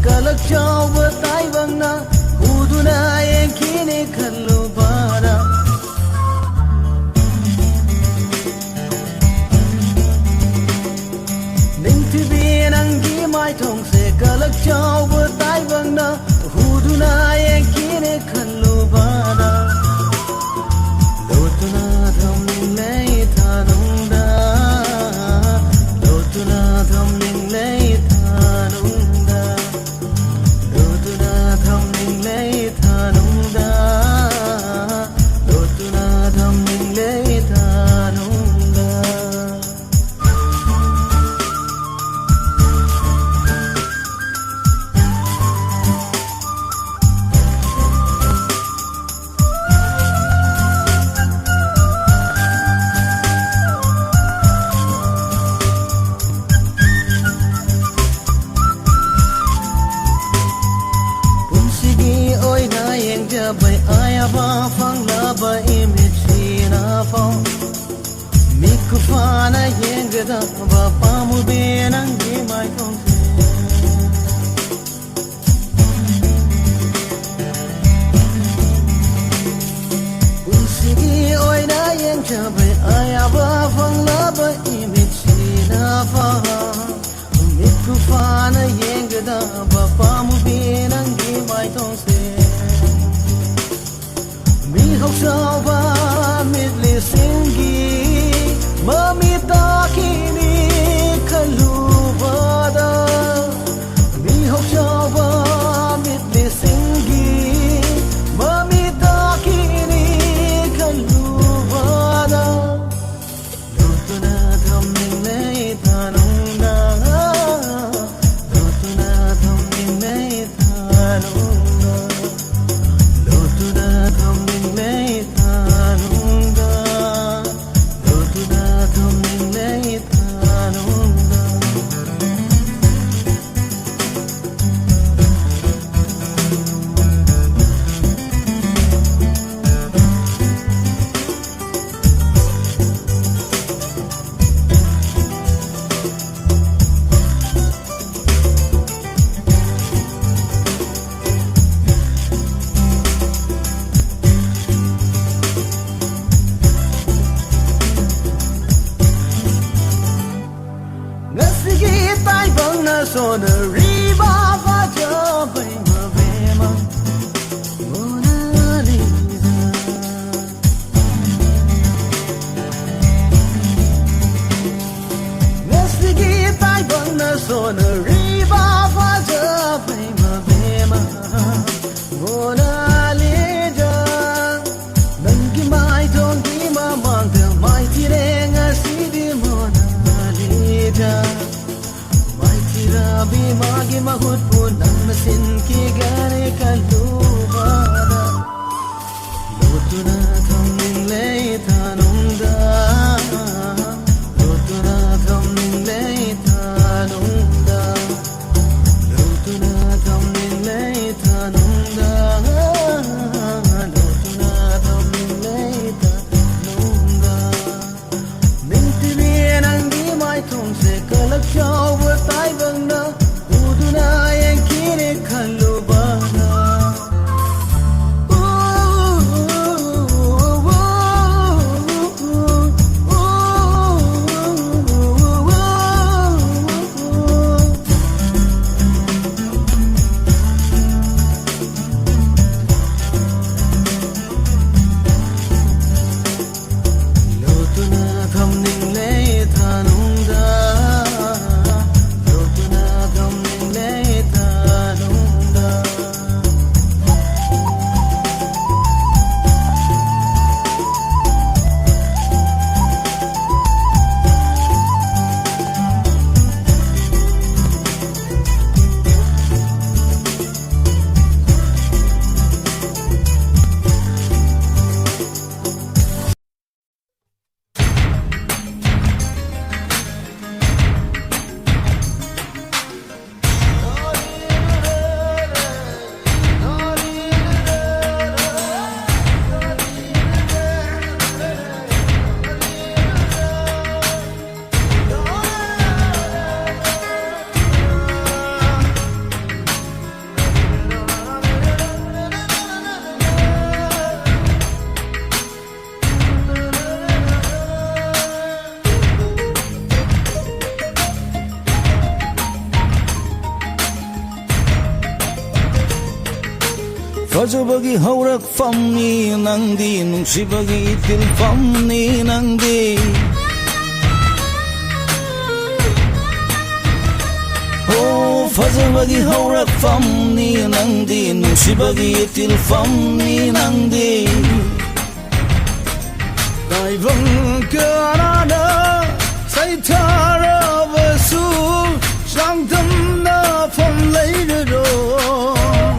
kalak chaw tai bang na uduna yen kine khallu bara ning ti bin ang gi mai thong se kalak chaw tai bang na uduna yen kine khallu bara lotuna tham ning lai tha nong da lotuna tham ning lai tha nong da lotuna tham ning lai tha nong da lotuna tham ning lai tha nong da bay aya ba phang la ba imitri na pa mikufana yengda ba pamu be nang gi mai kong unsigi oi na yeng cha bay aya ba phang la ba imitri na pa mikufana yengda ba pamu be nang gi mai kong mi hok sao ba mit le singi ma mi ta kini khalu ba da mi hok sao ba mit le singi ma mi ta kini khalu ba da lotuna tham ning lai tha nong da lotuna tham ning lai tha nong da lotuna tham ning lai tha nong da lotuna tham ning lai tha nong da tai bang na so na riba fa jo bai ma be ma Mona Lisa Nesigi tai bang na so na riba fa jo bai ma be ma Mona Lisa nang gi mai dong gi ma mang de mai ti re nga si di Mona Lisa Rabi magi mahut pun nang mesin ki gane kalu bada lotuna tham ning lai tha nong da lotuna tham ning lai tha nong da lotuna tham ning lai tha nong da lotuna tham ning lai tha nong da ning ti bien ang di mai thong se kalak chaw tai bang na uduna yen kine khallu bana ꯐꯖꯕꯒꯤ ꯍꯧꯔꯛꯐꯝꯅꯤ ꯅꯪꯗꯤ ꯅꯨꯡꯁꯤꯕꯒꯤ ꯏꯊꯤꯜꯐꯝꯅꯤ ꯅꯪꯗꯤ ꯐꯖꯕꯒꯤ ꯍꯧꯔꯛꯐꯝꯅꯤ ꯅꯪꯗꯤ ꯅꯨꯡꯁꯤꯕꯒꯤ ꯏꯊꯤꯜꯐꯝꯅꯤ ꯅꯪꯗꯤ ꯇꯥꯏꯕꯪ ꯀꯌꯥꯅ ꯁꯩꯊꯥꯔꯕꯁꯨ ꯆꯥꯡꯗꯝꯅꯐꯝ ꯂꯩꯔꯔꯣꯏ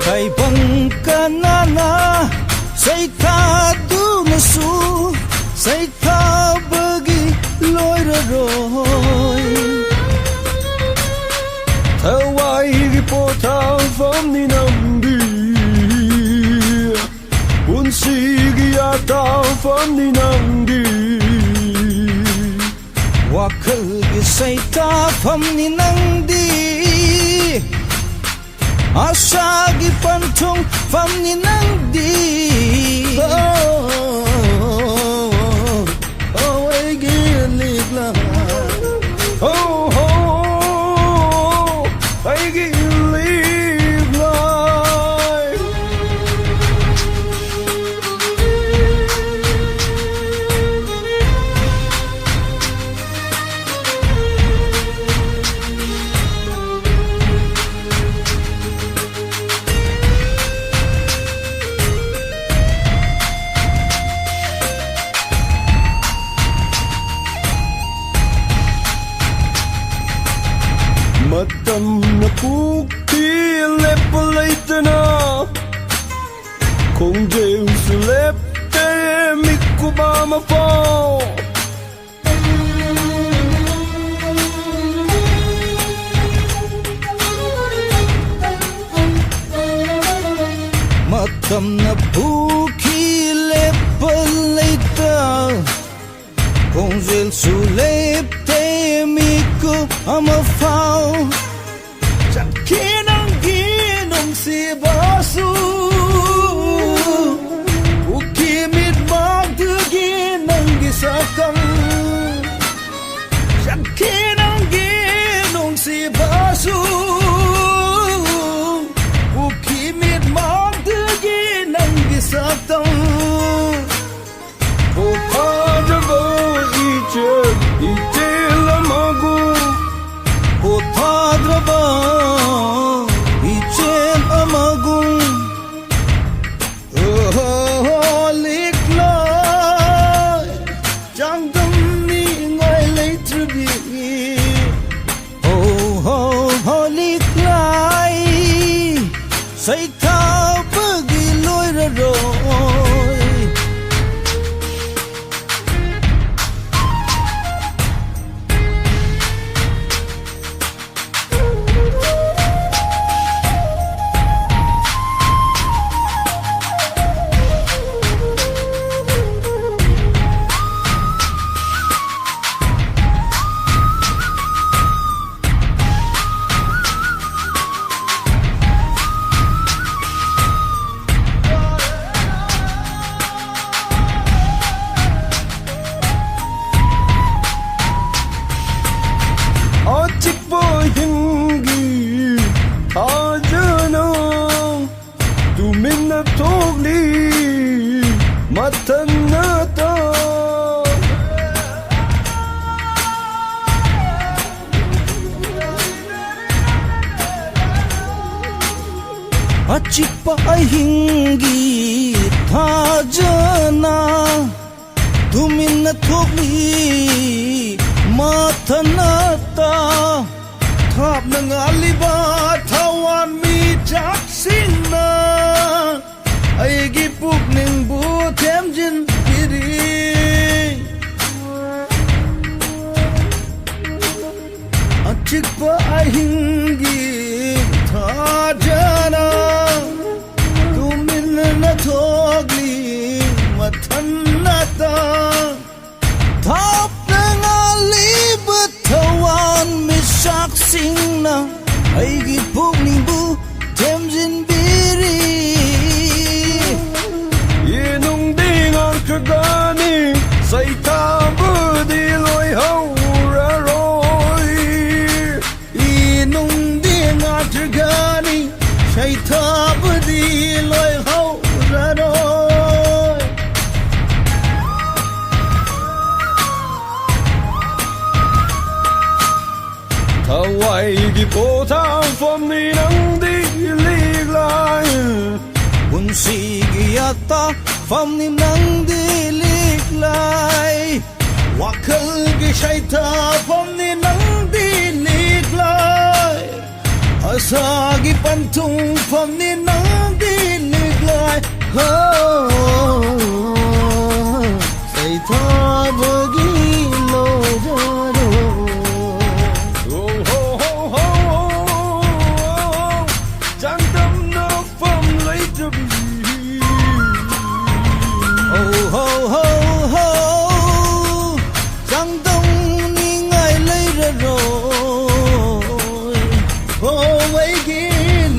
ꯇꯥꯏꯕꯪ ꯀꯌꯥꯅ ꯁꯩꯊꯥꯗꯨꯅꯁꯨ ꯁꯩꯊꯥꯕꯒꯤ ꯂꯣꯏꯔꯔꯣই Hawaii pothafamni nangdi Unsigi atafamni nangdi Wakalgi saitafamni nangdi Asagi pantung famni nangdi Oh, I get live love Oh I can live life Matam na pukti lepa leitana Kung Deus lepte mikubama po Matam na pukti lepa leitana Kung Deus lepte mikubama po Kinang ginong si basu Ukimit magdugin ng gisakang Kinang ginong si basu Ukimit magdugin ng gisakang Upadabo ichen itilamagu Upadraba ichen amagung Liklay Jangdam ni ngay leitrabi Liklay Say tao pagiloy raroy Matanata Achipa ay hingi thajana Tumin na thukli matanata Thap ng aliba tawan mi jaksin na Ay gipuk ning butem jin piri Achik pa ay hingi thajana Tumin na thogli matanata Thap ng alibat tawan mi saksing na Ay gipuk ning butem jin piri Kagani say tabu di loy haura roy Inung di nga kagani say Hawaii po tham phong ni nang đi lig lai Quân sĩ ta phong ni nang đi lig lai Wakal gi shaita phong ni nang đi lig lai Asa gi pantung phong ni nang đi lig lai Say tha bagi lo jaro Chẳng tâm nó phong lấy cho bì Chẳng tâm ni ngài lấy ra rồi ấy ghi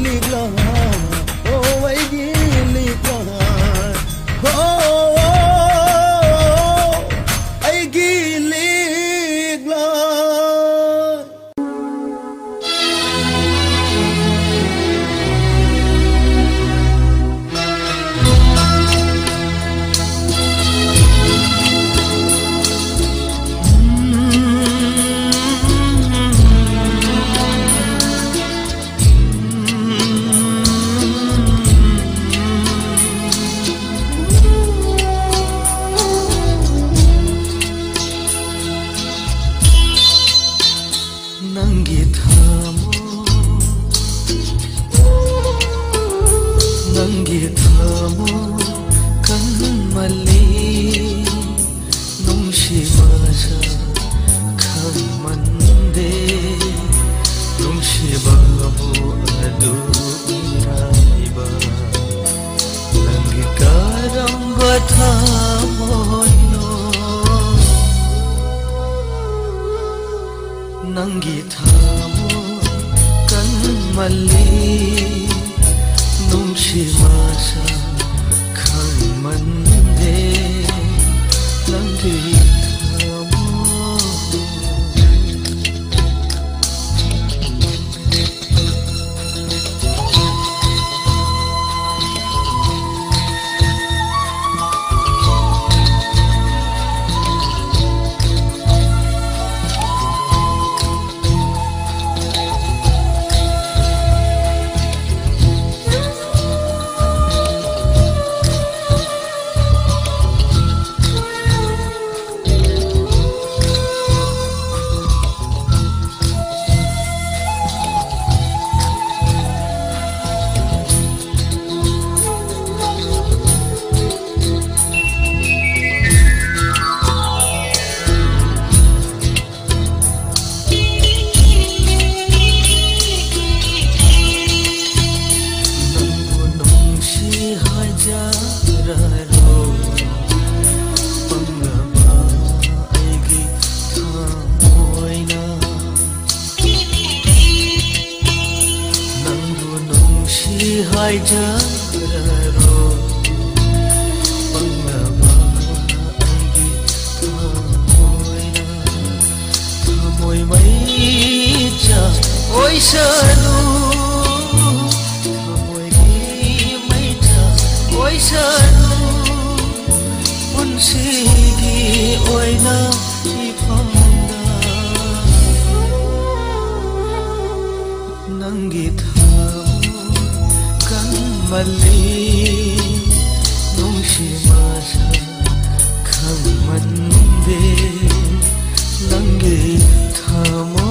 liệt lại ấy ghi liệt lại ấy ghi liệt lại Nanggi thamo kan mali nung shimasa kan mande nung shibabo adu iraiba nanggi karang bathamo no nanggi thamo kan mali nung shimasa kan mande nanggi thamo hai jararo pangaba agi thamoy mai cha oi sanu thamoy gi mai cha oi sanu punsi gi oi na ipamda nanggi mali nung shimasa kan mande nanggi thamo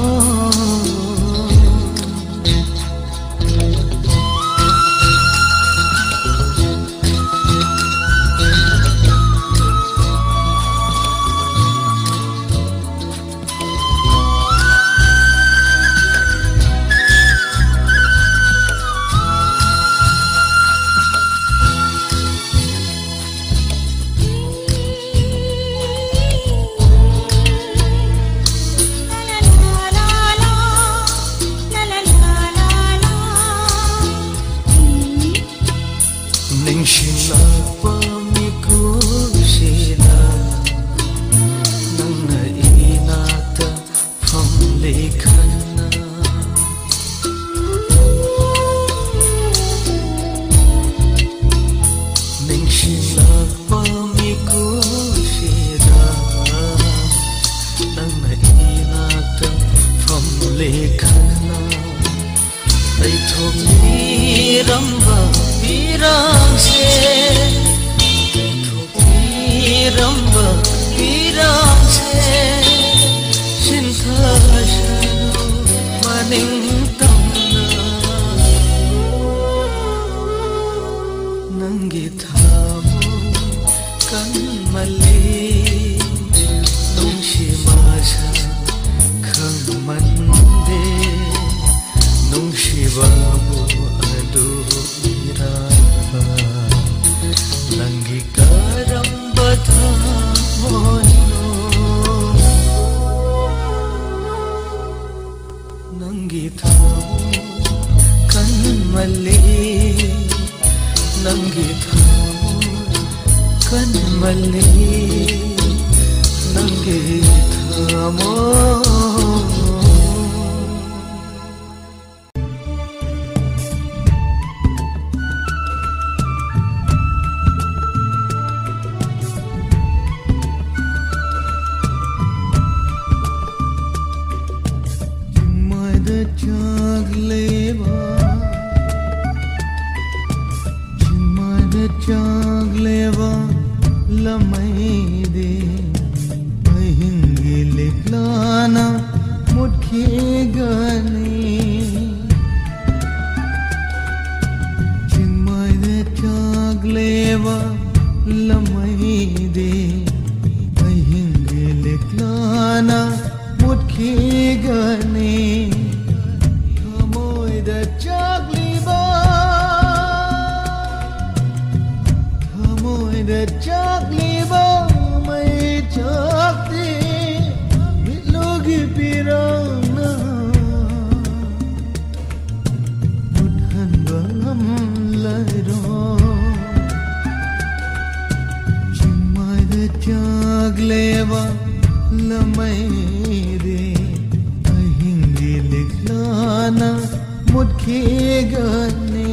लेखना थोपी रंबा पीराम से थोपी रंबा पीराम से शिंथा शनो मनिंग तमना नंगी थामो कन्मले नुंशी माशा खंगमंदे नुंशिबाबु अदु इराबा नंगी करंबा थामोनो नंगी थामो कन्मले नंगी थामो कन्मले नंगी थामो Chaglewa lamai de ahinge liklana mutke gane chimai de chaglewa lamai de ahinge liklana mutke gane thamoi de chaglewa the chakliba mai chakti mitlogi pirana mudhan balam lairo chimai the chakleba lamai de ahingi liklana mudke gane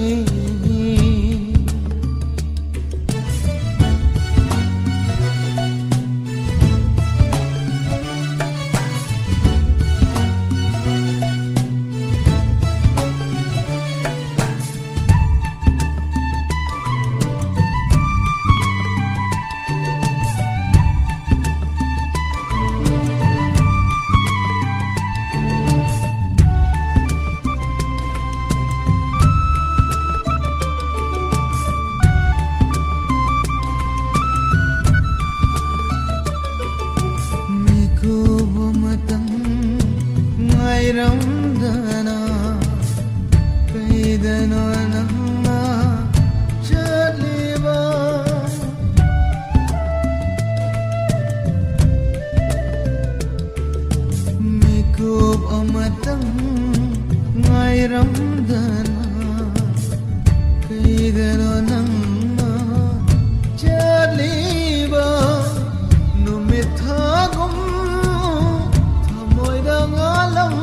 Ramdana kaidana namma chaliba mikub amatam ngai ramdana kaidana namma chaliba numithagum thamoida ngalam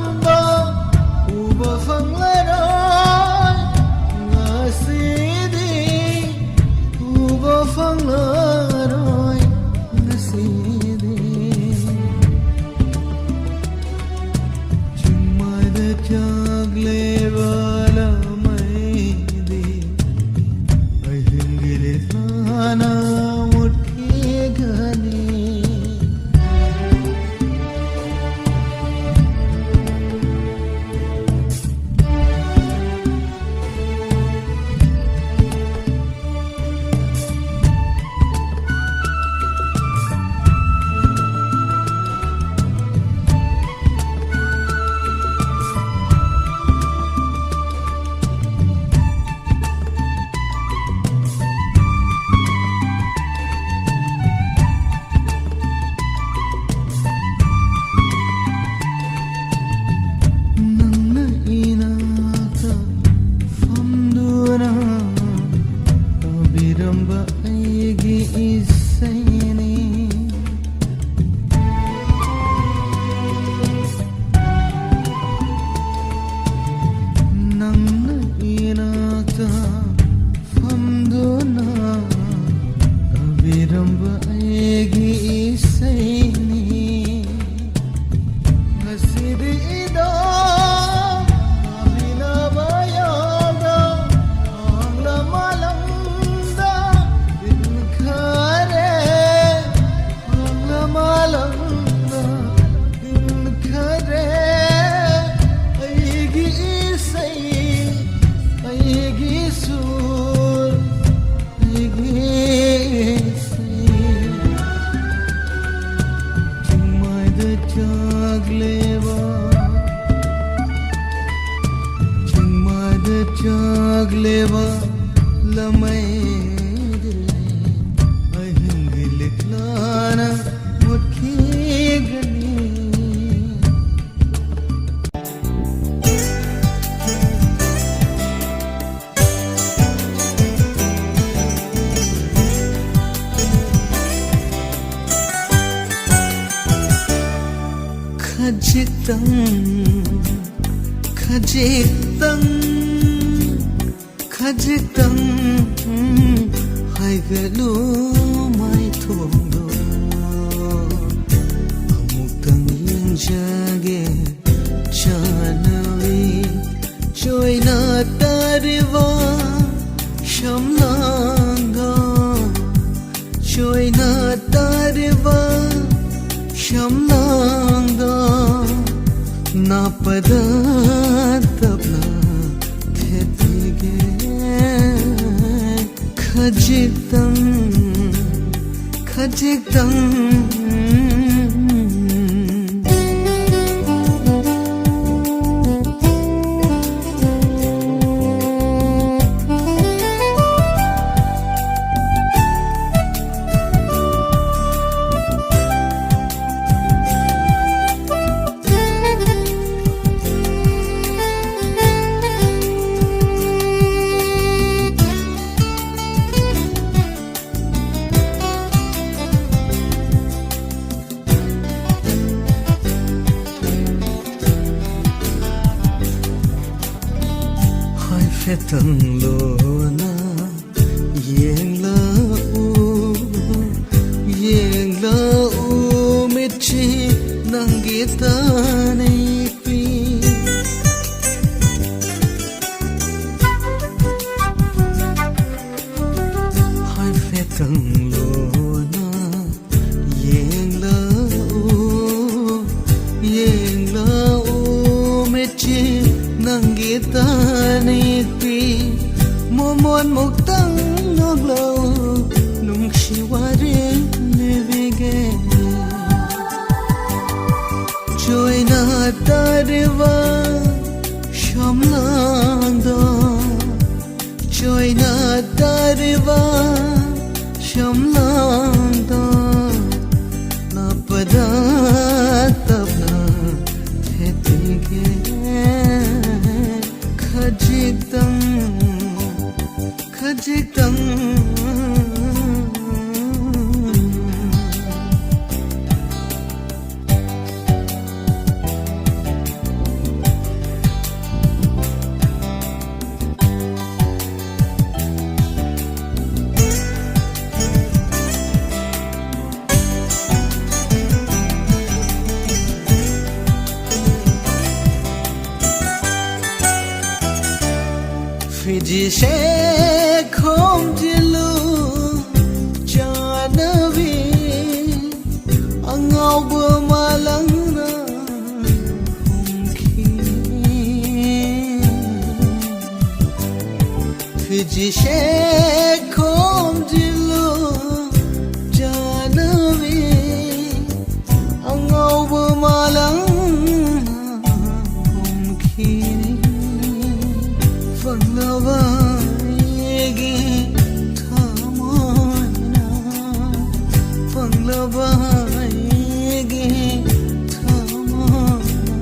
लेवा लमै दिले अहिंग लिखलाना मुट्ठी गनी खजितं हायगलु माय थोंदो अमुक्तं यंजगे जानवी joyna tarwa shamlanga joyna tarwa shamlanga napada tabna thetige khajitam Fetang lona yeng la u michi nangita nei pi hai fetang lona yeng la u michi nangita nei Momon muktang naglaw nung shiwari nibige Joy na tariwa shamlanda Joy na tariwa shamlanda Napada tabna thetige khajitang Fiji shekhom jilu janavi angau bermalangna humki Fiji shekhom jilu janavi angau bermalangna Panglawaigi thamoina Panglawaigi thamoina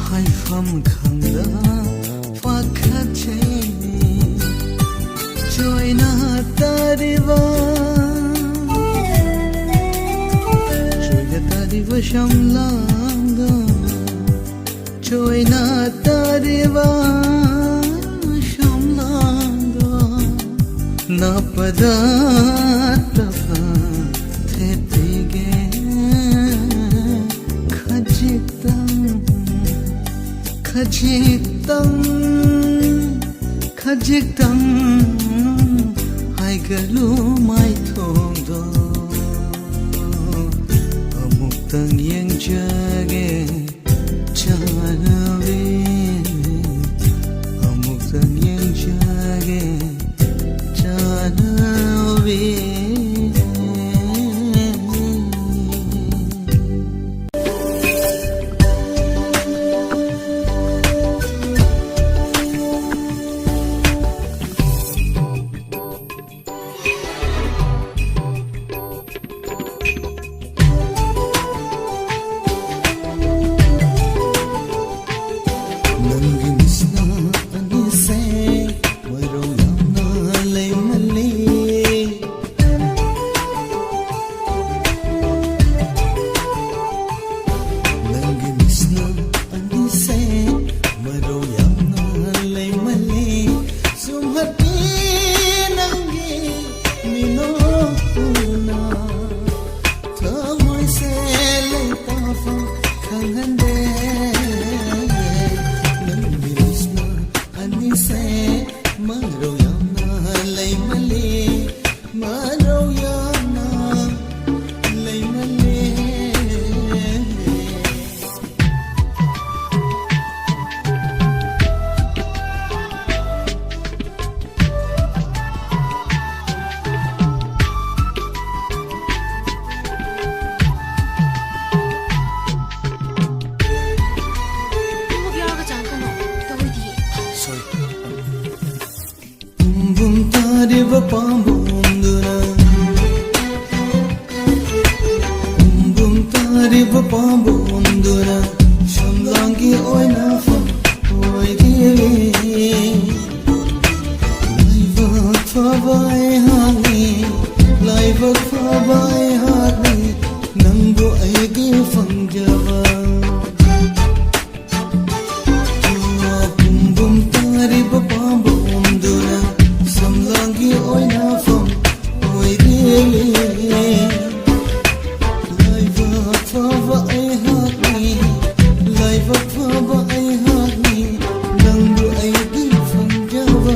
Haifam khangda pakhache Joyna tariwa Joyna tariwa shamlanga Joyna tariwa Napada tapa thetige khajitang haigalu mai thongdo amuktang yang jage janavi amuktang yang jage khangande nambi misna anise maro yamna lay mali maro yamna lay mali bum tariva pambunduna bum tariva pambunduna shamlangi oina fa oigi laiva thabai hani laiva thabai hani nangu aigi fangjava bum tariva pambunduna samlangi oina fam oiri laiva thava ai hakni laiva thava ai hakni nangu ai gi fangjava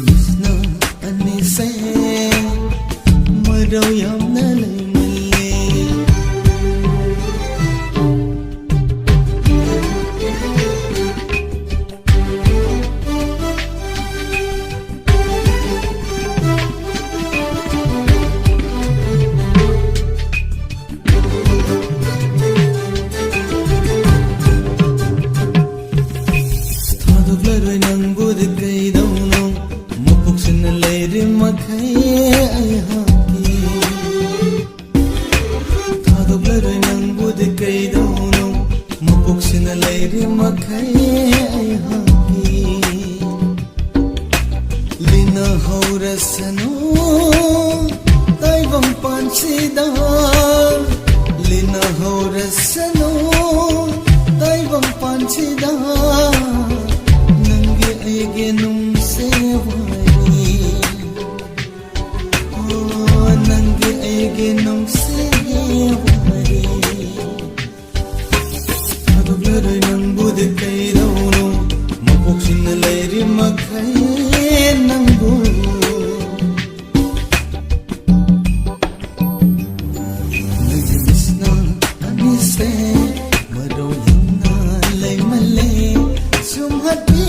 misna anise marau yamna lai Laroi nang bud kai dau no mapuk sin lai ri makhai ai haki thadok laroi nang bud kai dau no mapuk sin lai ri makhai ai haki lina haura sano tai bam panchi da lina haura sano tai bam panchi da aige num se wari oh nange aige num se wari aduglaroi nang bud kai dau no mapok sin lai ri makhai nangu nange misna anise maro yamna lai male sumhati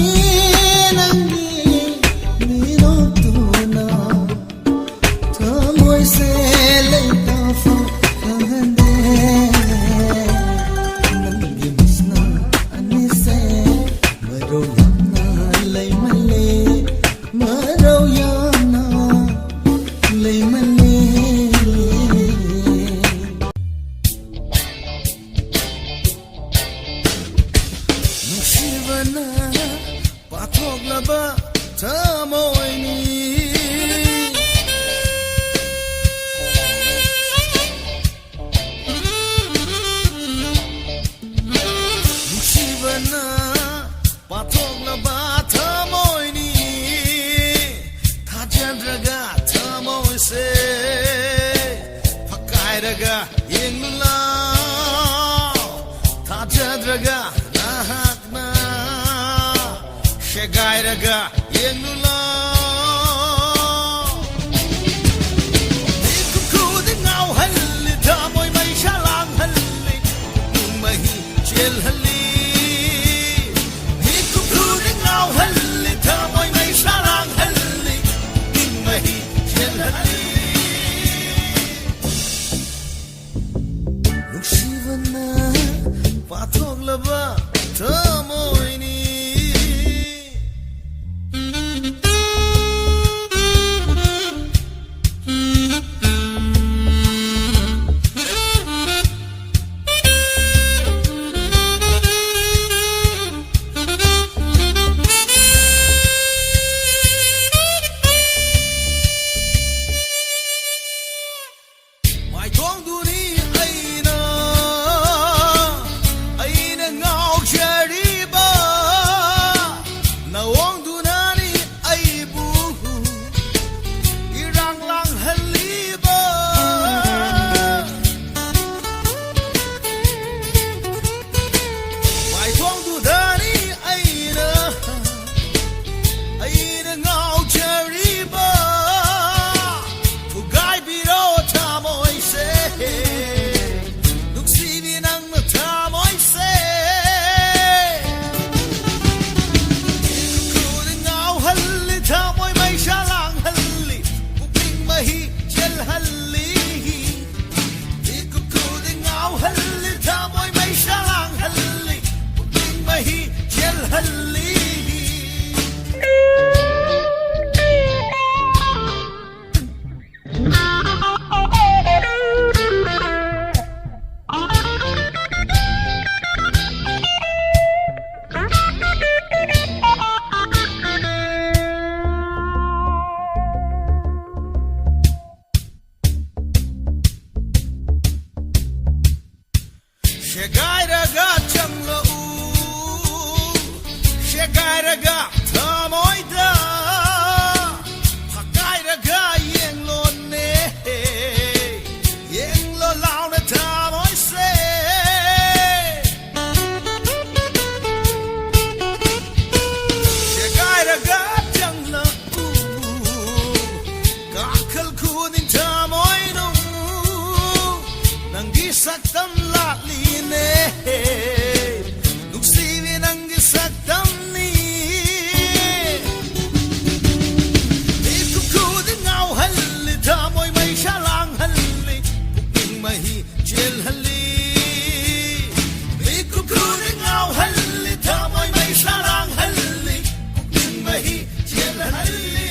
pathok laba thamoi ni Shivana pathok laba thamoi ni thajandraga thamoi se phakai raga yenula thajandraga nahakna shegai raga yenula ikku de ngau halli thamoi mai shalang halli mahi chel halli ikku de ngau halli thamoi mai shalang halli mahi chel halli nushivana pathok laba thamoi ni Aina ngao cherry ba Shagairaga changla u Shagairaga tamoida Pagairaga yeng lo ne Yeng lo lao na tamoy se Shagairaga changla u Kakal kuning tamoy no Nang gisak tam latli Nung sivi nang gisagdam ni Ikukunin ngaw hali Tamoy may siyalang hali Puking mahi jel hali Ikukunin ngaw hali Tamoy may siyalang hali Puking mahi jel hali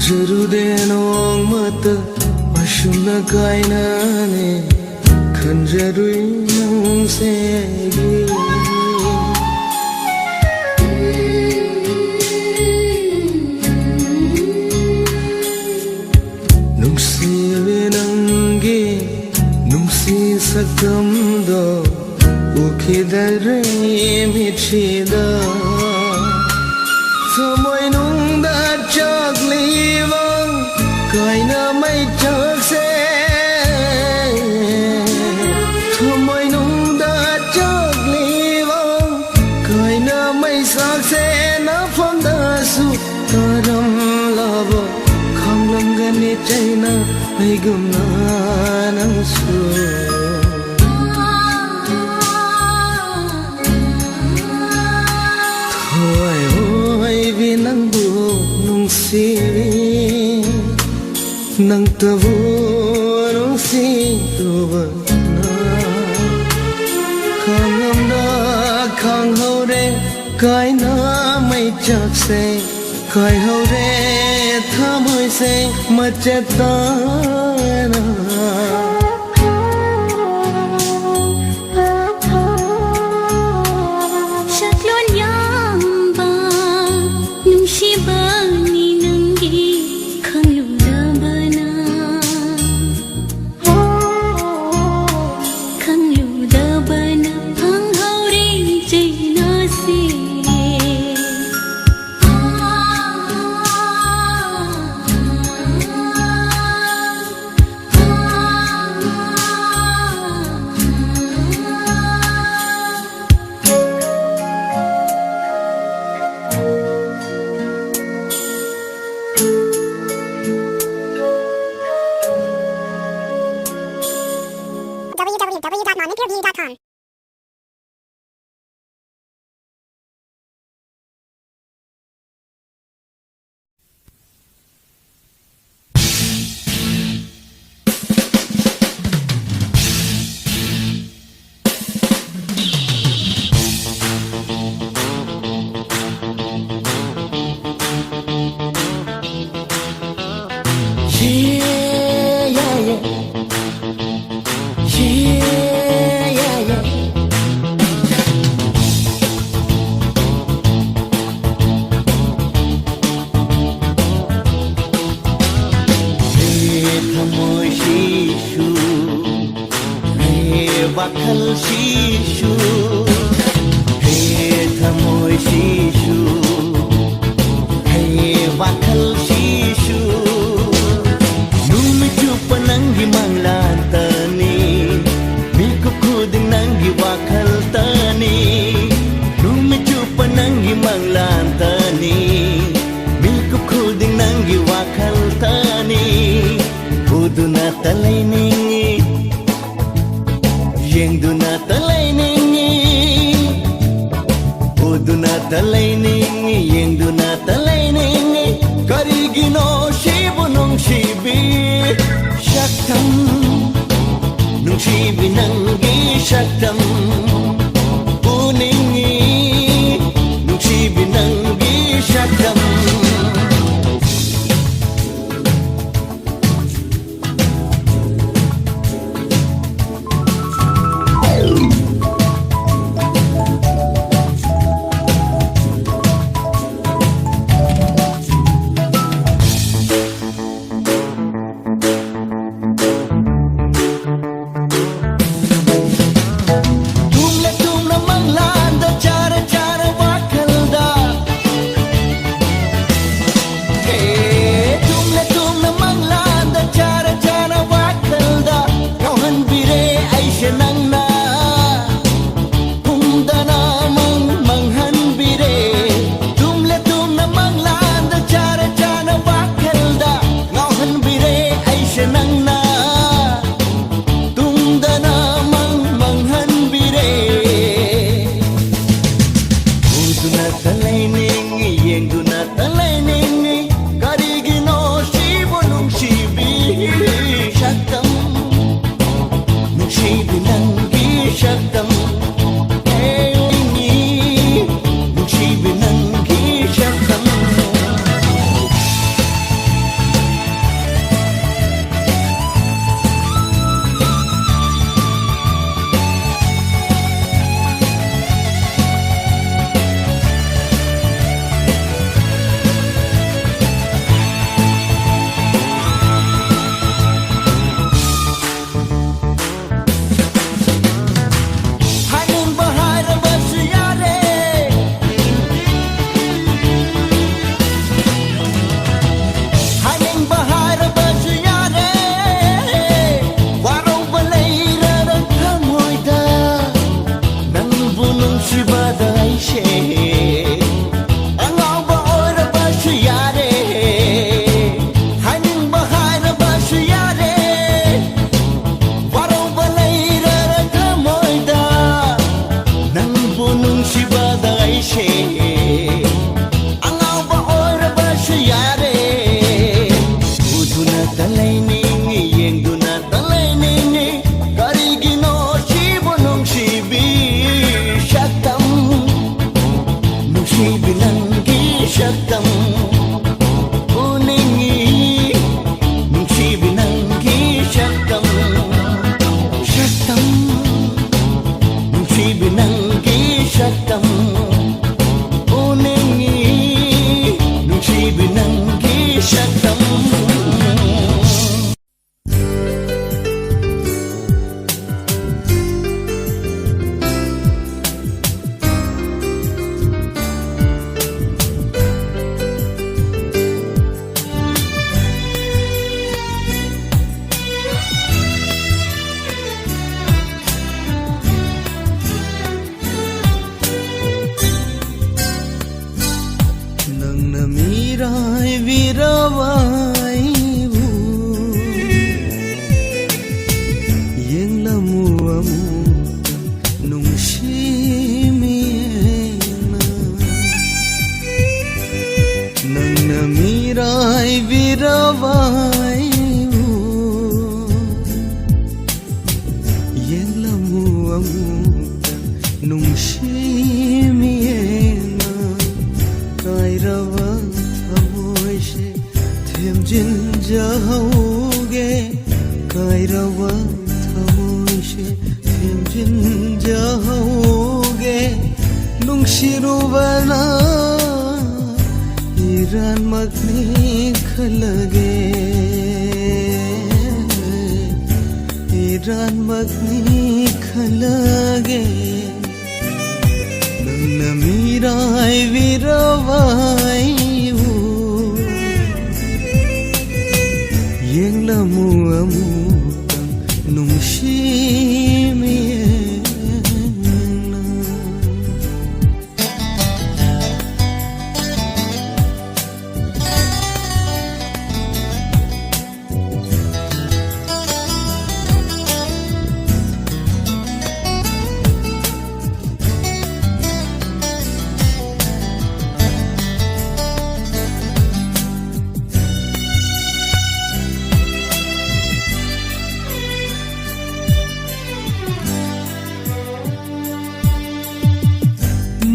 Jurude nong mata masuna kainane खंजरुई नंसेगी नुंसीबे नंगी नुंसी saktamdo ukidare michida Samoy nung da chaglivang kaina may chakse Samoy nung da chaglivang kaina may sakse na fondasu taram lava khanglam gane chaina ay gumna nang su nang bu nung si nang tavu nung si tu na khang am da khang ho re kai na mai chak se kai ho re tha moi se ma cheta na www.nonnipreview.com Bakal shishu Hey thamoy shishu Hey bakal shishu Numi chupa nangi manglantani Miku kuding nangi bakal tani Numi chupa nangi manglantani Miku kuding nangi bakal tani Uduna talay ningi Yengduna talay ningi Uduna talay ningi Yengduna talay ningi Karigino shibu nung shibi Shaktam Nung shibi nangi shaktam Uningi Nung shibi nangi shaktam shaktam shaktam nungsibi nanggi shaktam unengi nungsibi nanggi shaktam Mirai virawai bu yang lamu amu nungshimiena nang na mirai virawai bu yang lamu amu nungshimiena kairawa Jin jahoge kairawa thamoshe jin jahoge nungshirubana iran magni khalage iran magni khalage nanna mirai virawai yang lamu amu tang nungshimiena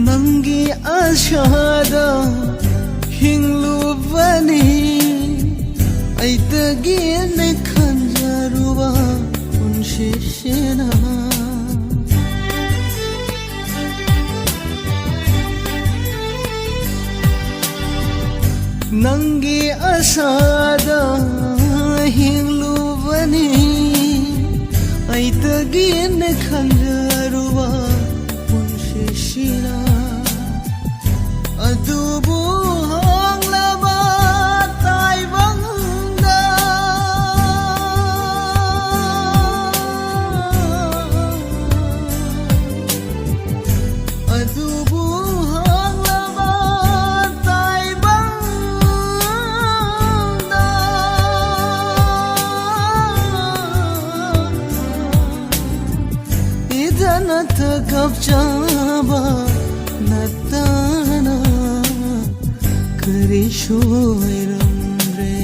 Nangi ashada hinglubani aitagi ne khanjaruwa unshishena Nangi ashada hinglubani aitagi ne khanjaruwa unshishena Adubu hong laba tai bangda Adubu hong laba tai bangda Idana takap jaba natana Krishoiramre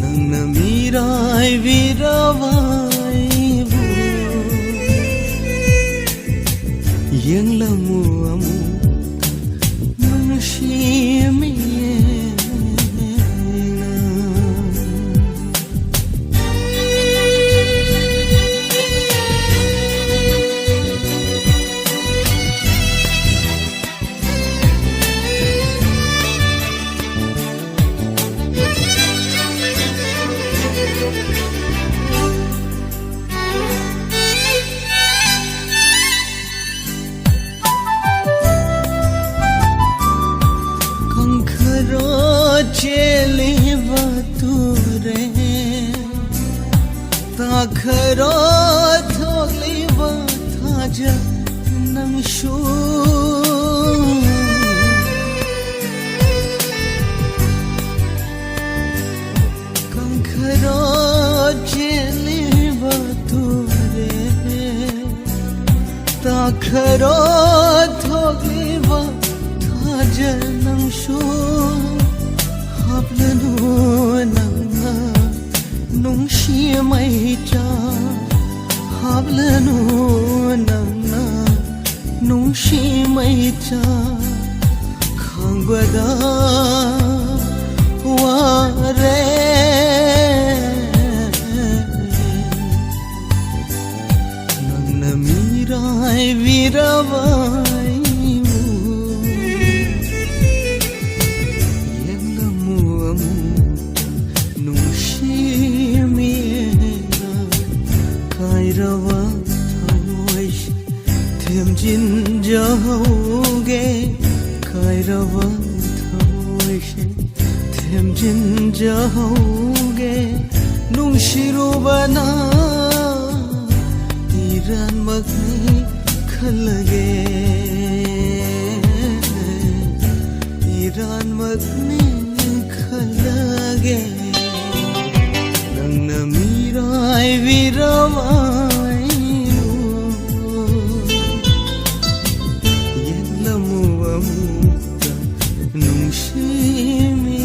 Nangna mirai virawai bu Yang lamu amu nungshimiena chele bature ta kharo thogli bathaja nangshu kankharo chele bature ta kharo thogli bathaja nangshu Hablanu nanga nungshi maita Hablanu nanga nungshi maita Khangbada ware Jahauge nungsirubana iran magni khalge iran magni khalge nangna mirai virawai yellamu amuta nungsimi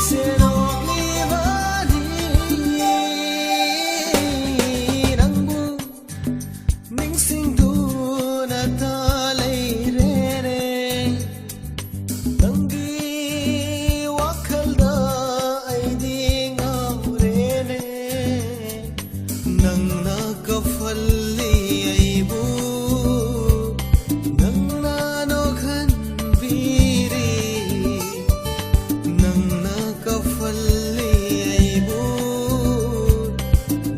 ꯁꯦꯟꯗꯣꯛꯂꯤꯕꯅꯤ ꯅꯪꯕꯨ ꯅꯤꯡꯁꯤꯡꯗꯨꯅ ꯇ ꯂꯩꯔꯦꯅꯦ ꯅꯪꯒꯤ ꯋꯥꯈꯜꯗ ꯑꯩꯗꯤ ꯉꯥꯎꯔꯦꯅꯦ ꯅꯪꯅ ꯀꯧꯍꯜꯂꯤ ꯑꯩꯕꯨ ꯅꯪꯅ ꯅꯣꯛꯍꯟꯕꯤꯔꯤ ꯅꯪꯅ ꯀꯧꯍꯜꯂꯤ ꯑꯩꯕꯨ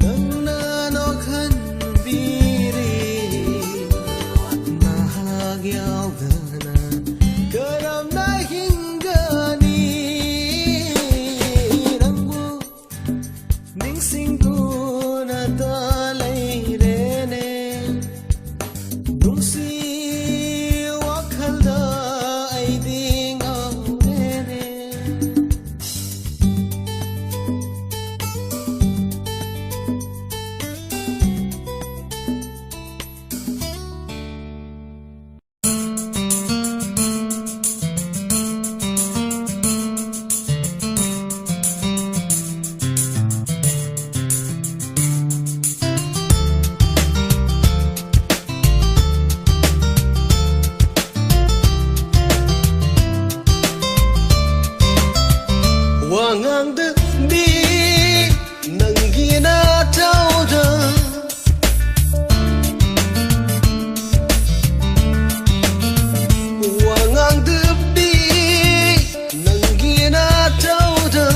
ꯅꯪꯅ ꯅꯣꯛꯍꯟꯕꯤꯔꯤ ꯅꯍꯥꯛ ꯌꯥꯎꯗꯅ ꯀꯔꯝꯅ ꯍꯤꯡꯒꯅꯤ ꯅꯪꯕꯨ ꯅꯤꯡꯁꯤꯡꯗꯨꯅ ꯇ ꯂꯩꯔꯦꯅꯦ ꯅꯨꯡꯁꯤ ꯋꯥꯈꯜꯗ ꯑꯩꯗꯤ ꯉꯥꯎꯔꯦꯅꯦ ꯋꯥꯉꯥꯡꯗꯕꯤ ꯅꯪꯒꯤ ꯅꯥꯇꯧꯗ ꯋꯥꯉꯥꯡꯗꯕꯤ ꯅꯪꯒꯤ ꯅꯥꯇꯧꯗ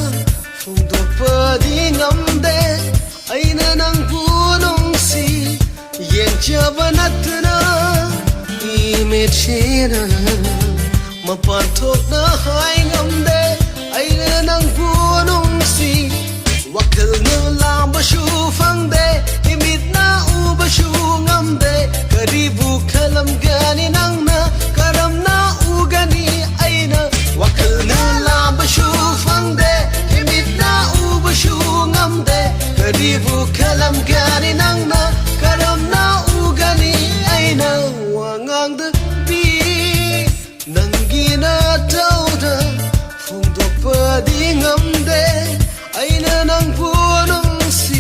ꯐꯣꯡꯗꯣꯛꯄꯗꯤ ꯉꯝꯗꯦ ꯑꯩꯅ ꯅꯪꯕꯨ ꯅꯨꯡꯁꯤ ꯌꯦꯡꯖꯕ ꯅꯠꯇꯅ 이미지는 මපන් ꯊꯣꯛꯅ ꯍꯥꯏ ꯉꯝꯗꯦ ꯑꯩꯅ ꯅꯪꯕꯨ ꯅꯨꯡꯁꯤ ꯋꯥꯈꯜꯅ ꯂꯥꯝꯕꯁꯨ ꯐꯪꯗꯦ ꯏꯃꯤꯠꯅ ꯎꯕꯁꯨ ꯉꯝꯗꯦ ꯀꯔꯤꯕꯨ ꯈꯜꯂꯝꯒꯅꯤ ꯅꯪꯅ ꯀꯔꯝꯅ ꯎꯒꯅꯤ ꯑꯩꯅ ꯋꯥꯈꯜꯅ ꯂꯥꯝꯕꯁꯨ ꯐꯪꯗꯦ 이mit나 우버슈 ꯉꯝ데 그리고 칼람가니 낭나 가람나 우가니 아이나 왕앙드비 남기나 타오다 풍도빠디 ꯉꯝ데 아이나 낭부능시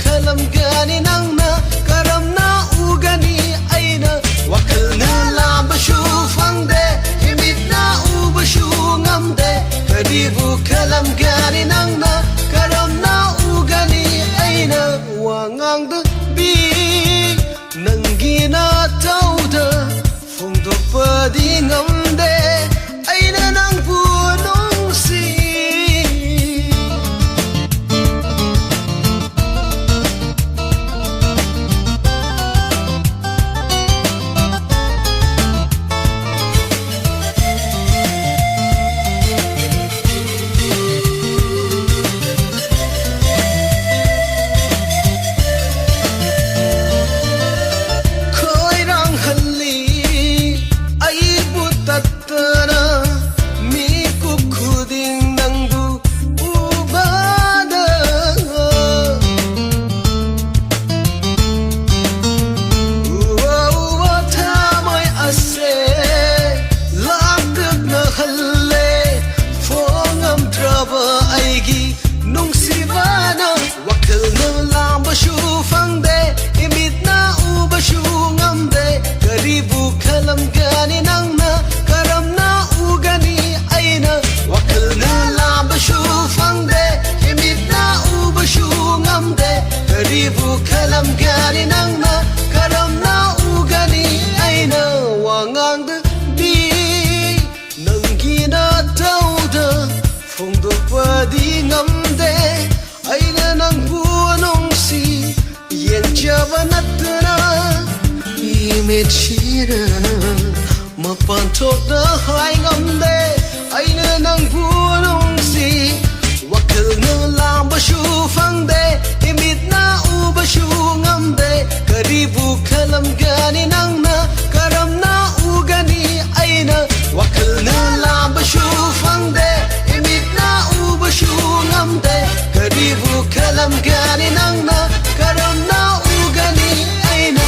ꯈꯜꯂꯝꯒꯅꯤ ꯅꯪꯅ ꯀꯔꯝꯅ ꯎꯒꯅꯤ ꯑꯩꯅ ꯋꯥꯈꯜꯅ ꯂꯥꯝꯕꯁꯨ ꯐꯪꯗꯦ ꯏꯃꯤꯠꯅ ꯎꯕꯁꯨ ꯉꯝꯗꯦ ꯀꯔꯤꯕꯨ ꯈꯜꯂꯝꯒꯅꯤ ꯅꯪꯅ ꯀꯔꯝꯅ ꯎꯒꯅꯤ ꯑꯩꯅ ꯋꯥꯉꯥꯡꯗꯕꯤ ꯅꯪꯒꯤ ꯅꯥꯇꯧꯗ ꯐꯣꯡꯗꯣꯛꯄꯗꯤ ꯉꯝꯗꯦ ꯑꯩꯅ ꯅꯪꯕꯨ ꯅꯨꯡꯁꯤ ꯐꯪꯗꯦ ꯏꯃꯤꯠꯅ ꯎꯕꯁꯨ ꯉꯝꯗꯦ ꯀꯔꯤꯕꯨ ꯈꯜꯂꯝꯒꯅꯤ Mechira mapan thok da hai ngam de aina nang punong si wakal na lam ba shu phang de imit na u ba shu ngam de karibu khalam gani nang na karam na u gani aina wakal na lam ba shu phang de imit na u ba shu ngam de karibu khalam gani nang na karam na u gani aina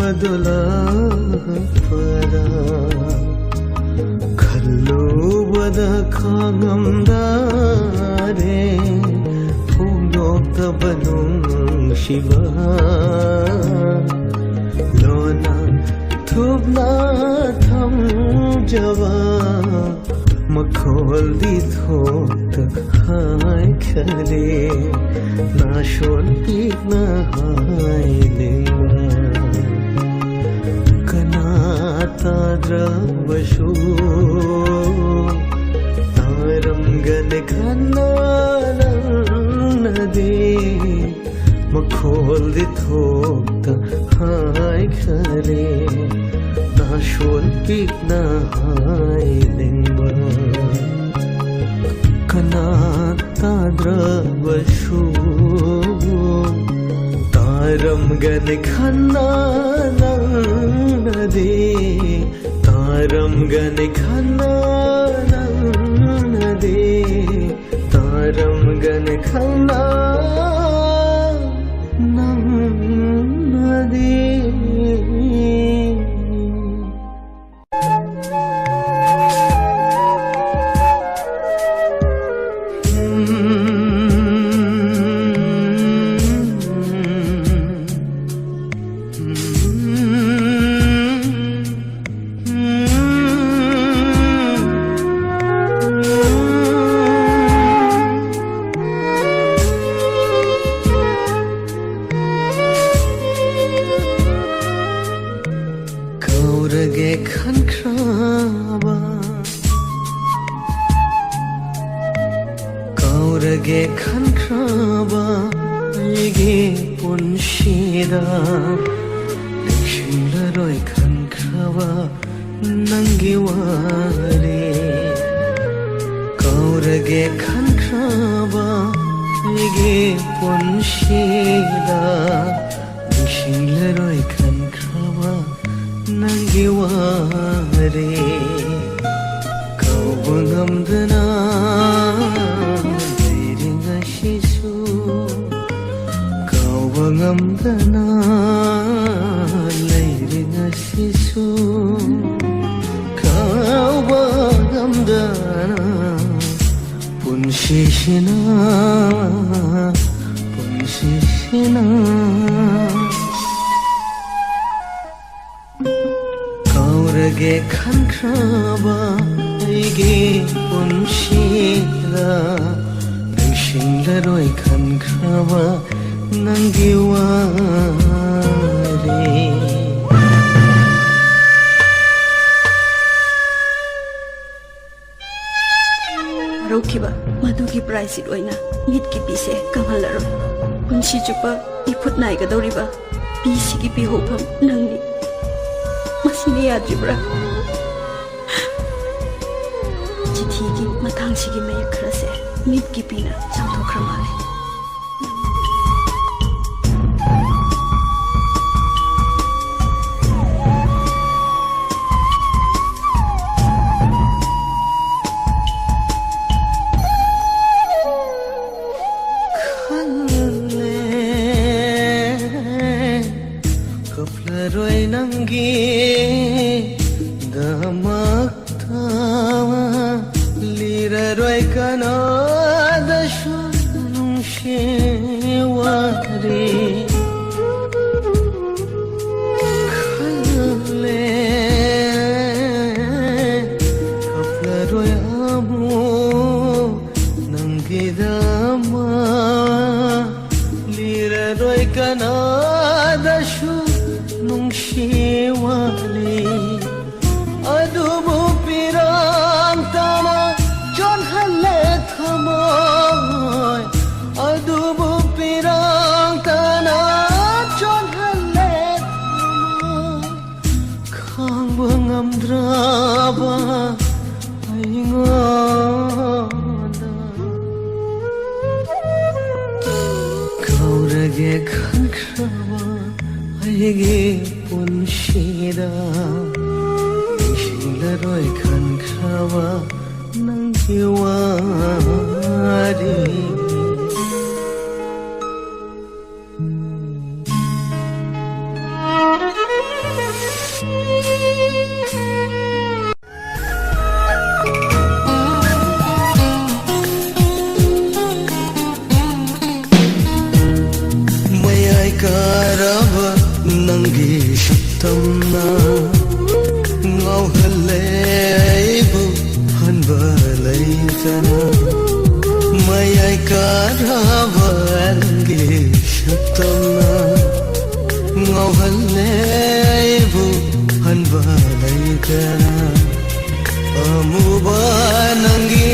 ꯃꯗꯨꯂ ꯄꯗ ꯈꯜꯂꯨꯕꯗ ꯈꯥꯡꯉꯝꯗꯥꯔꯦ ꯐꯣꯡꯗꯣꯛꯇꯕ ꯅꯨꯡꯁꯤꯕ ꯂꯣꯟꯅ ꯊꯨꯞꯅ ꯊꯝꯖꯕ ꯃꯈꯣꯜꯗꯤ ꯊꯣꯛꯇ ꯍꯥꯏꯈꯔꯦ ꯅꯥꯁꯣꯟ ꯄꯤꯛꯅ ꯍꯥꯏꯅꯤꯡꯕ ꯀꯅꯥ ꯇꯥꯗ꯭ꯔꯕꯁꯨ ꯇꯥꯔꯝꯒꯅꯤ ꯈꯟꯅ ꯅꯪꯅꯗꯤ ꯃꯈꯣꯜꯗꯤ ꯊꯣꯛꯇ ꯍꯥꯏꯈꯔꯦ ꯅꯥꯁꯣꯟ ꯄꯤꯛꯅ ꯍꯥꯏꯅꯤꯡꯕ ಕನಾ ತಾದ್ರವಶು ತಾರಂಗನೆ ಖನ್ನ ನನ್ನದೇ ತಾರಂಗನೆ ಖನ್ನ ನನ್ನದೇ ತಾರಂಗನೆ ಖನ್ನ ನನ್ನದೇ ಕೌರಗೆ ಖನ್ಖ್ರಾಬ ಕೌರಗೆ ಖನ್ಖ್ರಾಬ ಅಲ್ಲಿಗೆ ಪುನ್ಶಿದ ನಿಕ್ಷಿಂದರೊಯ್ ಖನ್ಖ್ರಾಬ ನಂಗೆ ವಾರೆ ಕೌರಗೆ ಖನ್ಖ್ರಾಬ ಅಲ್ಲಿಗೆ ಪುನ್ಶಿದ ನಿಕ್ಷಿಂದರೊಯ್ ಖನ್ಖ್ರಾಬ ನಂಗೆ ವಾರೆ ಕೌಬ ನಮ್ದನ ಧೈರ್ಯಶಿಸು ಕೌಬ ನಮ್ದನ ಲೈರ್ಯಶಿಸು ಕೌಬ ನಮ್ದನ ಪುನ್ಶಿಶಿನ ಪುನ್ಶಿಶಿನ ಕೌರಗೆ ಖನ್ಖ್ರಾಬ ಅಲ್ಲಿಗೆ ಪುನ್ಶಿದ ನಿಕ್ಷಿಂದರೊಯ್ ಖನ್ಖ್ರಾಬ ನಂಗೆ ವಾರೆ ꯍꯧꯈꯤꯕ ꯃꯗꯨꯒꯤ ꯄ꯭ꯔꯥꯏꯖ ꯁꯤꯠ ꯑꯣꯏꯅ ꯃꯤꯠꯀꯤ ꯄꯤꯁꯦ ꯀꯪꯍꯜꯂꯔꯣꯏ ꯄꯨꯟꯁꯤ ꯆꯨꯞꯄ ꯏꯐꯨꯠ ꯅꯥꯏꯒꯗꯧꯔꯤꯕ ꯄꯤꯁꯤꯒꯤ ꯄꯤꯍꯧꯐꯝ ꯅꯪꯅꯤ ꯃꯁꯤꯅ ꯌꯥꯗ꯭ꯔꯤꯕ꯭ꯔꯥ ꯆꯤꯊꯤꯒꯤ ꯃꯇꯥꯡꯁꯤꯒꯤ ꯃꯌꯦꯛ ꯈꯔꯁꯦ ꯃꯤꯠꯀꯤ ꯄꯤꯅ ꯆꯥꯝꯊꯣꯛꯈ꯭ꯔ ꯃꯥꯜꯂꯦ ಕಪ್ಲರೊಯ್ ನಂಗೆ ದಮಕ್ತಾ ಲಿರರೊಯ್ ಕನಾದಶು ನುಂಶೇವಾರೆ ಖಲ್ಲೆ ಕಪ್ಲರೊಯ್ ಆಮೋ ನಂಗೆ ದಮ ಲಿರರೊಯ್ ಕನಾದಶು ꯅꯨꯡꯁꯤꯋꯥꯂꯦ ꯑꯗꯨꯕꯨ ꯄꯤꯔꯥꯡꯇꯅ ꯆꯣꯟꯍꯜꯂꯦ ꯊꯃꯣꯏ ꯑꯗꯨꯕꯨ ꯄꯤꯔꯥꯡꯇꯅ ꯆꯣꯟꯍꯜꯂꯦ ꯊꯃꯣꯏ ꯈꯥꯡꯕ ꯉꯝꯗ꯭ꯔꯕ ꯑꯩꯉꯣꯟꯗ ꯀꯧꯔꯒꯦ ꯈꯟꯈ꯭ꯔꯕ ꯑꯩꯒꯤ ꯄꯨꯟꯁꯤꯗ ꯅꯤꯡꯁꯤꯡꯂꯔꯣꯏ ꯈꯟꯈ꯭ꯔꯕ ꯅꯪꯒꯤ ꯋꯥꯔꯤ ꯀꯥꯔꯕꯟꯒꯤ ꯁꯛꯇꯝꯅ ꯉꯥꯎꯍꯜꯂꯦ ꯑꯩꯕꯨ ꯍꯟꯕ ꯂꯩꯇꯅ ꯑꯃꯨꯕ ꯅꯪꯒꯤ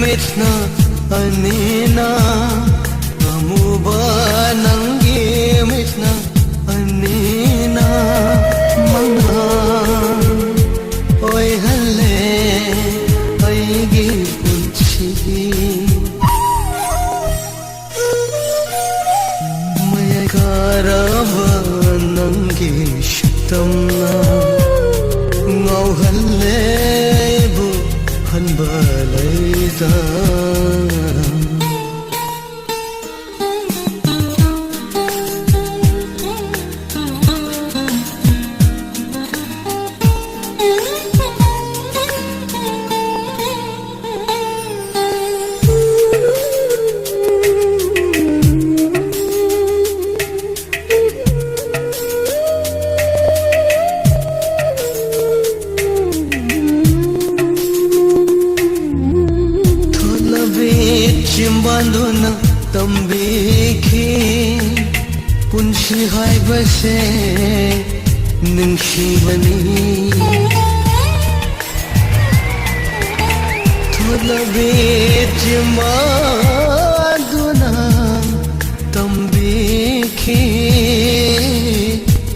ꯃꯤꯠꯅ ꯑꯅꯤꯅ ꯑꯃꯨꯕ ꯅꯪꯒꯤ ꯃꯤꯠꯅ ꯑꯅꯤꯅ ꯃꯉꯥꯜ ꯑꯣꯏꯍꯜꯂꯦ ꯑꯩꯒꯤ ꯄꯨꯟꯁꯤꯒꯤ ꯃꯌꯥꯏ ꯀꯥꯔꯕ ꯅꯪꯒꯤ ꯁꯛꯇꯝꯅ ꯉꯥꯎꯍꯜꯂꯦ ꯑꯩꯕꯨ ꯍꯟꯕ ꯂꯩꯇꯅ ꯆꯤꯝꯕꯥꯟꯗꯨꯅ ꯇꯝꯕꯤꯈꯤ ꯄꯨꯟꯁꯤ ꯍꯥꯏꯕꯁꯦ ꯅꯨꯡꯁꯤꯕꯅꯤ ꯊꯣꯠꯂꯕꯤ ꯆꯤꯝꯕꯥꯟꯗꯨꯅ ꯇꯝꯕꯤꯈꯤ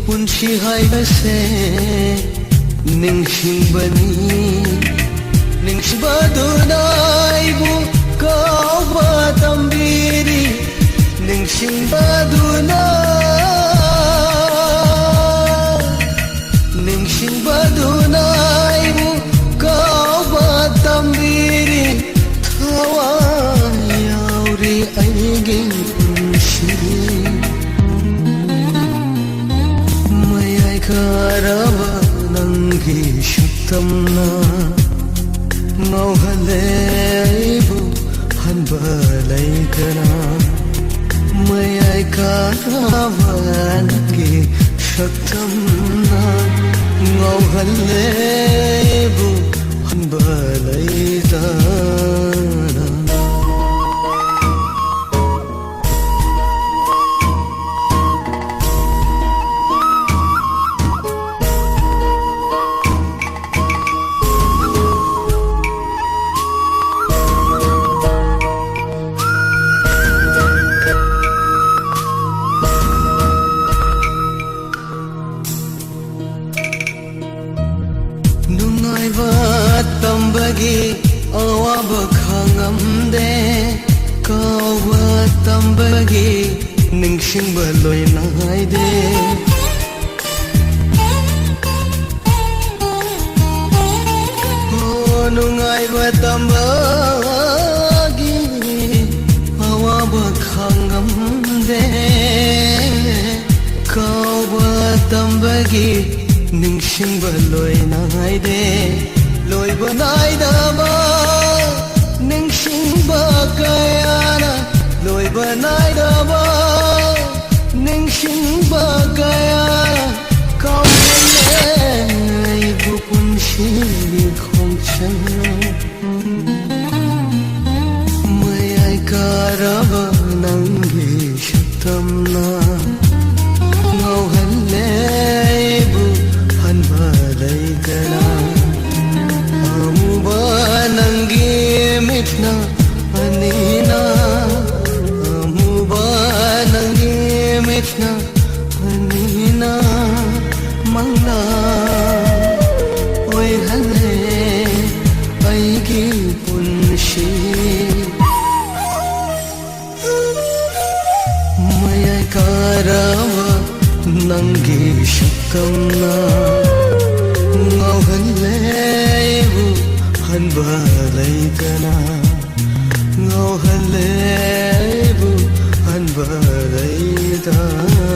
ꯄꯨꯟꯁꯤ ꯍꯥꯏꯕꯁꯦ ꯅꯤꯡꯁꯤꯡꯕꯅꯤ ꯅꯤꯡꯁꯤꯡꯕꯗꯨꯅ ꯑꯩꯕꯨ ꯀꯥꯎꯕ ꯇꯝꯕꯤꯔꯤ ꯅꯤꯡꯁꯤꯡꯕꯗꯨꯅ ꯅꯤꯡꯁꯤꯡꯕꯗꯨꯅ ꯑꯩꯕꯨ ꯀꯥꯎꯕ ꯇꯝꯕꯤꯔꯤ ꯊꯋꯥꯏ ꯌꯥꯎꯔꯤ ꯑꯩꯒꯤ ꯄꯨꯟꯁꯤ ꯃꯌꯥꯏ ꯀꯥꯔꯕ ꯅꯪꯒꯤ ꯁꯛꯇꯝꯅ ꯉꯥꯎꯍꯜꯂꯦ ꯑꯩꯕꯨ ꯍꯟꯕ ꯂꯩꯇꯅ ꯃꯌꯥꯏ ꯀꯥꯔꯕ ꯅꯪꯒꯤ ꯁꯛꯇꯝꯅ ꯉꯥꯎꯍꯜꯂꯦ ꯑꯩꯕꯨ ꯍꯟꯕ ꯂꯩꯇꯅ ꯇꯝꯕꯒꯤ ꯑꯋꯥꯕ ꯈꯪꯉꯝꯗꯦ ꯀꯥꯎꯕ ꯇꯝꯕꯒꯤ ꯅꯤꯡꯁꯤꯡꯕ ꯂꯣꯏ ꯅꯥꯏꯗꯦ ꯅꯨꯡꯉꯥꯏꯕ ꯇꯝꯕꯒꯤ ꯑꯋꯥꯕ ꯈꯪꯉꯝꯗꯦ ꯀꯥꯎꯕ ꯇꯝꯕꯒꯤ ꯅꯤꯡꯁꯤꯡꯕ ꯂꯣꯏ ꯅꯥꯏꯗꯦ ꯂꯣꯏꯕ ꯅꯥꯏꯗꯕ ꯅꯤꯡꯁꯤꯡꯕ ꯀꯌꯥꯅ ꯂꯣꯏꯕ ꯅꯥꯏꯗꯕ ꯅꯤꯡꯁꯤꯡꯕ ꯀꯌꯥꯅ ꯀꯥꯎꯍꯜꯂꯦ ꯑꯩꯕꯨ ꯄꯨꯟꯁꯤꯒꯤ ꯈꯣꯡꯆꯠꯅ ꯃꯌꯥꯏ ꯀꯥꯔꯕ ꯅꯪꯒꯤ ꯁꯛꯇꯝꯅ ꯉꯥꯎꯍꯜꯂꯦ ꯑꯩꯕꯨ ꯍꯟꯕ ꯂꯩꯇꯅ ꯑꯃꯨꯕ ꯅꯪꯒꯤ ꯃꯤꯠꯅ ꯑꯅꯤꯅ ꯑꯃꯨꯕ ꯅꯪꯒꯤ ꯃꯤꯠꯅ ꯑꯅꯤꯅ ꯃꯪꯂꯥꯟ ꯑꯣꯏꯍꯜꯂꯦ ꯑꯩꯒꯤ ꯄꯨꯟꯁꯤ ꯃꯌꯥꯏ ꯀꯥꯔꯕ ꯅꯪꯒꯤ ꯁꯛꯇꯝꯅ ꯉꯥꯎꯍꯜꯂꯦ ꯑꯩꯕꯨ ꯍꯟꯕ ꯂꯩꯇꯅ ꯉꯥꯎꯍꯜꯂꯦ ꯑꯩꯕꯨ ꯍꯟꯕ ꯂꯩꯇꯅ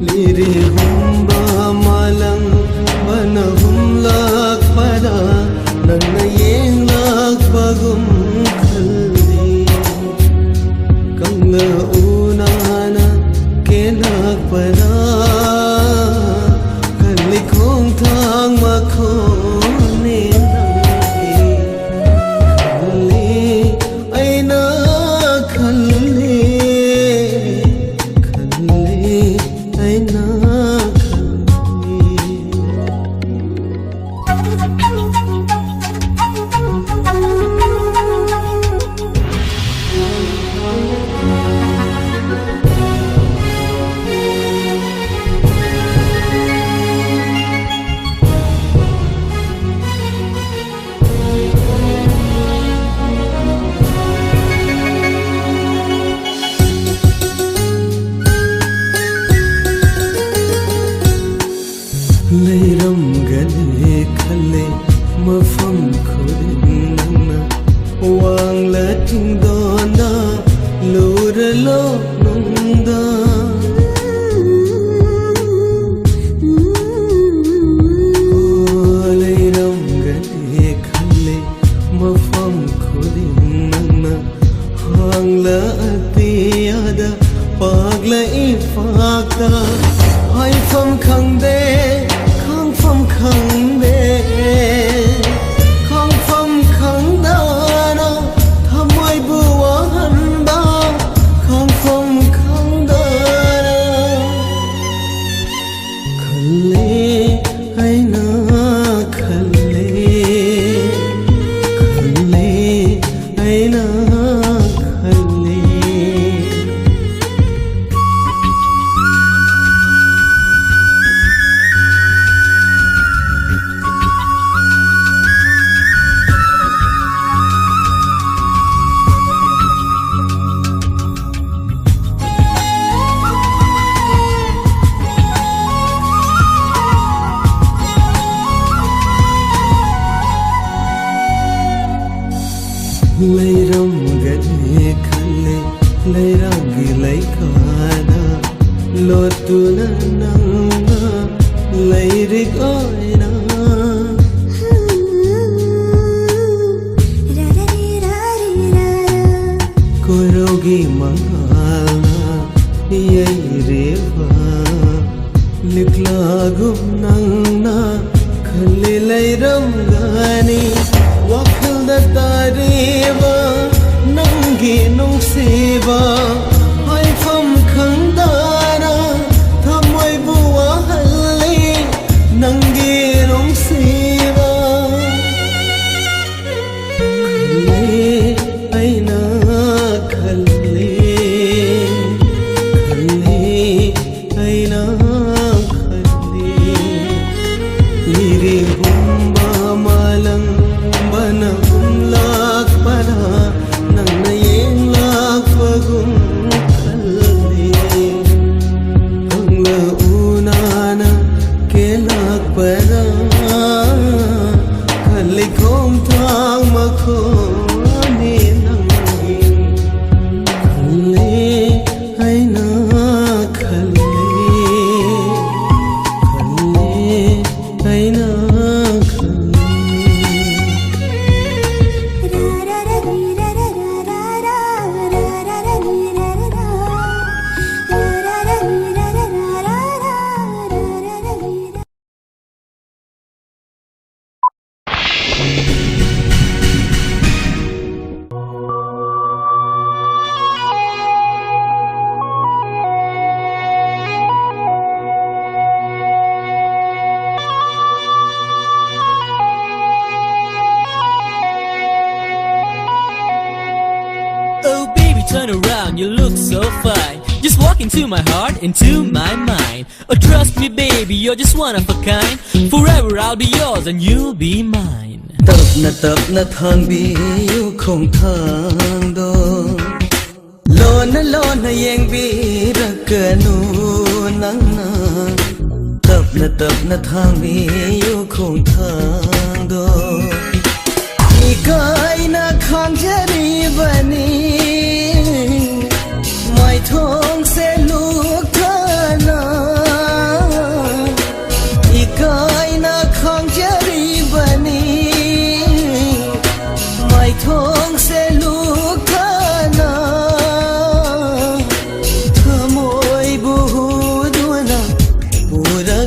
liri humba malang bana humlak pada nang yeng lak bagum khaldi kangla unana kelak pada kali khong thang ma khone leiram gale khale mafam khudna wang la ting dona lur lo nungda leiram gale khale mafam khudna hang la atiyada pagla ifakta hai fam khang de phong khang de khang phong khang da na thamoi buwa han ba khang phong khang da na khale ai na khale khale ai na khale leiram gale khale leiragi leikana lotuna nanga leirig oina korogi mangala yeireva liklagum nangna khale leiram gani wakhal da tariba nangi nungsiba hai fam khang dana thamoi buwa halli nangi nungsiba khale aina khale khale aina khale liri humba malang bana humlak pada nang yeng lak bagum khaldi kangla unana kelak pada khali khom thang ma khone nangi khale ai na khale khale ai na Oh baby, turn around, you look so fine. Just walk into my heart, into my mind. Oh trust me baby, you're just one of a kind. Forever I'll be yours and you'll be mine. tap na thang bi yu khong thang do lo na yeng bi rakanu nang na tap na thang bi yu khong thang do ikai na khang jari bani mai thong se luk thana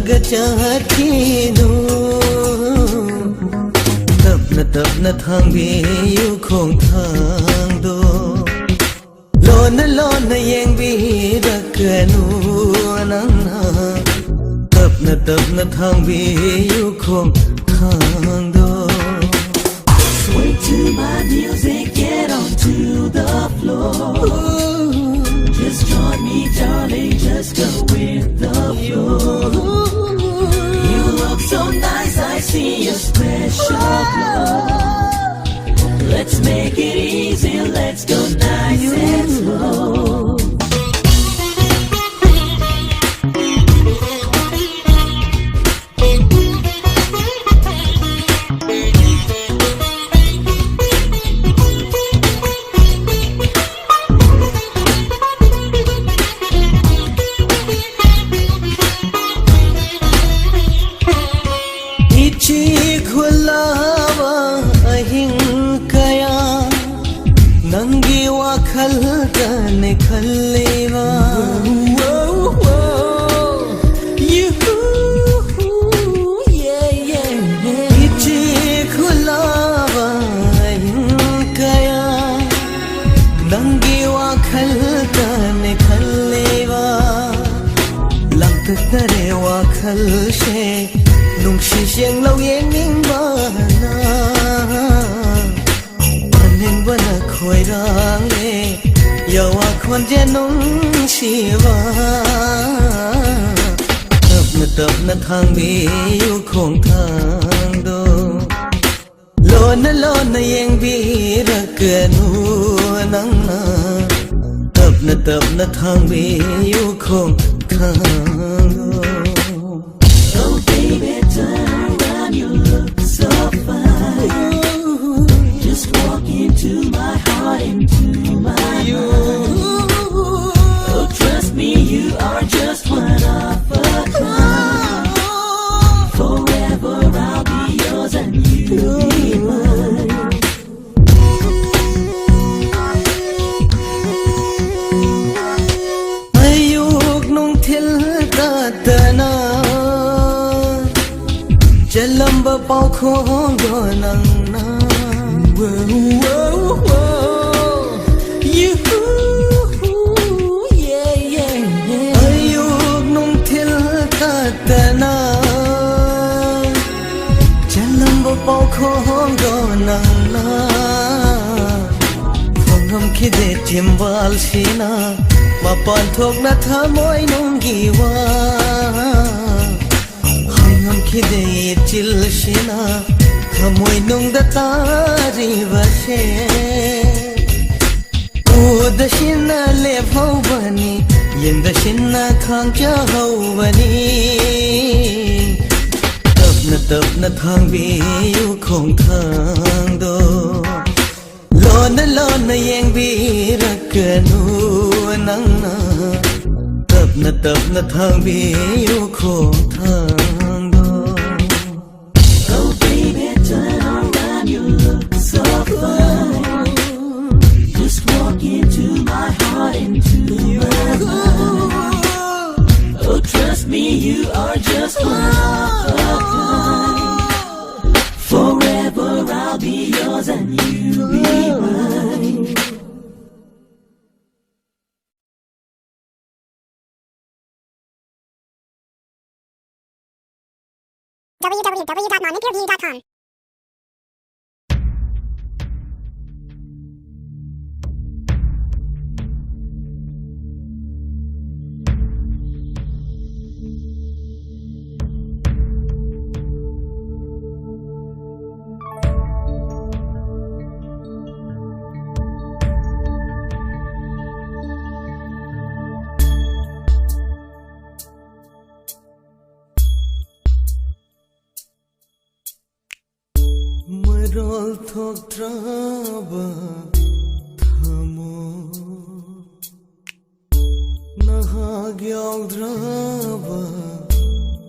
Gachakinu Tapna thangbi yu khong thang do Lona yang bi rakanu anana Tapna thangbi yu khong thang do Sway to my music, get onto the floor. Just join me, darling, just go with the flow. You look so nice, I see your special glow. Let's make it easy, let's go nice and slow. Siang lâu yên ninh ba na Panin bana khoi rang le Yawa khwan je nung shiva Tapna thang bi yu khong thang do Lona yang bi rakanu nang na Tapna thang bi yu khong thang do Oh baby, turn around, you look so fine. Just walk into my heart, into my mind. Oh, trust me, you are just one of a kind. Forever I'll be yours and you'll be mine. Ayuk nung thil ta na Jalamba pao khong do nang na Ayuk nung thil ta na Jalamba pao khong do nang na Phongam khide timbal sina Mapan thok na thamoy nung giwa Khide chil shina Khamoy nung da tari vashe Uda shina le bhau bani Yen da shina khang cha hau bani Tapna thang bi yu khong thang do Lona yang bi rakanu nang na Tapna thang bi yu khong thang So fine. Just walk into my heart, into my mind. Oh, trust me, you are just one of a kind. Forever I'll be yours and you'll be mine. www.morningpeerview.com Rol thok traba thamo naha gyao draba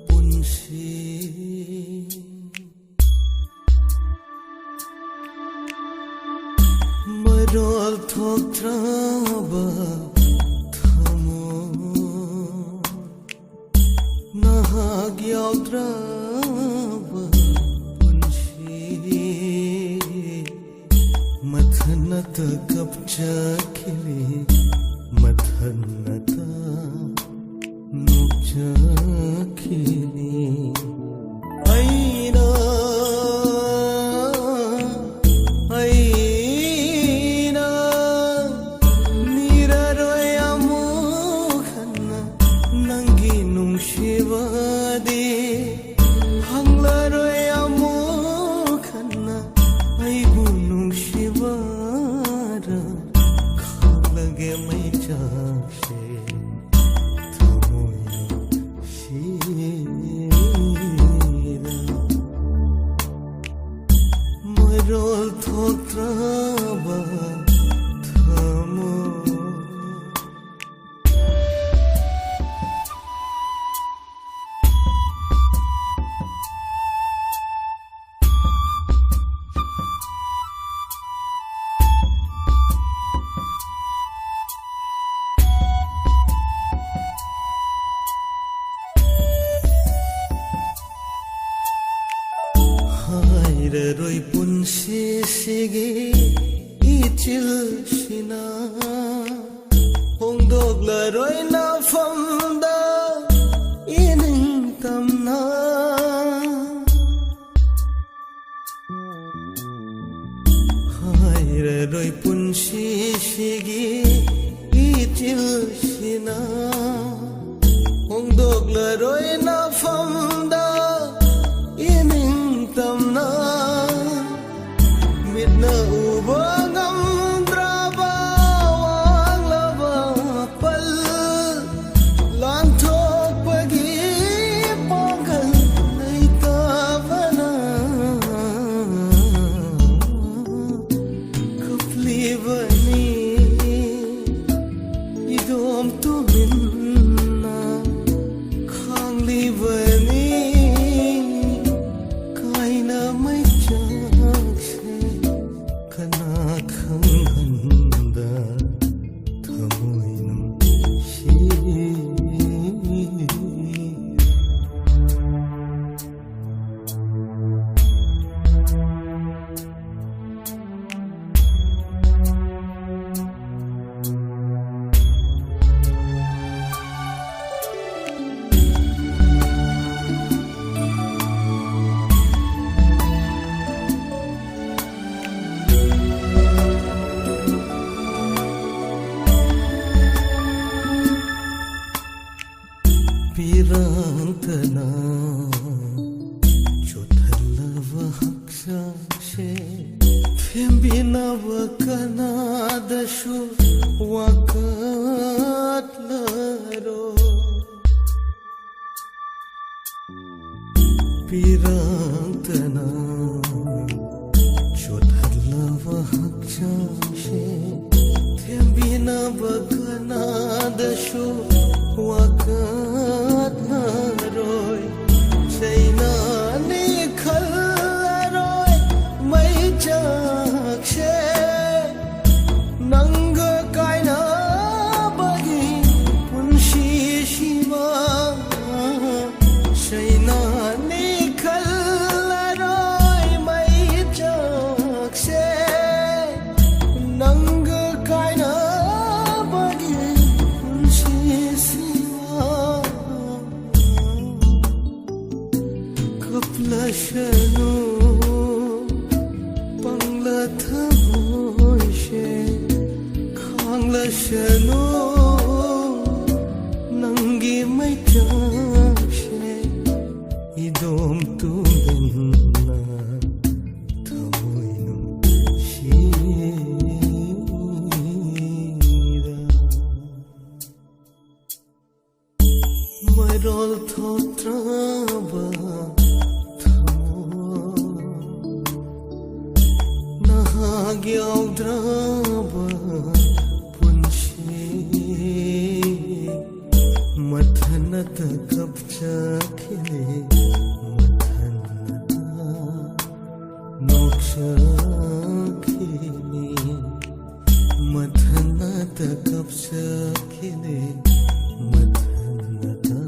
punsi Rol thok traba thamo nahag yaudraba punshi mathanata kapchakili mathanata nukchakili aina Marol thotraba thamo Roi punsi sige ichil shina hongdok la roi na famda ining tamna roi punsi sige ichil shina hongdok la roi na famda ining tamna Midna ubangam draba wang lava pal lantok pagi pangkal nay tavana kaflivani idom tuminna khanglivani kaina mai Kanakanda thamoinam shi Pirantana Chothalava haksashe Fembinava kanadashu wakatlaro Pirantana Chothalava haksashe Fembinava kanadashu wakat naroy chaina nikhal roy mai chakshe nang kaina bagi punshi shiva chaina nikhal roy mai chakshe nang kaina bagi Kaplashanu panglathamoishe khanglashanu nangi mai chakshe idom tuminna thamoinam shira Marol thotraba nahag yaudraba punshi mathanata kapchakili mathanata nokshakili mathanata kapchakili mathanata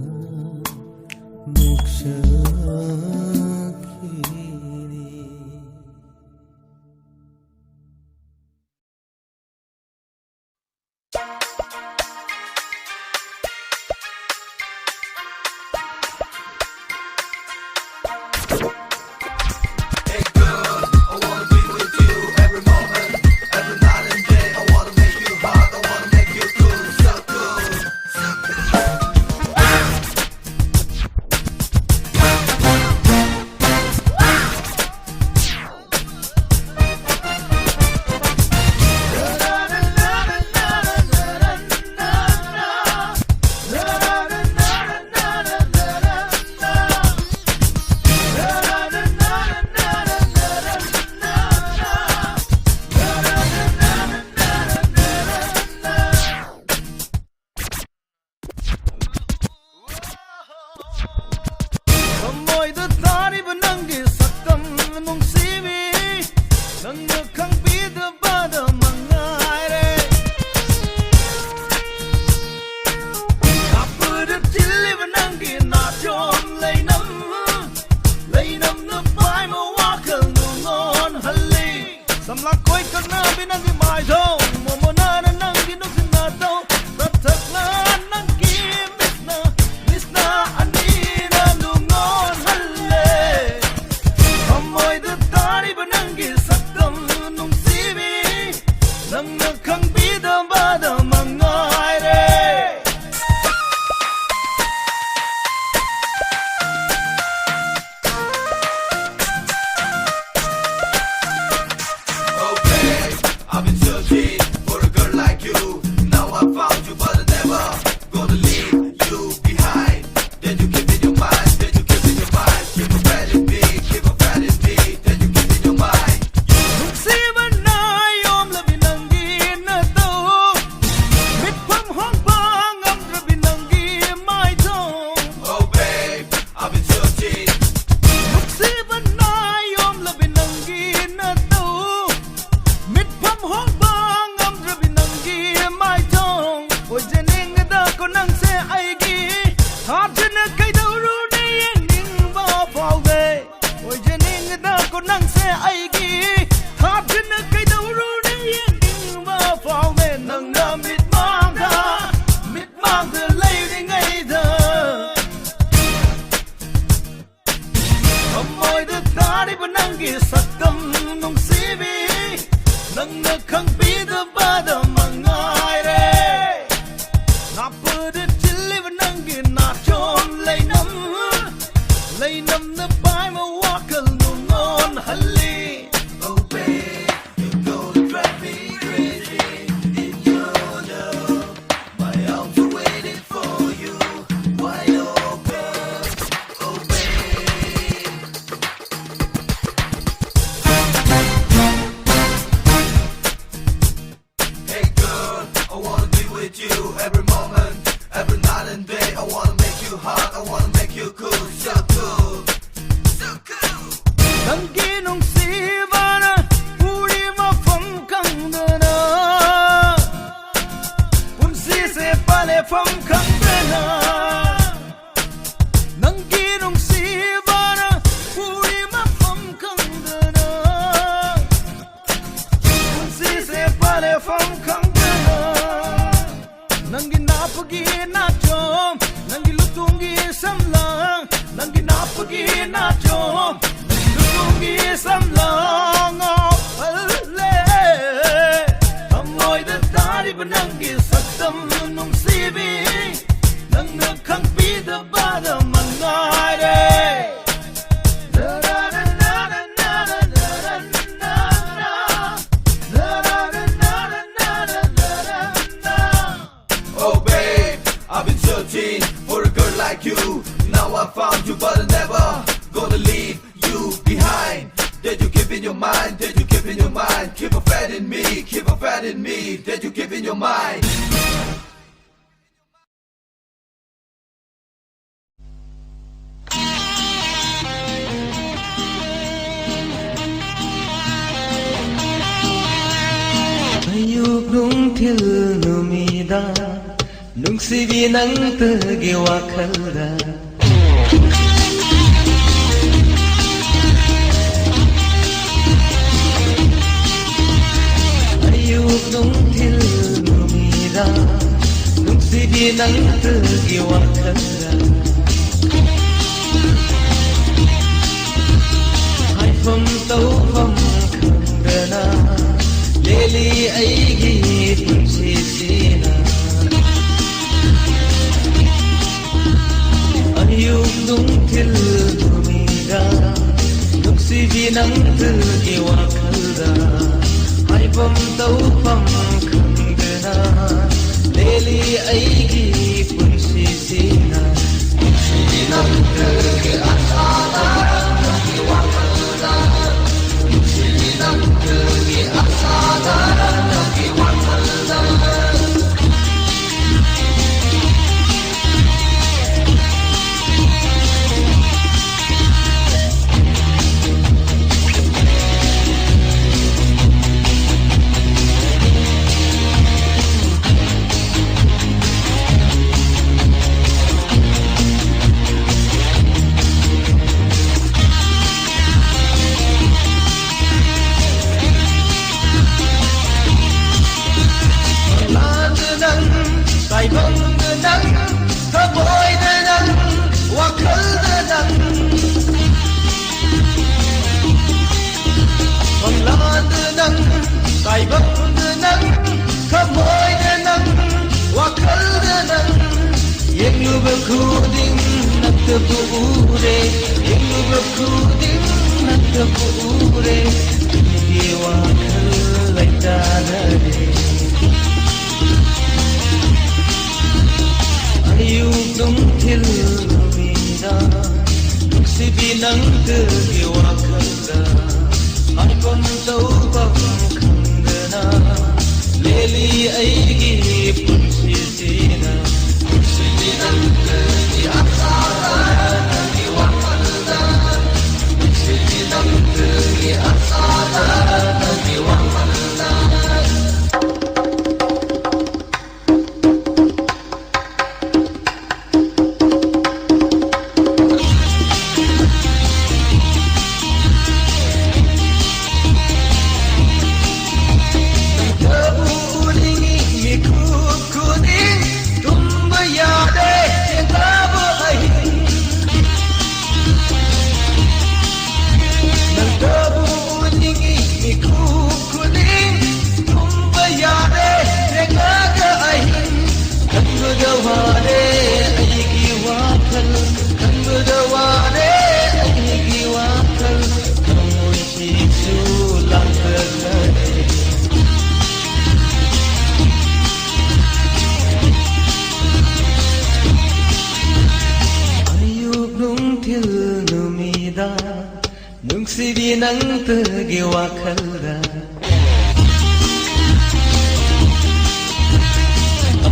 Nung sibi nang tegi wakalda ꯅꯪꯇꯒꯤ ꯋꯥꯈꯜꯗ ꯍꯥꯏꯐꯝ ꯇꯧꯐꯝ ꯈꯪꯗꯅ ꯂꯦꯜꯂꯤ ꯑꯩꯒꯤ ꯄꯨꯟꯁꯤꯁꯤꯅ ꯑꯌꯨꯛ ꯅꯨꯡꯊꯤꯜ ꯅꯨꯃꯤꯗꯥꯡ ꯅꯨꯡꯁꯤꯕꯤ ꯅꯪꯇꯒꯤ ꯋꯥꯈꯜꯗ ꯍꯥꯏꯐꯝ ꯇꯧꯐꯝ ꯈꯪꯗꯅ ꯂꯦꯜꯂꯤ ꯑꯩꯒꯤ ꯄꯨꯟꯁꯤꯁꯤꯅ ꯅꯨꯡꯁꯤꯕꯤ ꯅꯪꯇꯒꯤ ꯑꯁꯥꯗ ꯅꯪꯒꯤ ꯋꯥꯈꯜꯗ ꯅꯨꯡꯁꯤꯕꯤ ꯅꯪꯇꯒꯤ ꯑꯁꯥꯗ ꯅꯪꯒꯤ ꯋꯥꯈꯜꯗ ꯅꯨꯡꯁꯤꯕꯤ ꯅꯪꯇꯒꯤ ꯋꯥꯈꯜꯗ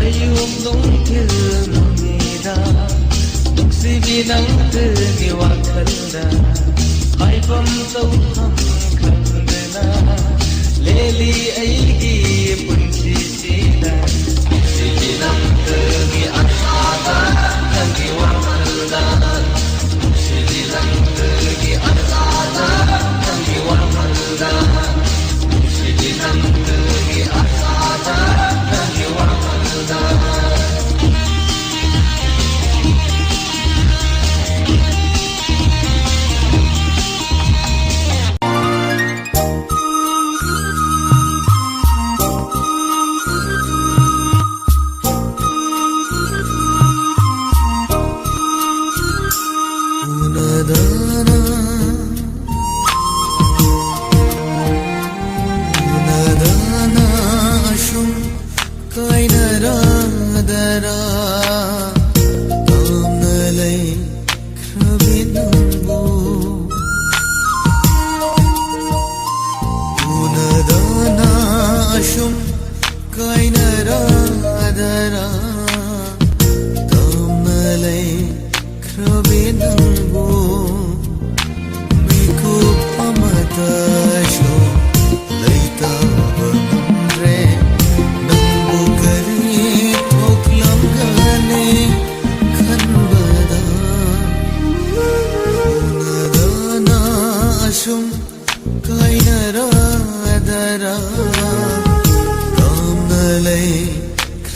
ꯑꯌꯨꯛ ꯅꯨꯡꯊꯤꯜ ꯅꯨꯃꯤꯗꯥꯡ ꯅꯨꯡꯁꯤꯕꯤ ꯅꯪꯇꯒꯤ ꯋꯥꯈꯜꯗ ꯍꯥꯏꯐꯝ ꯇꯧꯐꯝ ꯈꯪꯗꯅ ꯂꯦꯜꯂꯤ ꯑꯩꯒꯤ ꯄꯨꯟꯁꯤꯁꯤꯗ ꯅꯨꯡꯁꯤꯕꯤ ꯅꯪꯇꯒꯤ ꯑꯁꯥꯗ ꯅꯪꯒꯤ ꯋꯥꯈꯜꯗ ꯅꯨꯡꯁꯤꯕꯤ ꯅꯪꯇꯒꯤ ꯑꯁꯥꯗ ꯅꯪꯒꯤ ꯋꯥꯈꯜꯗ ꯅꯨꯡꯁꯤꯕꯤ ꯅꯪꯇꯒꯤ ꯑꯁꯥꯗ ꯅꯪꯒꯤ ꯋꯥꯈꯜꯗ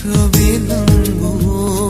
Come,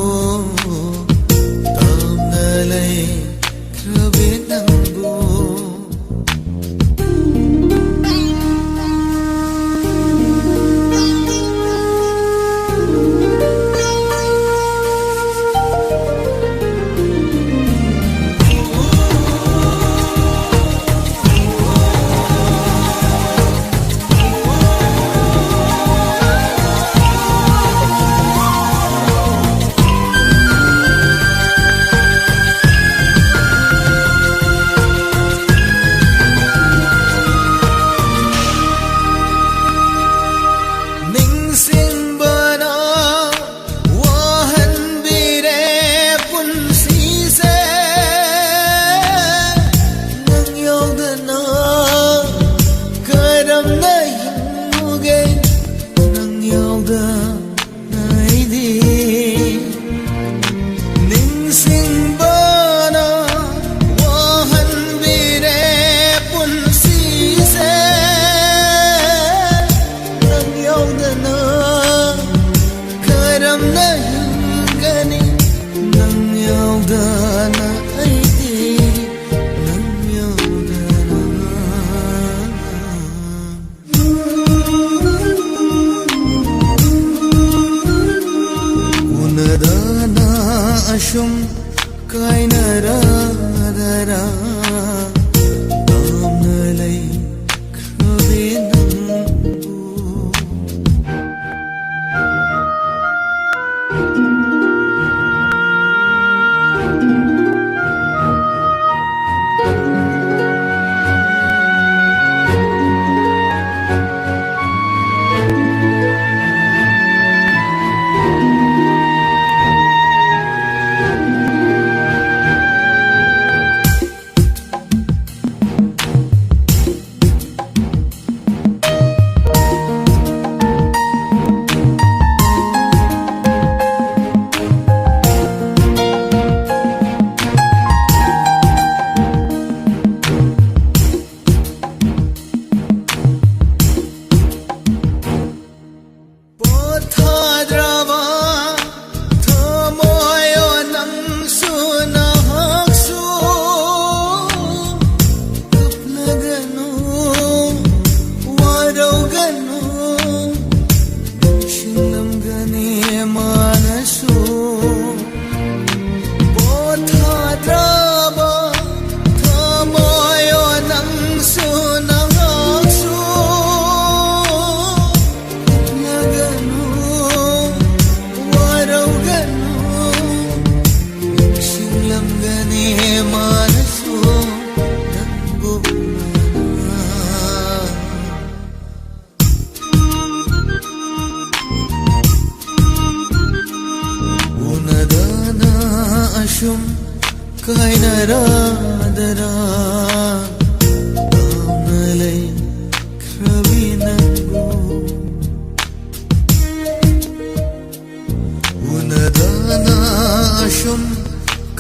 आदरा तामना लैख्रबे नंबु Kainara-dara Tamnalai Krabinangu Unadana Ashum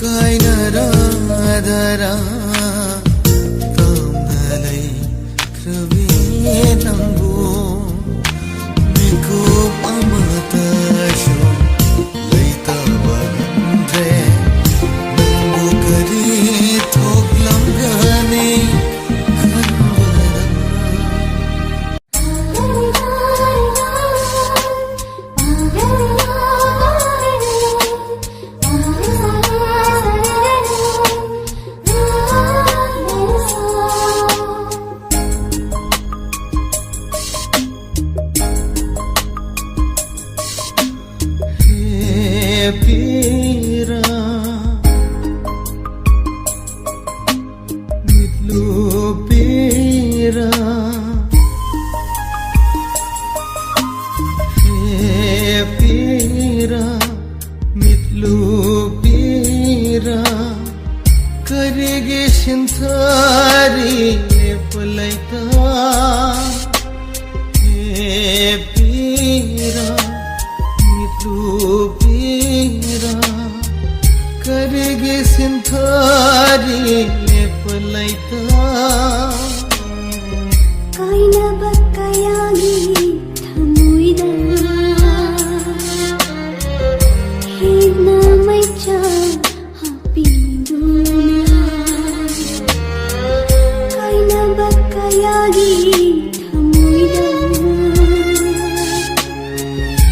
Kainara-dara Tamnalai Krabinangu Miku Amatashum Laitabanandre Karige shinthari palaita pira mitlu pira karige shinthari palaita kaina bakayagi thamuida hina maicha Kayagi thamuida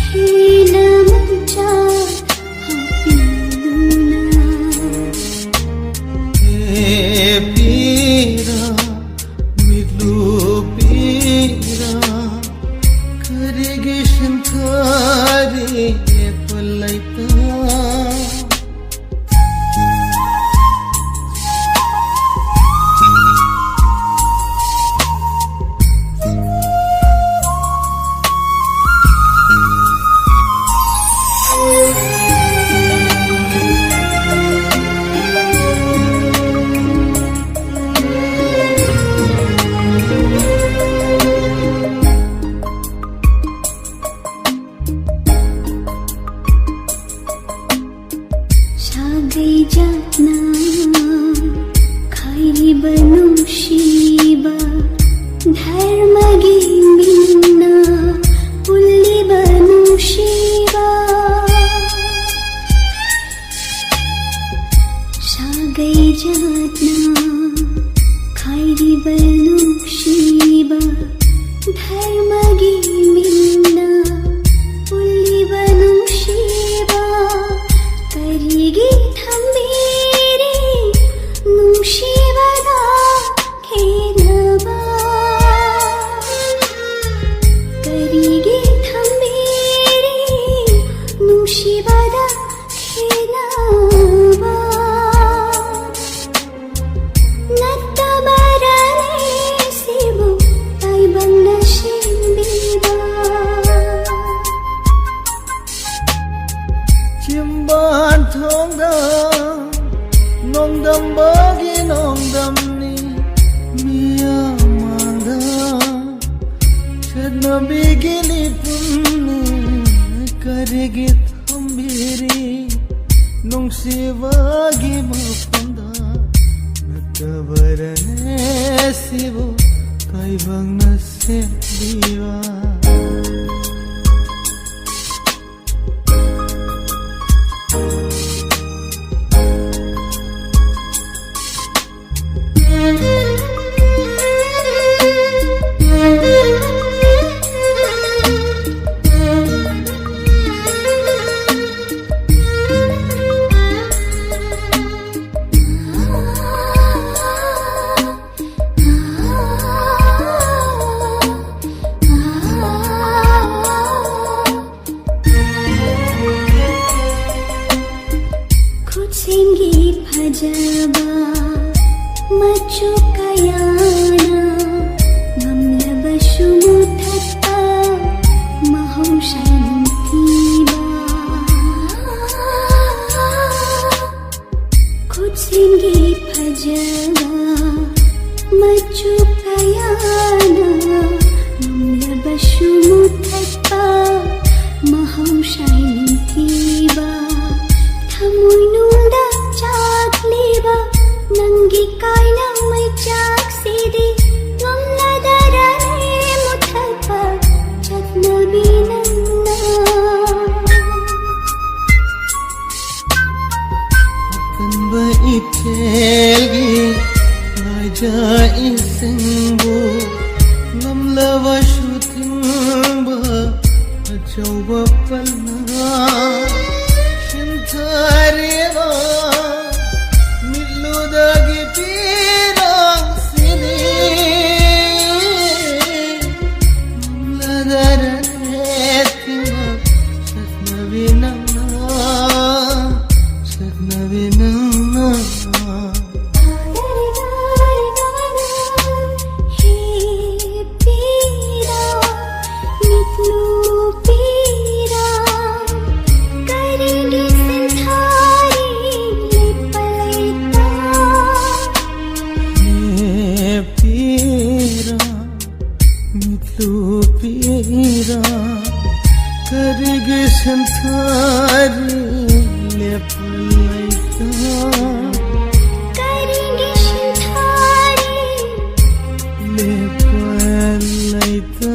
hina mancha hapiduna pira midlu pira karige shinthari palaita jatna khai banu shiba dharmagi minna pulli banu shiba shagai jatna khai banu shiba dharmagi minna pulli banu shiba karigi thambire nongdamni miyamanga chadnabigili punni karigi thambiri nungsivagi mapanda natavarane sivu taibangna sendiva फजबा मचु कयाना नमलबशु मुथत्ता महौशाइन थीबा खुद सिंगी फजबा मचु कयाना नमलबशु मुथत्ता महौशाइन थीबा थमुनुंदा चाकलेबा नंगी कायना मै चाकसीदी नमलदरने मुथल्पा चतनबी नन्ना kanba itelgi aja isengo ngamlawa shutimba ajauba palna shintareva miludagi pirang sini namladarane tima satnavi nanna karige santari lepalaita karige santari lepalaita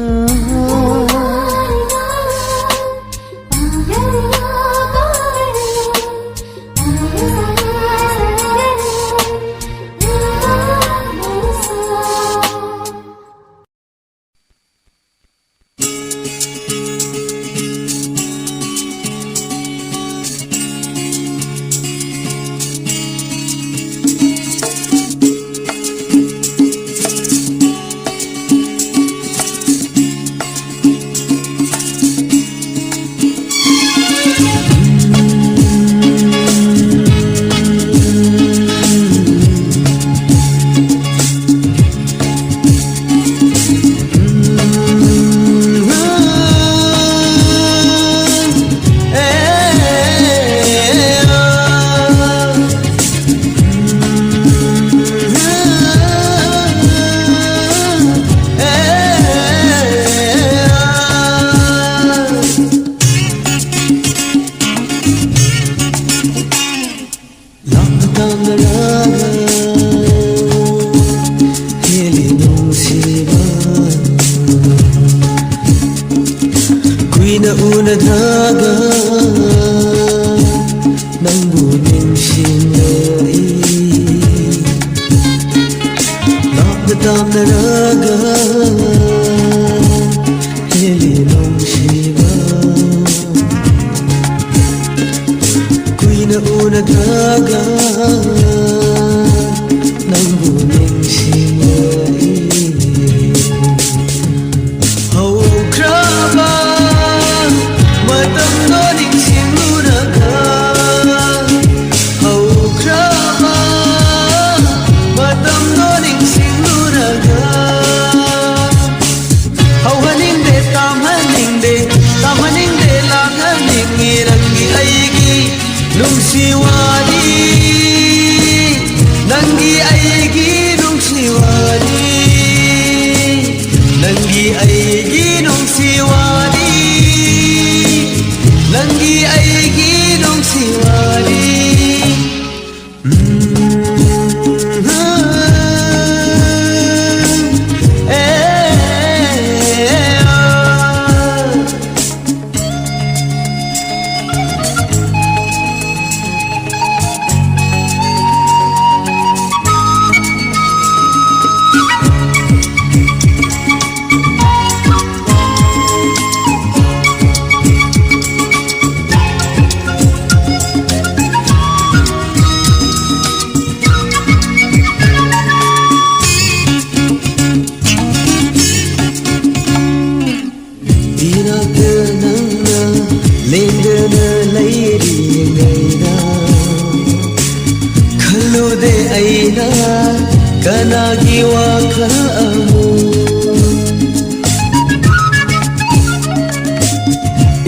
una daga nangbu ningsinai napna tamna raga heli nongsiba kuina una daga nangbu ningsinai hau kraba matamno ningsinuraga hau kraba matamno ningsinuraga hau haningde tamhaningde langhaningni rangi aigi nungsi wari aigi nung siwari Nangi aigi nung siwari Lendana lairi ngaina Khalude aina kanagi wakhal amu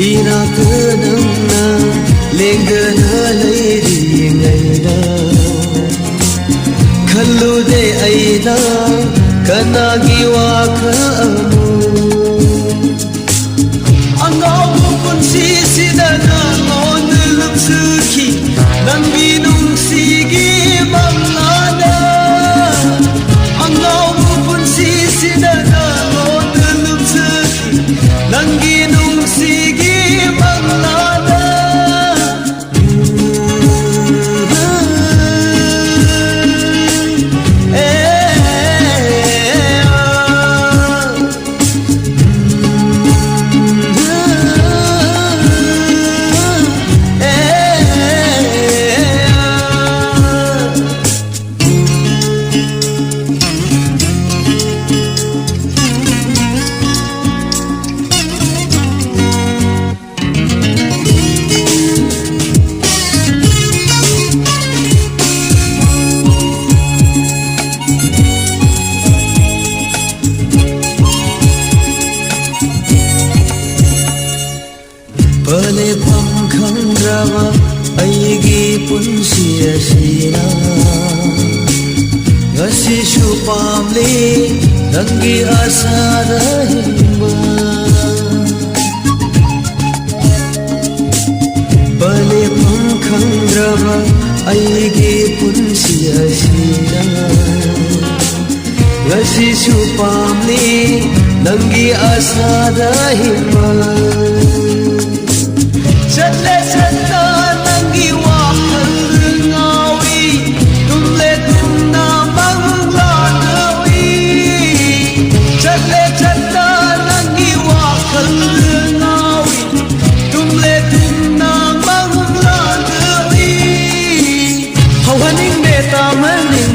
Ina kanamna lendana lairi ngaina Khalude aina kanagi wakhal amu Angau punsisida nangon lupsuki Nangi nungsigi manglada Angau punsisida nangon lupsuki Nangi nungsigi manglada Pale pham khandrawa aigi punsi asina Ngasi shu pamle nangi asa rahima Pale pham khandrawa aigi punsi asina Ngasi shu pamle nangi asa rahima Chatle chatta nangi wakhal ngawi Tumle tumna mangla nawi Chatle chatta nangi wakhal ngawi Tumle tumna mangla nawi Hawaning de tamaning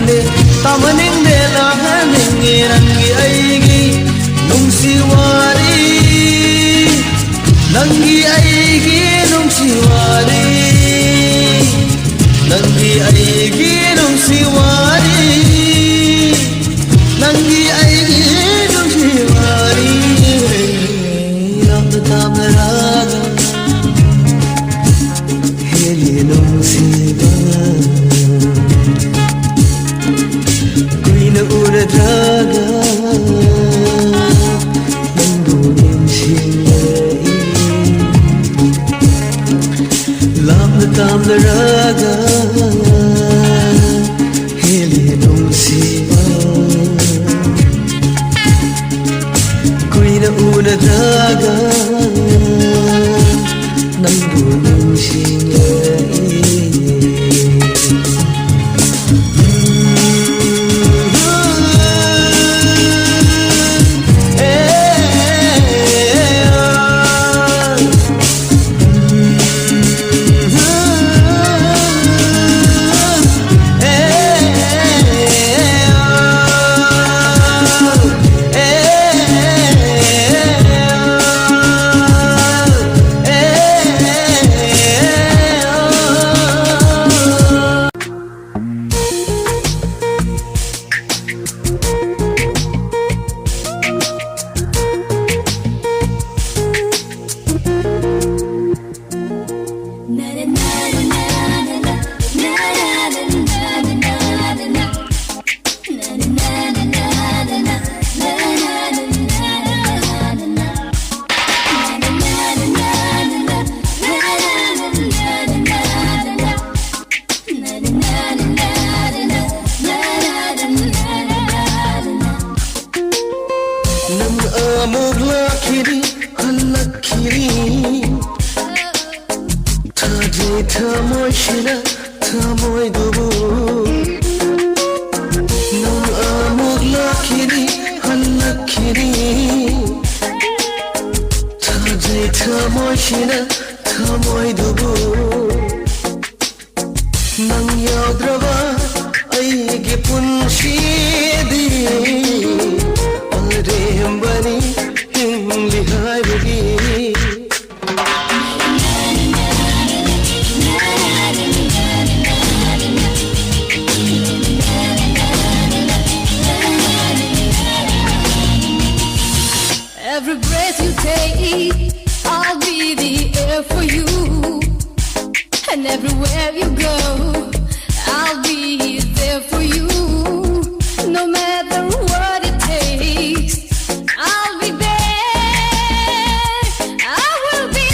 de lahaning rangi aigi nungsiwari Nangi aigi nungsiwari Nangi aigi nungsiwari Nangi aigi nungsiwari Ram tamaraga Heli nungsiwa Kuina uradraga Nangu nungsiwa Tam raga heli nungsiwa Kuina una draga nangu nungsinya lakiri halakiri thaje thamoi shina thamoi dubu nang amuk lakiri halakiri thaje thamoi shina thamoi dubu nang yadraba aige punshidi alrembani himli haibagi Every breath you take, I'll be the air for you. And everywhere you go, I'll be there for you. No matter what it takes, I'll be there. I will be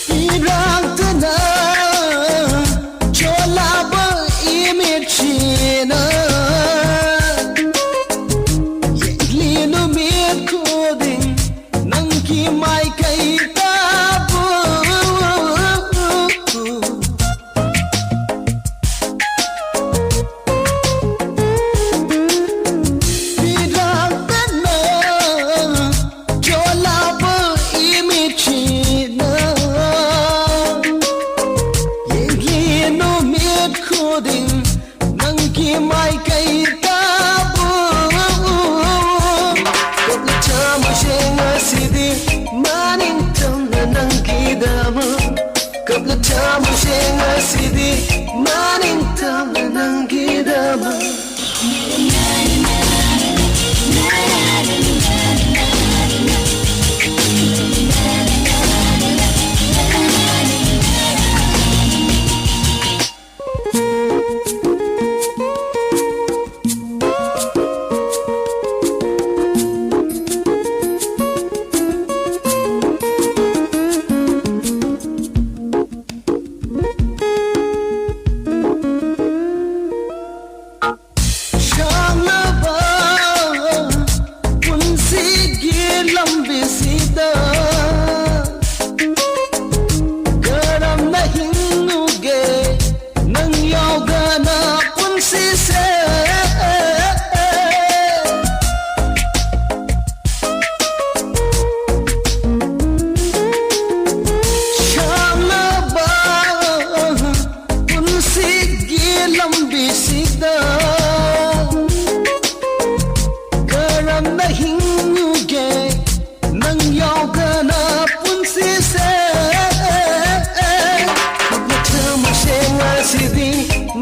irangtana cholaba imichina yeglinu mit koding nangki mai kai tabu irangtana cholaba imichina yeglinu mit koding nangki mai kai tabu kapla chama shenga sidi maning tamna nangki dama kapla chama shenga sidi maning tamna nangki dama Shalaba punsigi lambisida garam na hinnuge nang yogana punsi se Shalaba punsigi lambisida garam na hinnuge nang yogana punsi se kapla chama shenga sidi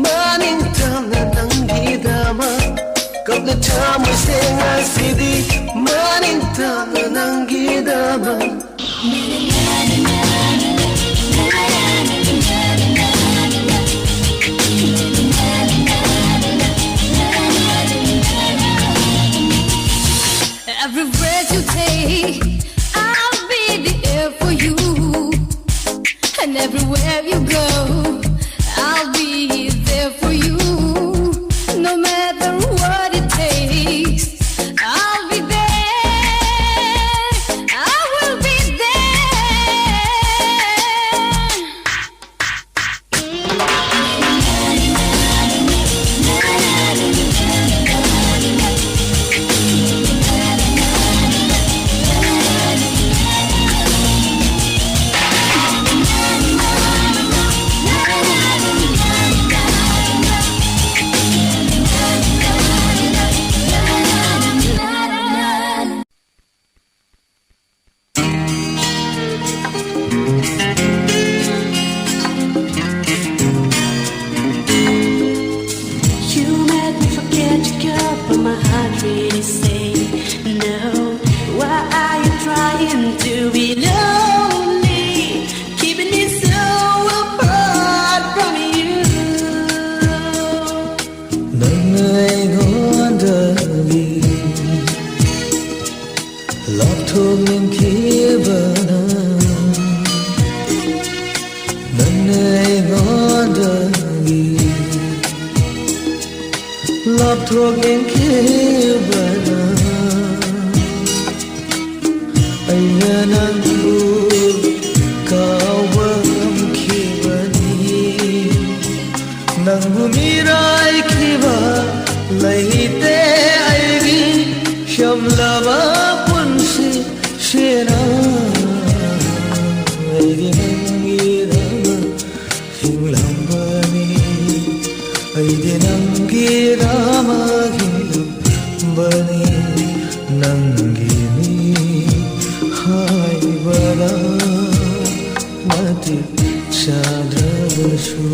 maning tamna nanggi dama kapla chama shenga sidi maning tamna nanggi dama every breath you take, I'll be the air for you. And everywhere you go, I'll be there for you. No matter what it takes, I'll be there. I will be there. love talking kibana ayyanangu kawam kibani nangu mirai kiba laite aigi shamlaba punsi shena aigi nangira hinglambani aigi nangira mahinglambani nangini haibara mati chadrabashu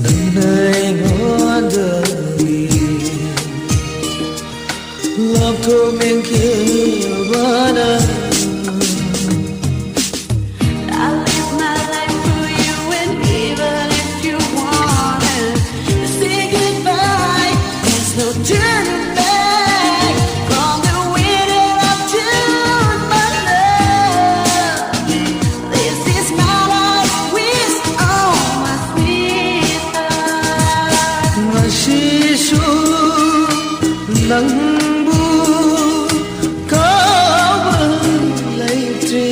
nanai ngadari love to make you bana I live my life for you, and even if you wanna say goodbye, there's no turning back from the way that I've done my love. This is my life with all my sweetheart. ngasishu nangbu kawa laitri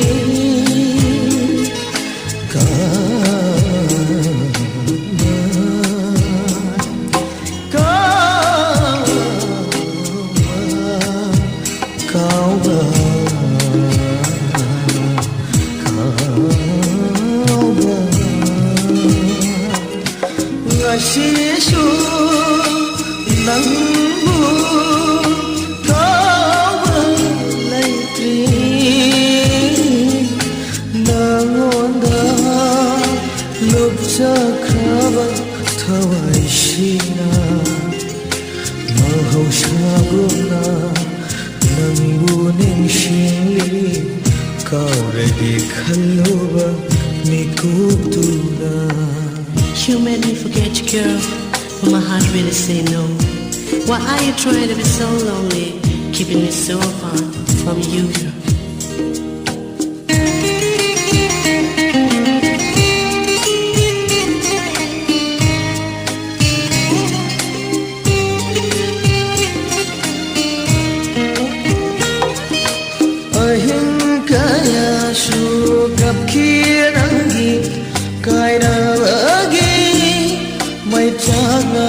ngasishu nangbu kawa laitri nangonda lupchakraba thawai shina mahausaguna nangbu ningshinli kauragi khalluba mikuptuna. You made me forget you, girl, but my heart really say no. Why are you trying to be so lonely, keeping me so apart from you, girl? Ahing kaya sugap kirangi kaina lagi may tiyaga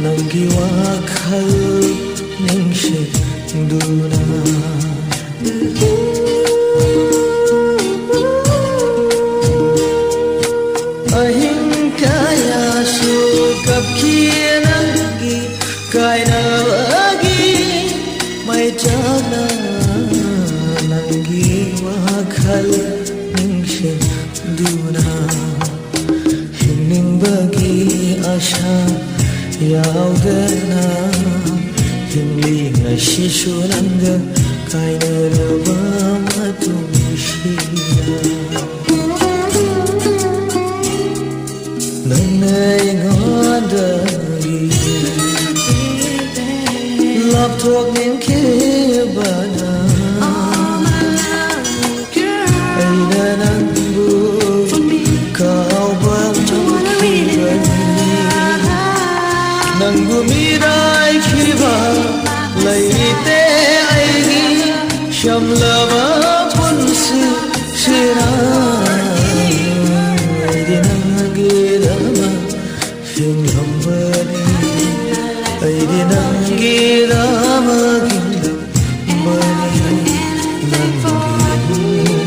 nanggiwa khal ningshe duna ahing kaya sugap kirangi kaina lagi may tiyaga nanggiwa khal ningshe duna hinningbagi asha yaudana himli ngashishu nanga kainaraba matungshina nanai ngadari love talking kibana ayyanangu kawam kibani nangu mirai kiba laite aigi shamlaba punsi shira aigi nangirama hinglambani aigi nangirama hinglambani nangini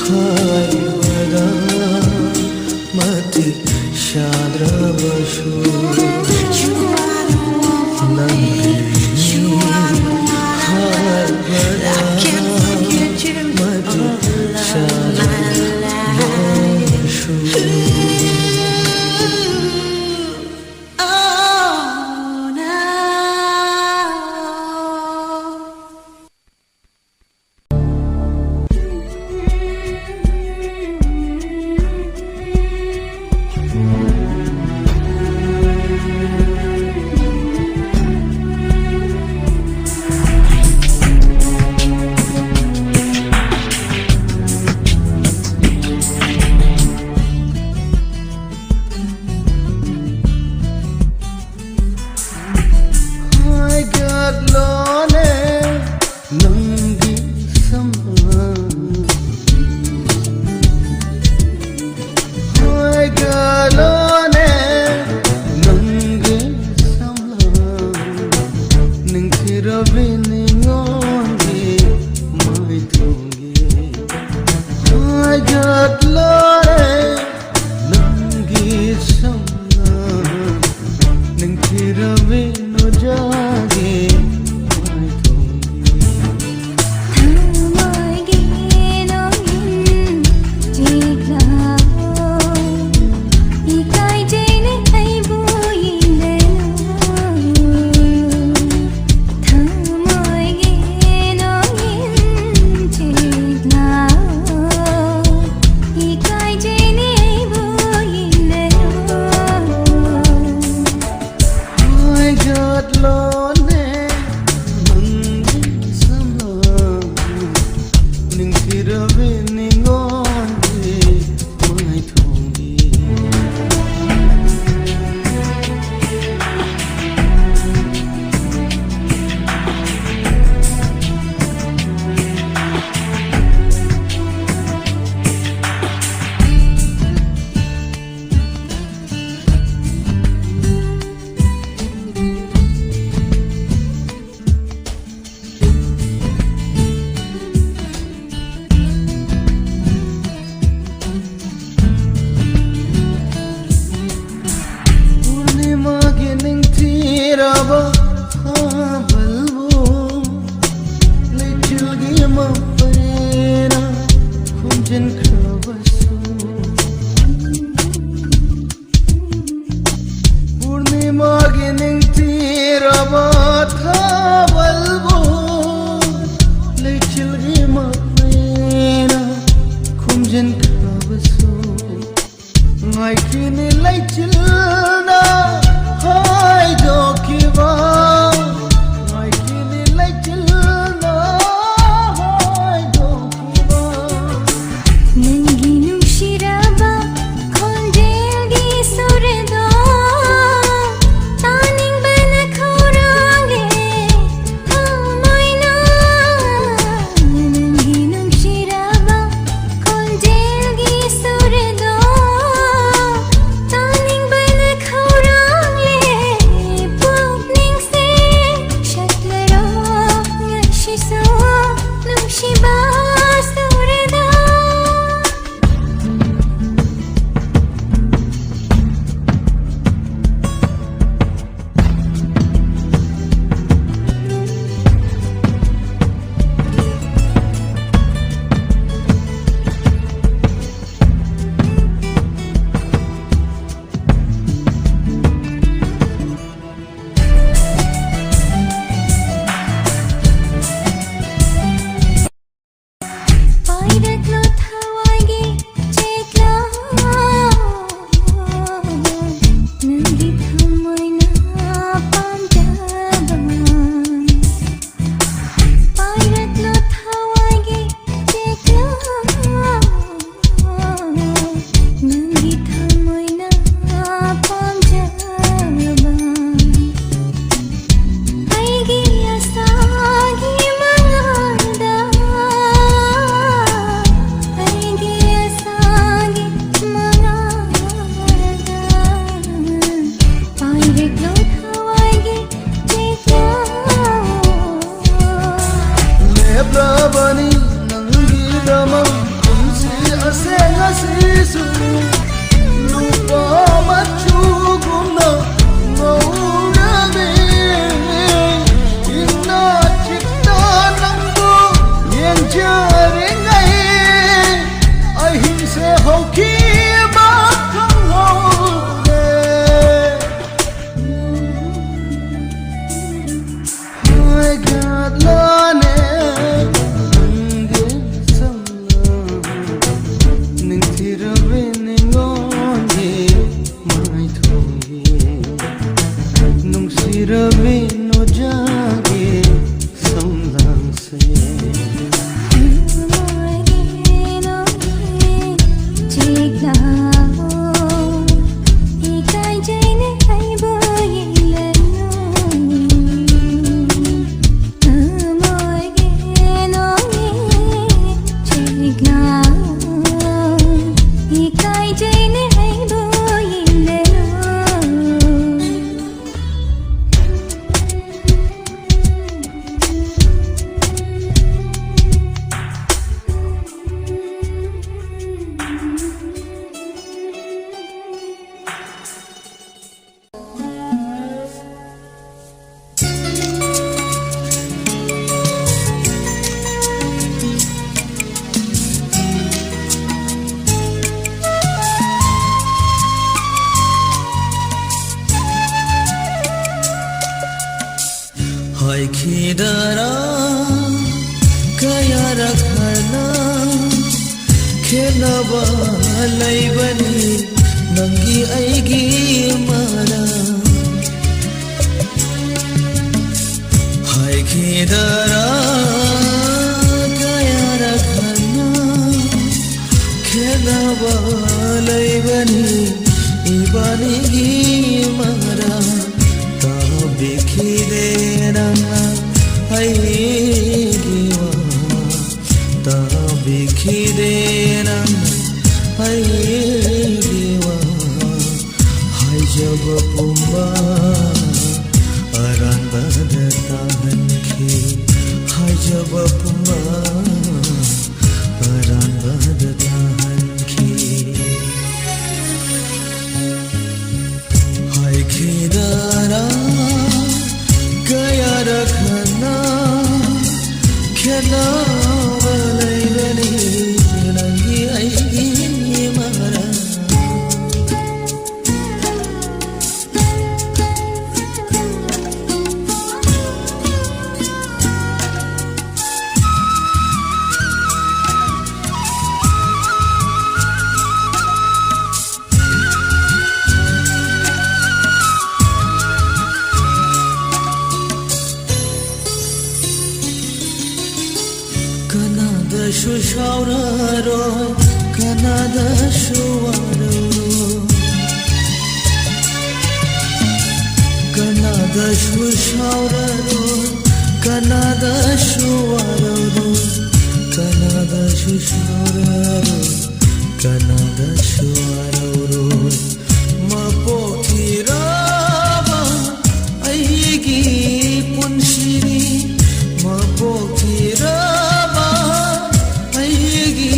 haibara mati chadrabashu samna nang tirave no jage mai thongi thamoige nongin jiklao ikai jene aibu ileno thamoige nongin jiklao ikai jene aibu ileno I got lonely sama ning tirave ningonde mai thongi Purnima ke ning tirava balbo lechil gi ma parena khunjen khavasu Purnima ke ning tirava balbo lechil gi ma parena khunjen khavasu ngai kini lechil na hai do kiwa ngai kini lechil na hai do kiwa nangi nushiraba khonjelgi surdo taning bana khaurange thamaina nangi nushiraba khonjelgi surdo taning bana khaurange haikidara kaya rakhana khenaba laibani nangi aigi mara haikidara kaya rakhana khenaba laibani ibani gi mara ta bikhidena haigiwa ta bikhidena haigiwa haijab pumba aranba tahanki haijab pumba aranba tahanki haikidara kaya rakhana khenaba laibani nangi aigi mara Kanada shu shauraro Kanada shu wararo Kanada shu shauraro Kanada shu wararo Kanada shu shauraro Kanada shu wararo Mapokhiraba aigi punshini Mapokhiraba aigi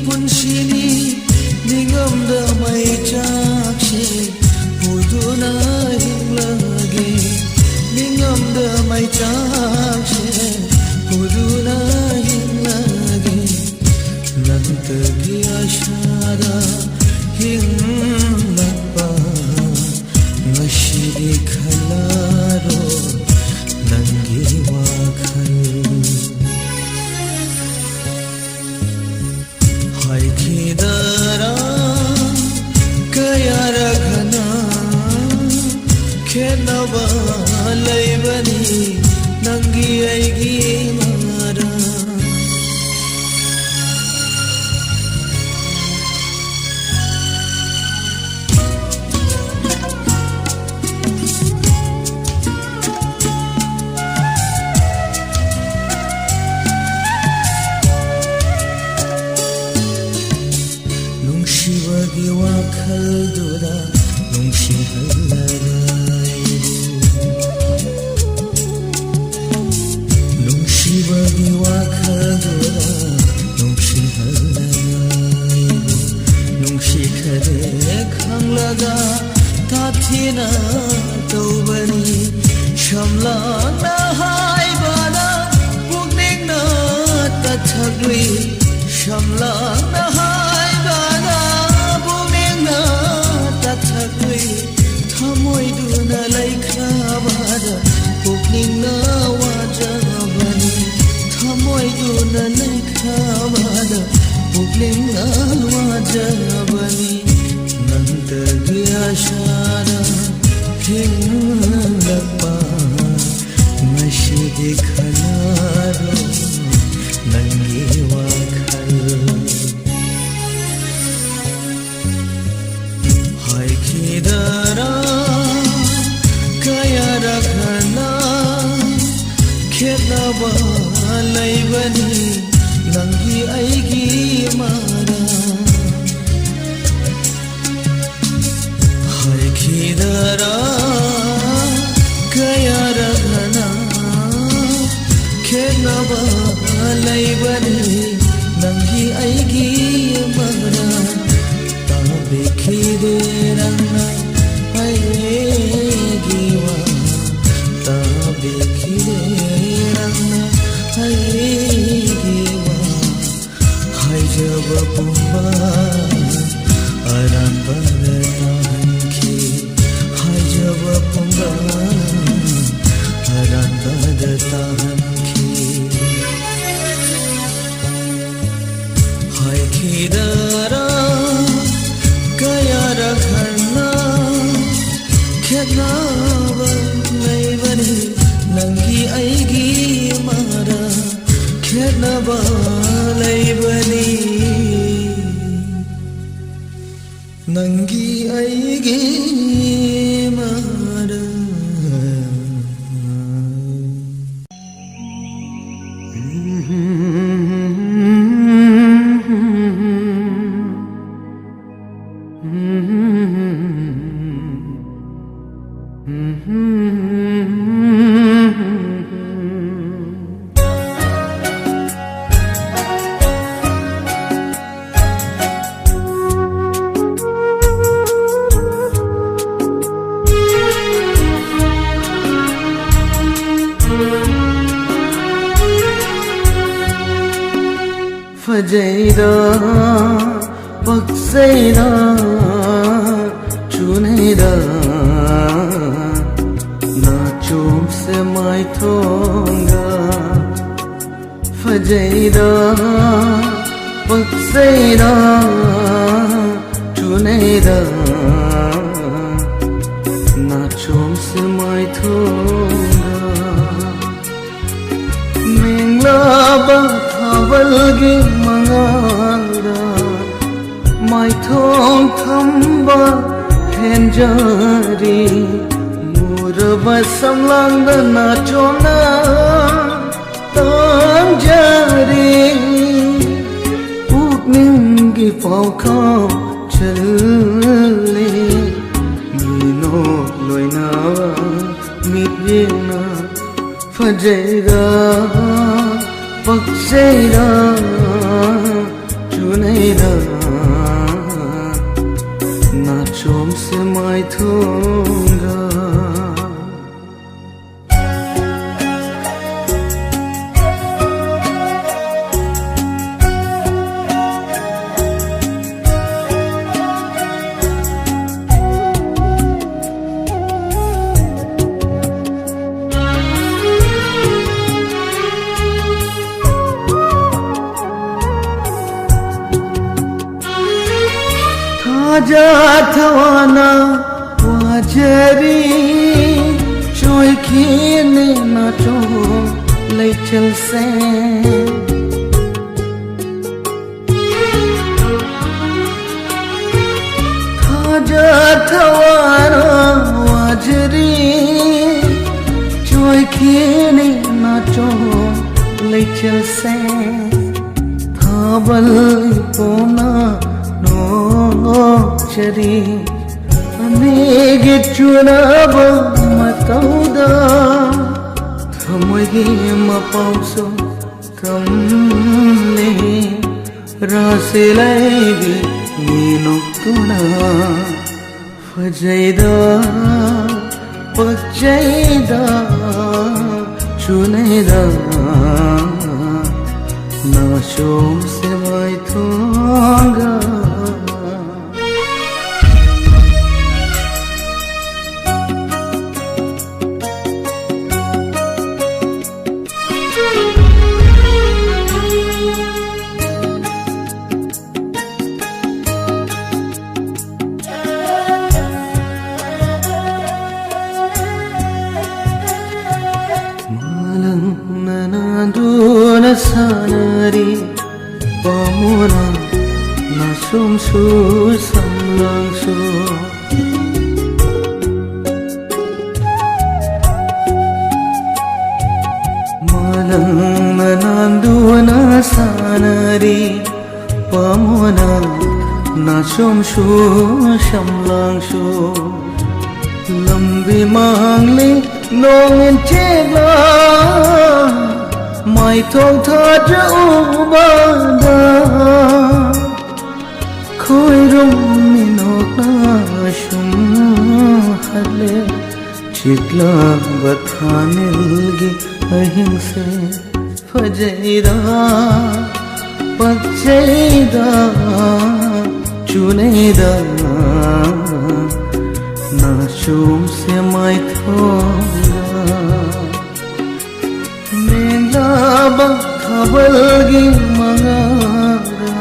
punshini Ningamda mai chakshe puduna hinglage Ningamda mai chakshe puduna hinglage Nantagi ashara hinglagpa ngashidi khalaro nangi wakhal haikidara kaya rakhana khenaba laibani nangi aigi mara Nungshibagi wakhal dura nungshihallarayu Nungshibagi wakhal dura nungshihallarayu Nungshikare khanglaga tathina tawbani shamlana haibana pukningna tathagli shamlana haibana pukningna tathagli thamoiduna laikhabada pukningna wajabani thamoiduna laikhabada pukningna wajabani nantagi ashara hinglagpa ngashidi khalaro nangi wakhal haikidara kaya rakhana khenaba laibani nangi aigi mara haikidara kaya rakhana khenaba laibani nangi aigi mara ta bikhidena haigiwa ta bikhidena haigiwa haijab pumba aranba tahanki Khetnaba leibani nangi aigi mara Khetnaba leibani nangi aigi mara Fajaida, Paksaida, Chunaida, Nachum se mai thonga. Fajaida, Paksaida, Chunaida, Nachum se mai thonga. Minglaba Thabalgi mangada mai thong thamba henjari murba samlang na chona tanjari ukningi pau khau challe mino loina mityena fajaida Paksaida, Chunaida, Nachum se mai thonga. Jathawana wajari choi khine na to lai chal se Jathawana wajari choi khine na to lai chal se thabal pona Chari Anegi chunaba matauda Thamogi mapauso Thamle Rasilaibi Ninotuna Fajaida Pakjaida Chunaida Nashom se mai thonga Sanari pamuna nasum su samlang su malang nananduna sanari pamuna nasum su samlang su lambi mangli nongin chegla mai thong tha cha ubada khoi rum minok na shum hale chikla bathanilgi ahimse fajaida pakjaida chunaida na shum se mai thonga Thabalgi mangada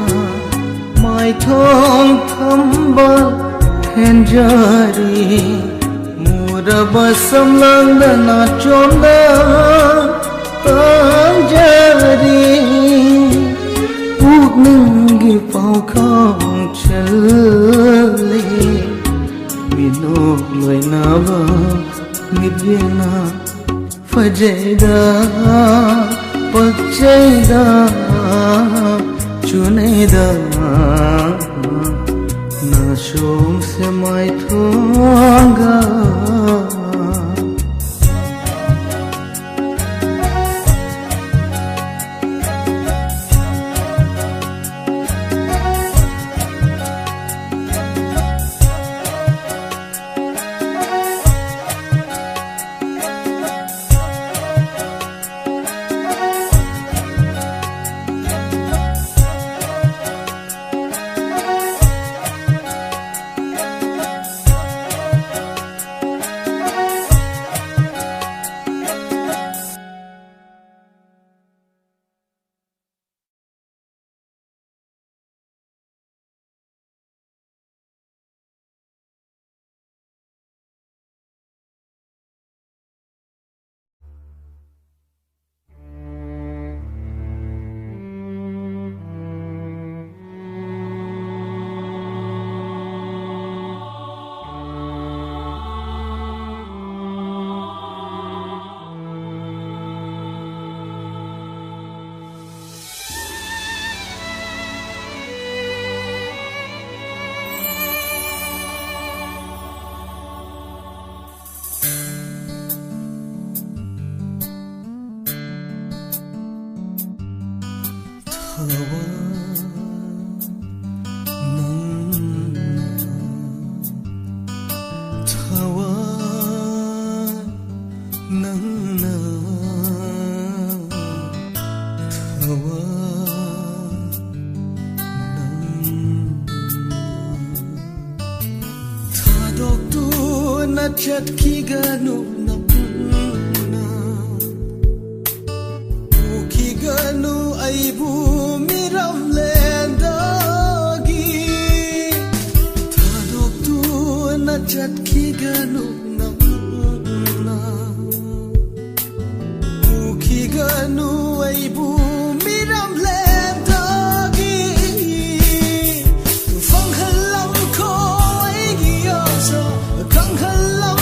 mai thong thamba henjari Samlangdana chonda tanjari puknangi pau khang chale minok loinava midyena fajeda pakchaida chuneda na shom se mai thonga Chat kiganu namna kiganu aibu miram lendagi thadok tu na chat kiganu namna kiganu aibu miram lendagi fanghalam ko aigi asa kanghalam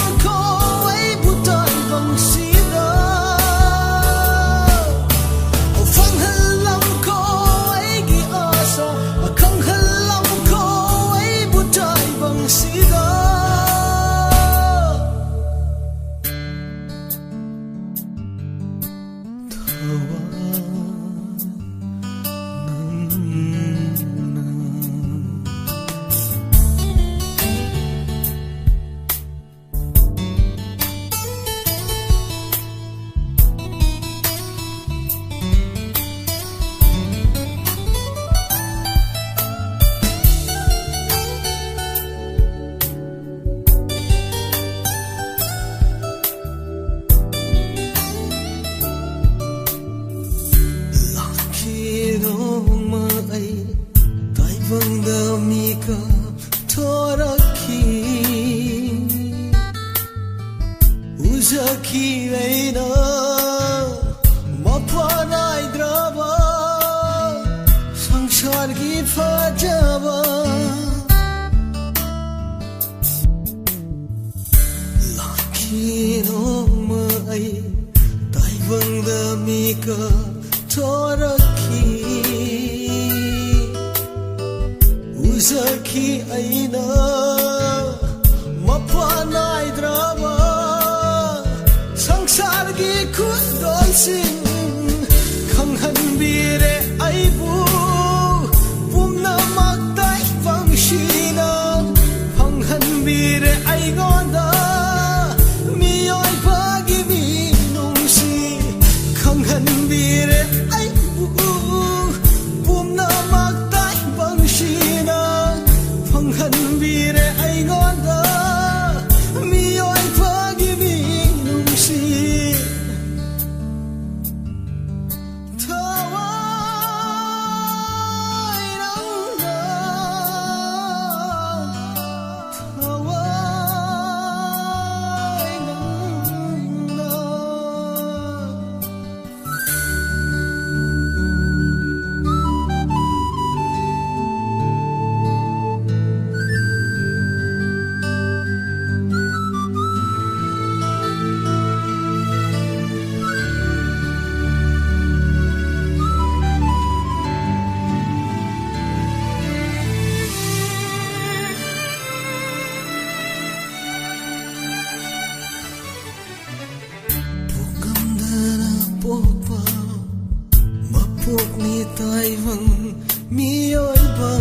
vang mi oi ba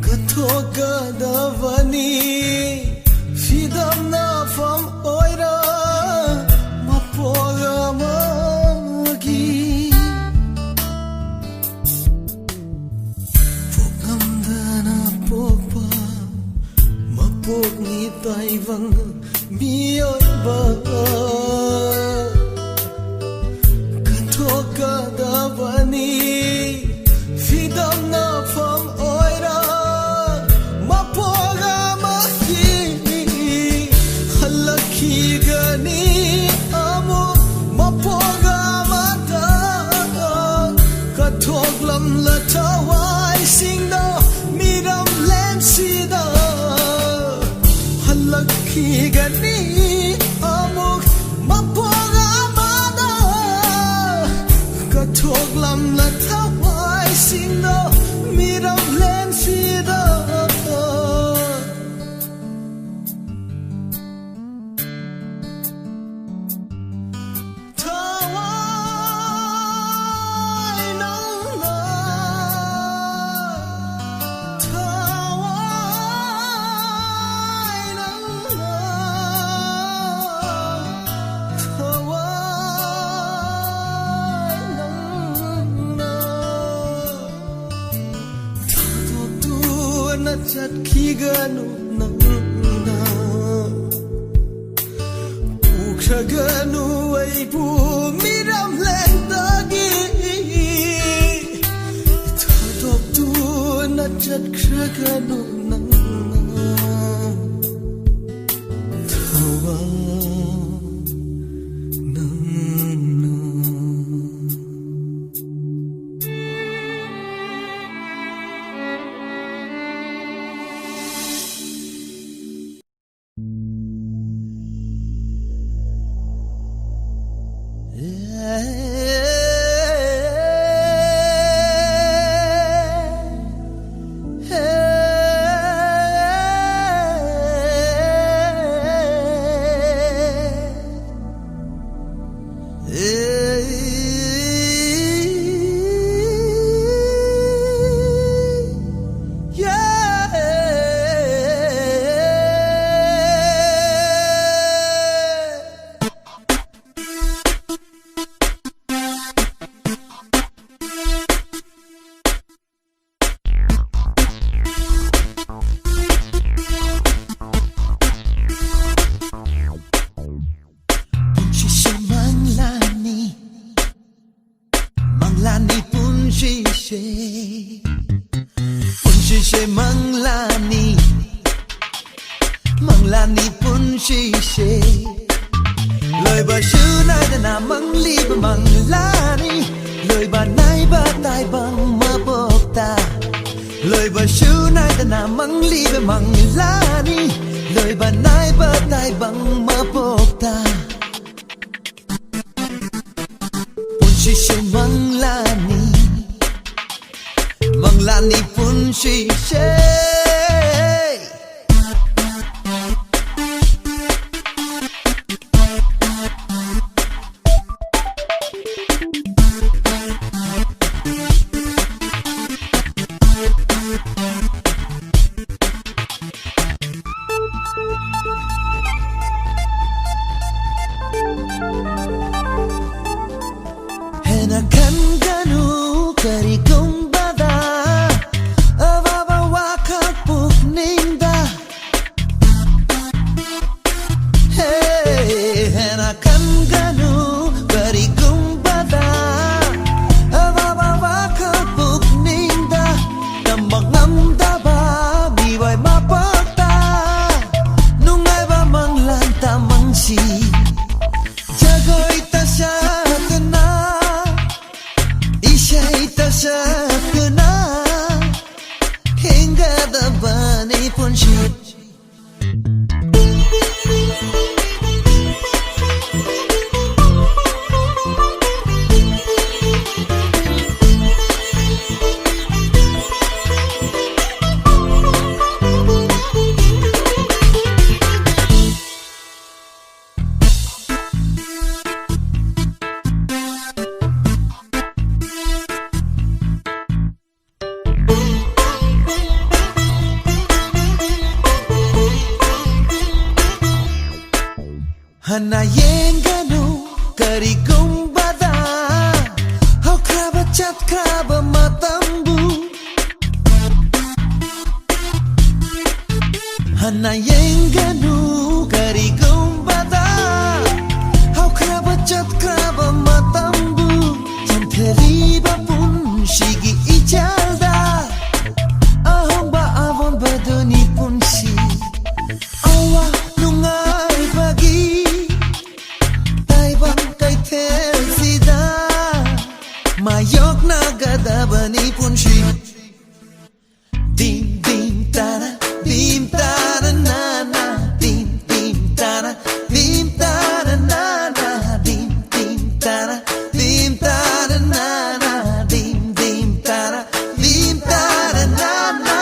ka thoka da vani fidam na fam oi ra ma poga ma gi fogam da na popa ma pog ni tai vang mi oi ba Kadavani Fidam na fam oira Mapoga mahi Halaki gani amo Mapoga mata Kathok lam la tawai singda Miram len sida Halaki gani amo Mapoga Thok lam la thawai singda miram len sida thawai nang na thawai nang na chat khi ganu nang na ukha ganu ai bu miram len dagi thadok tu na chat kha ganu nang na thawa nang na Manglani punshi she Loi ba shu nai da na mangli ba manglani Loi ba nai ba tai bang ma bok ta Loi ba shu nai da na mangli ba manglani Loi ba nai ba tai bang ma bok ta Punshi she manglani Manglani punshi she Enakan ganu kari kumbada Avava wakak puk ninda Hey, enakan ganu kari kumbada Avava wakak puk ninda Nambang namdaba miwai mapakta Nungay ba manglanta mangsi Jagoy tasya sakna hingga da bani punshi hana yenganu kari gumbada hau kraba chat kraba matambu hana yenganu kari gumbada hau kraba chat kraba matambu chantheriba punshigi ichalda ahomba avon badoni punshi awa nungai bagi taibang kay telsida mayok nagadabani punshi dim dim tara na na dim dim tara na na dim dim tara na na dim dim tara na na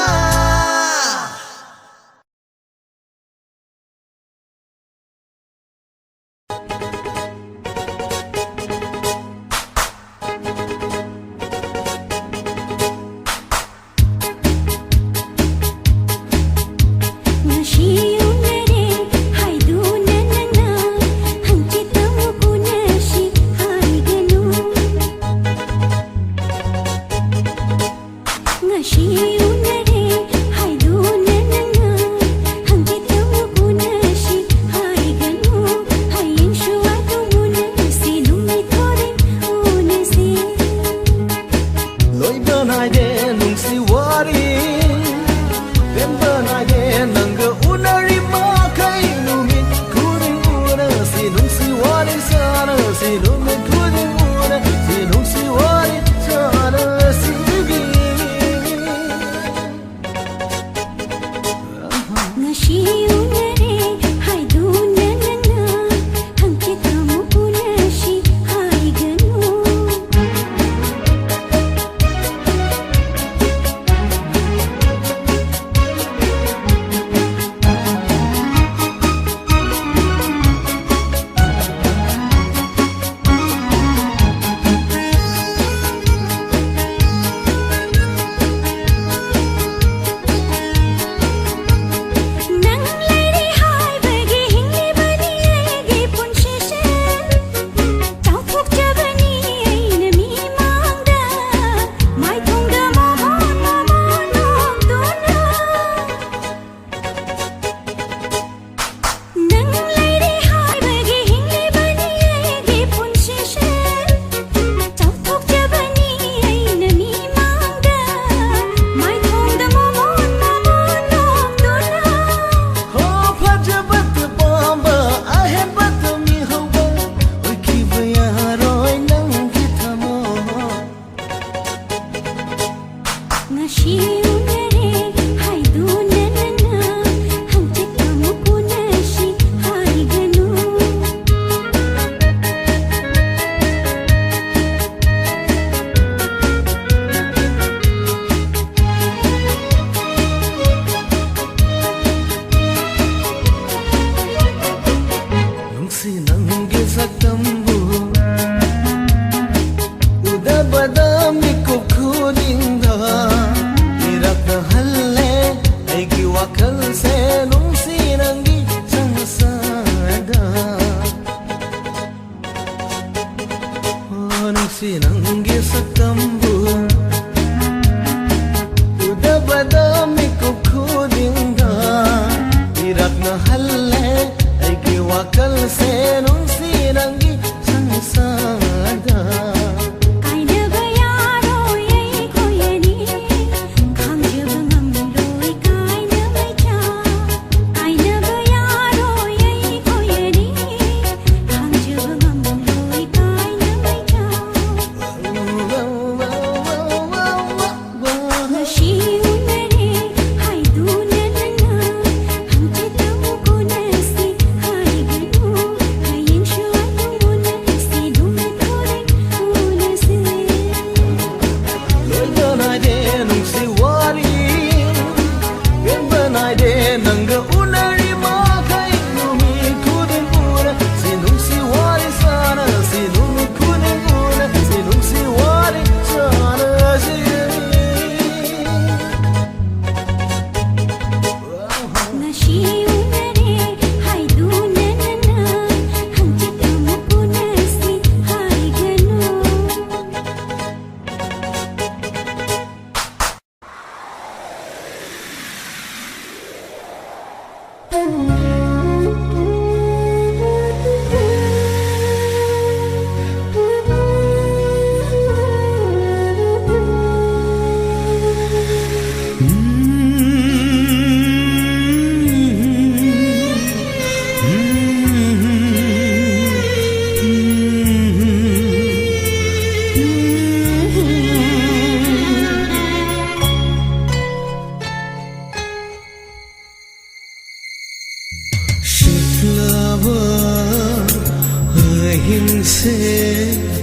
से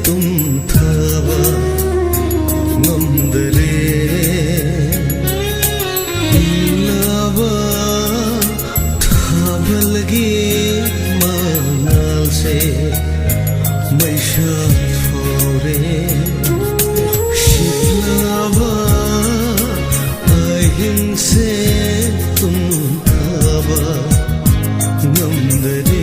तुम थावा नंदरे लावा थावलगे मानाल से मैशा फोरे शिलावा अहिं से तुम थावा नंदरे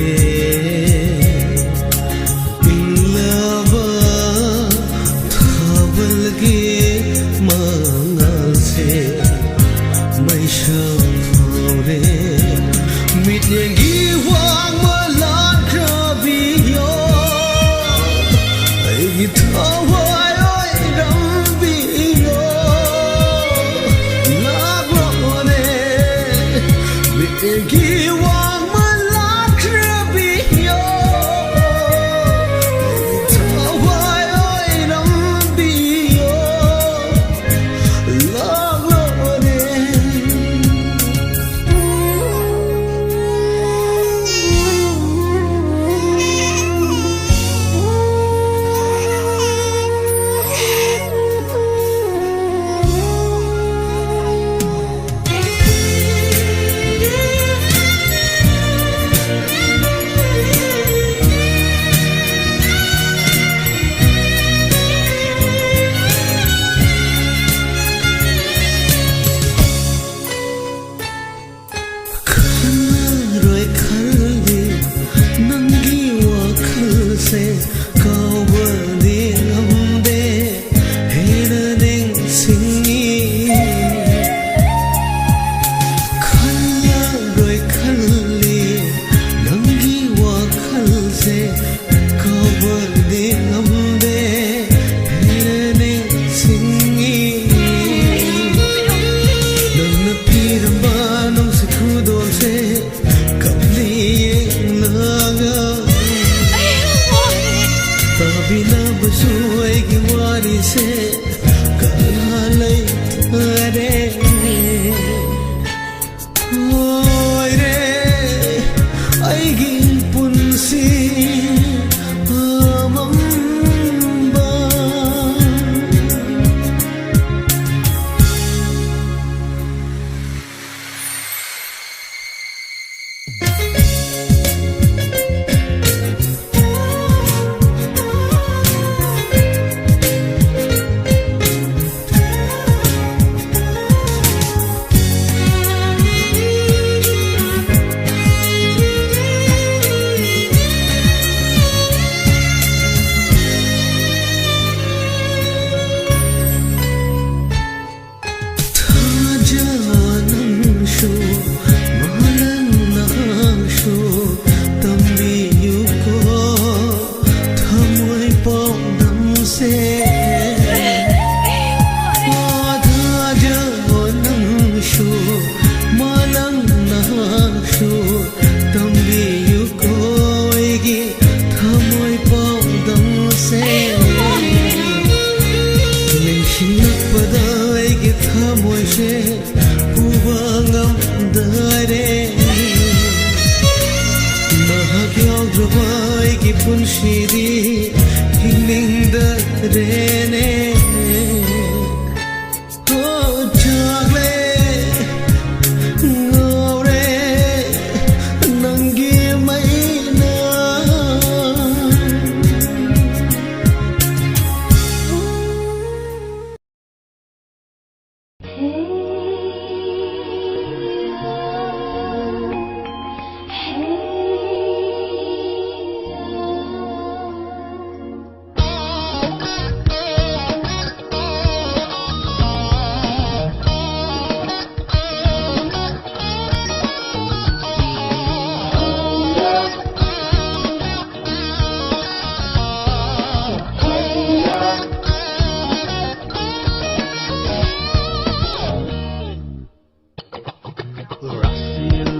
Hey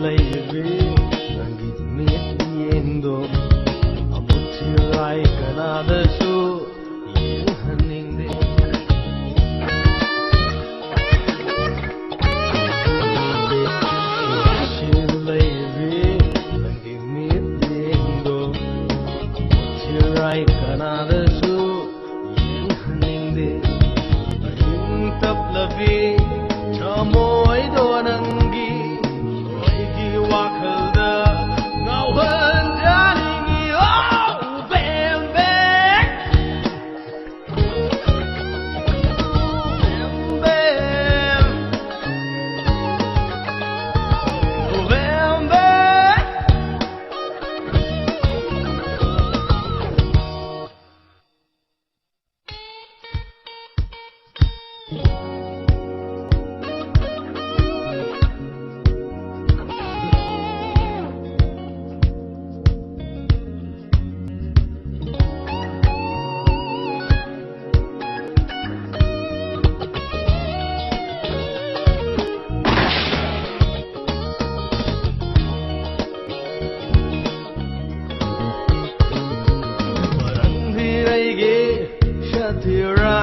ꯂꯩꯔꯦ ꯅꯪꯒꯤ ꯃꯤꯠ ꯌꯦꯡꯗꯣ ꯑꯃꯨꯛꯊꯤꯔꯥꯏ ꯀꯅꯥꯗꯁꯨ ꯌꯦꯡꯍꯟꯅꯤꯡꯗꯦ ꯔꯥꯁꯤ ꯂꯩꯔꯦ ꯅꯪꯒꯤ ꯃꯤꯠ ꯌꯦꯡꯗꯣ ꯑꯃꯨꯛꯊꯤꯔꯥꯏ ꯀꯅꯥꯗꯁꯨ ꯌꯦꯡꯍꯟꯅꯤꯡꯗꯦ ꯑꯍꯤꯡ ꯇꯞꯂꯕꯤ ꯊꯃꯣꯏꯗꯣ ꯅꯪꯒꯤ ꯑꯩꯒꯤ ꯋꯥꯈꯜꯗ ꯉꯥꯎꯍꯟꯖꯅꯤꯡꯉꯤ Oh baby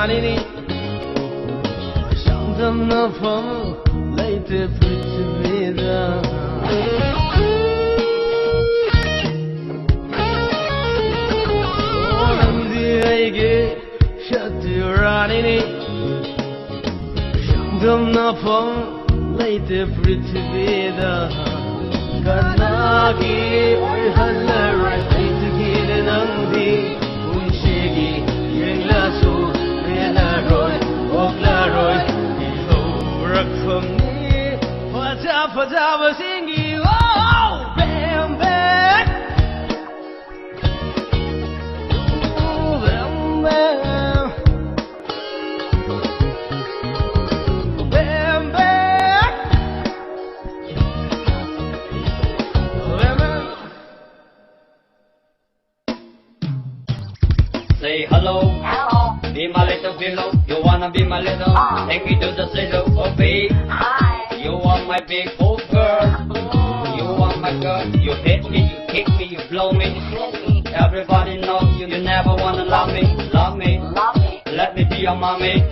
Ranini Shantamnapam Laite Prithivida Nandi Aige Shati Ranini Shantamnapam Laite Prithivida Karnaki Oihallarai Aitagina Nandi Unshegi Yenglasu Roy, Oklaroy, from me, Fata was singing, oh, bam, bam, oh, bam, bam, bam, bam, bam, bam. Say hello. Be my little pillow, you wanna be my little Take me to the silo, oh babe Hi. You are my big old girl You are my girl, you hit me, you kick me, you blow me Everybody knows you never wanna love me Let me be your mommy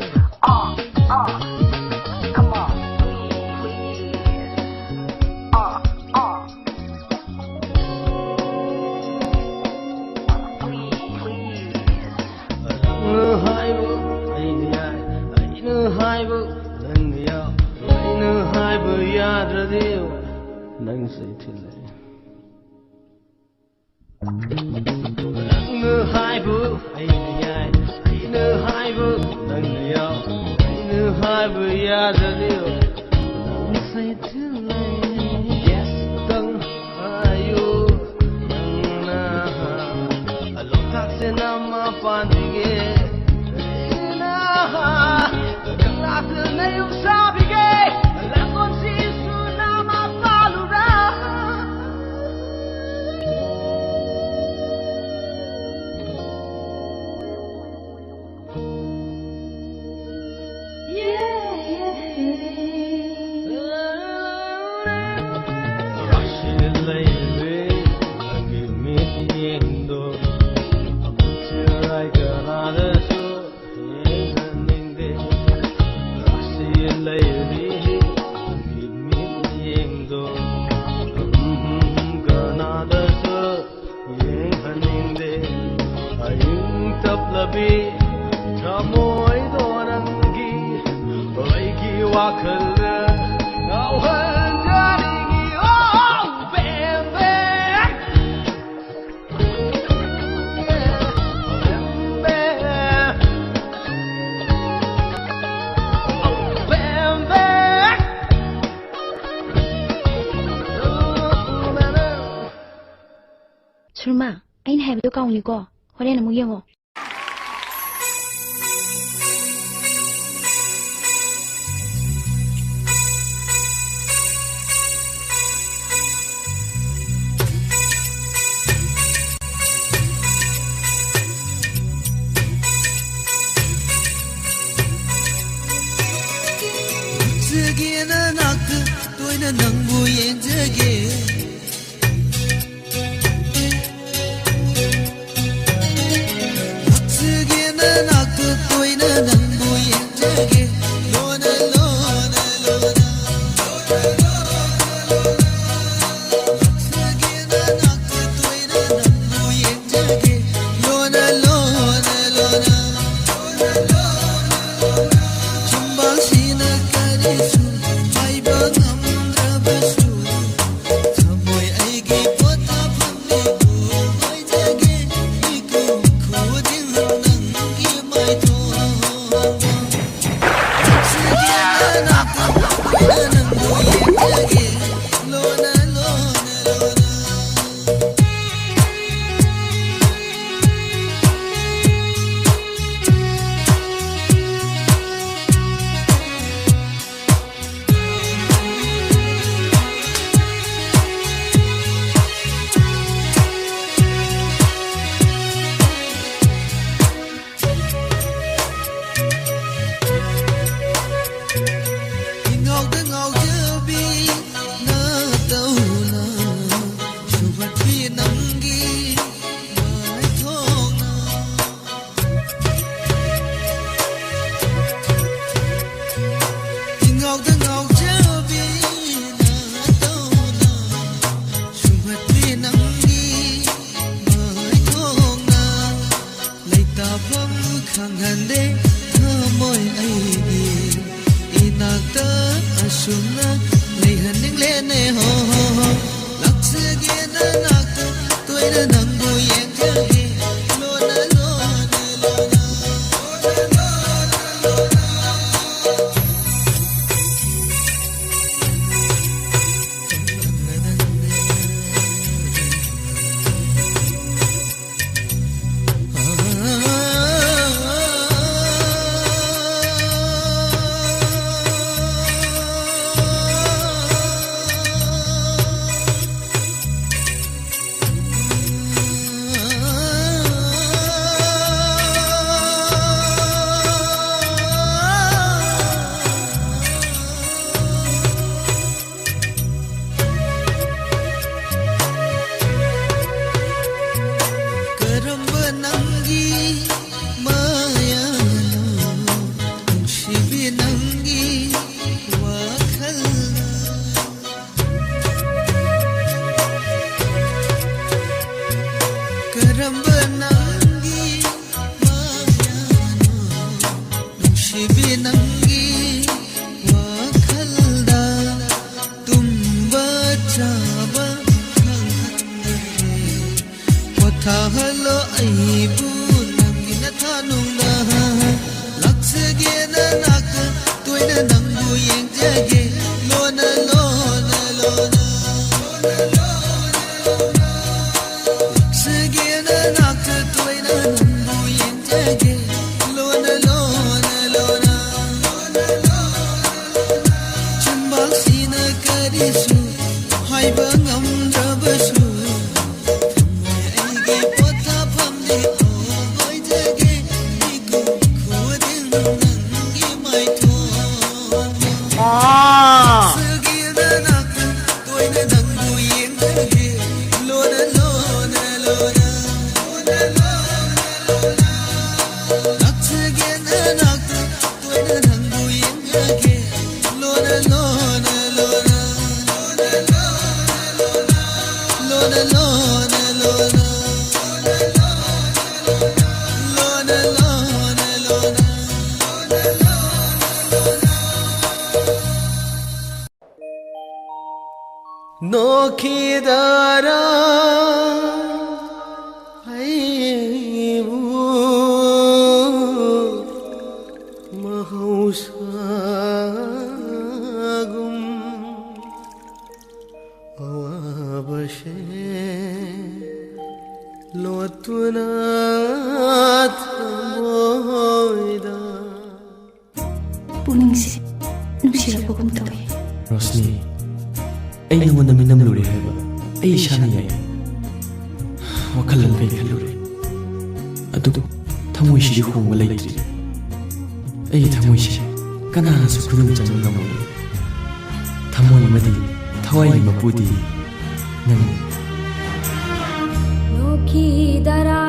Come on Nang say tillay hai bu ai ai nu hai bu nang ya hai bu ya da dio nang say tillay yes dang ayu nang na alo tak se na ma pan ge na dang la te na yu sa bi ge la kon si su na ma 술마, 아인 해비도 까오니고 호래는 무경어. 저기에는 악도 또는 능부인 저기 chaba Wata halo aibu Nangina thanungna Laksage na nak Tuina nangbu yang jage Lona lona lona Laksage na nak Tuina nangbu yang jage Lona lona lona Chambal sina karisu Hai bangam jabasu Nokhidara aibu mahausagum awabashe lotuna thamoida Pulingsi nungsirapagum tawi Rosni ay nangonda minamluri haiba ay isana yay wakalan bay khaluri adu thamoy shi hongwa laitri ay thamoy shi kanana su khudum chang ngamuni thamoy madi thawai mapudi nang Nokhidara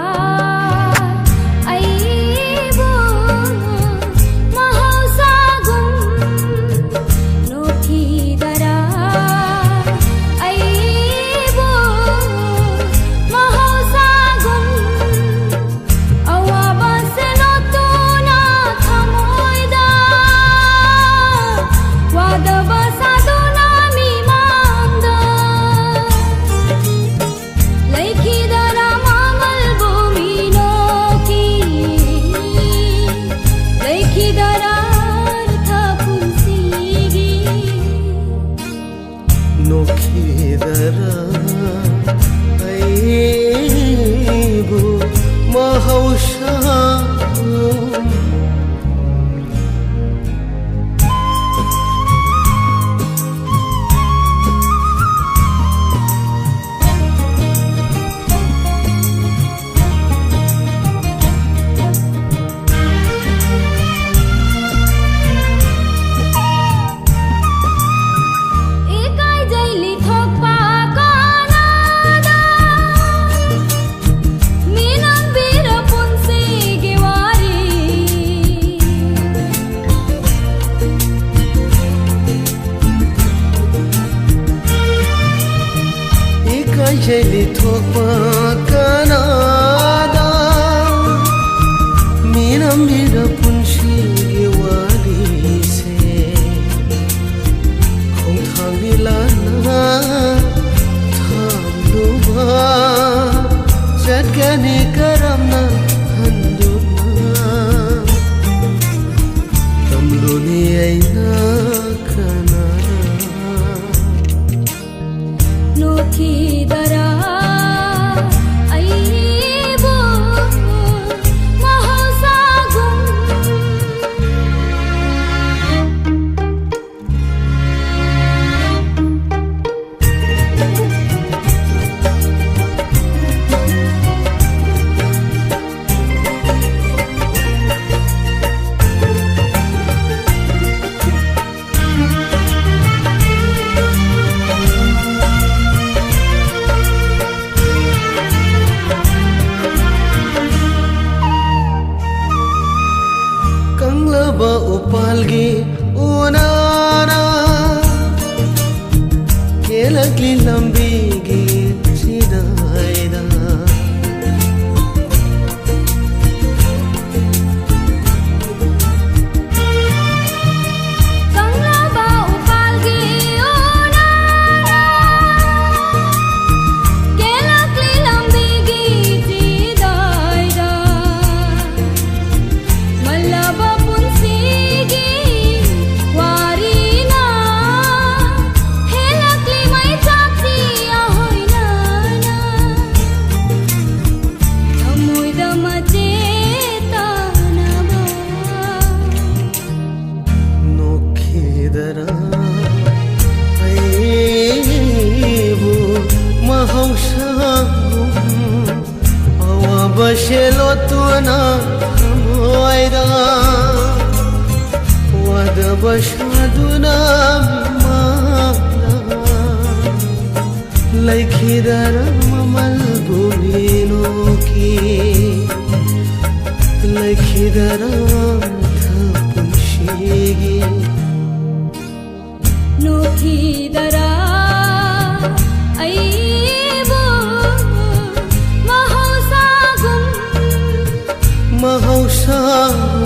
Jeli thokpa kanada Minam mira punshi ge wali se Khong thang ni lana tham luba Chat gani karamna handuna Tamlu ni aina kanada Nokhidara aibu mahasagum upalgi unana kelakli lambigi sidaida Kanglaba upalgi unana ꯂꯩꯇꯅ ꯊꯃꯣꯏꯗ ꯋꯥꯗꯕ ꯁꯥꯗꯨꯅ ꯃꯤꯃꯥꯡꯗ ꯂꯩꯈꯤꯗꯔ ꯃꯃꯜꯕꯨ ꯃꯤꯅꯣꯛꯀꯤ ꯂꯩꯈꯤꯗꯔ ꯊꯄꯨꯟꯁꯤꯒꯤ ꯅꯣꯛꯈꯤꯗꯔ ꯑꯩꯕꯨ ꯃꯍꯧꯁꯥꯒꯨꯝ ꯃꯍꯧꯁꯥꯒꯨꯝ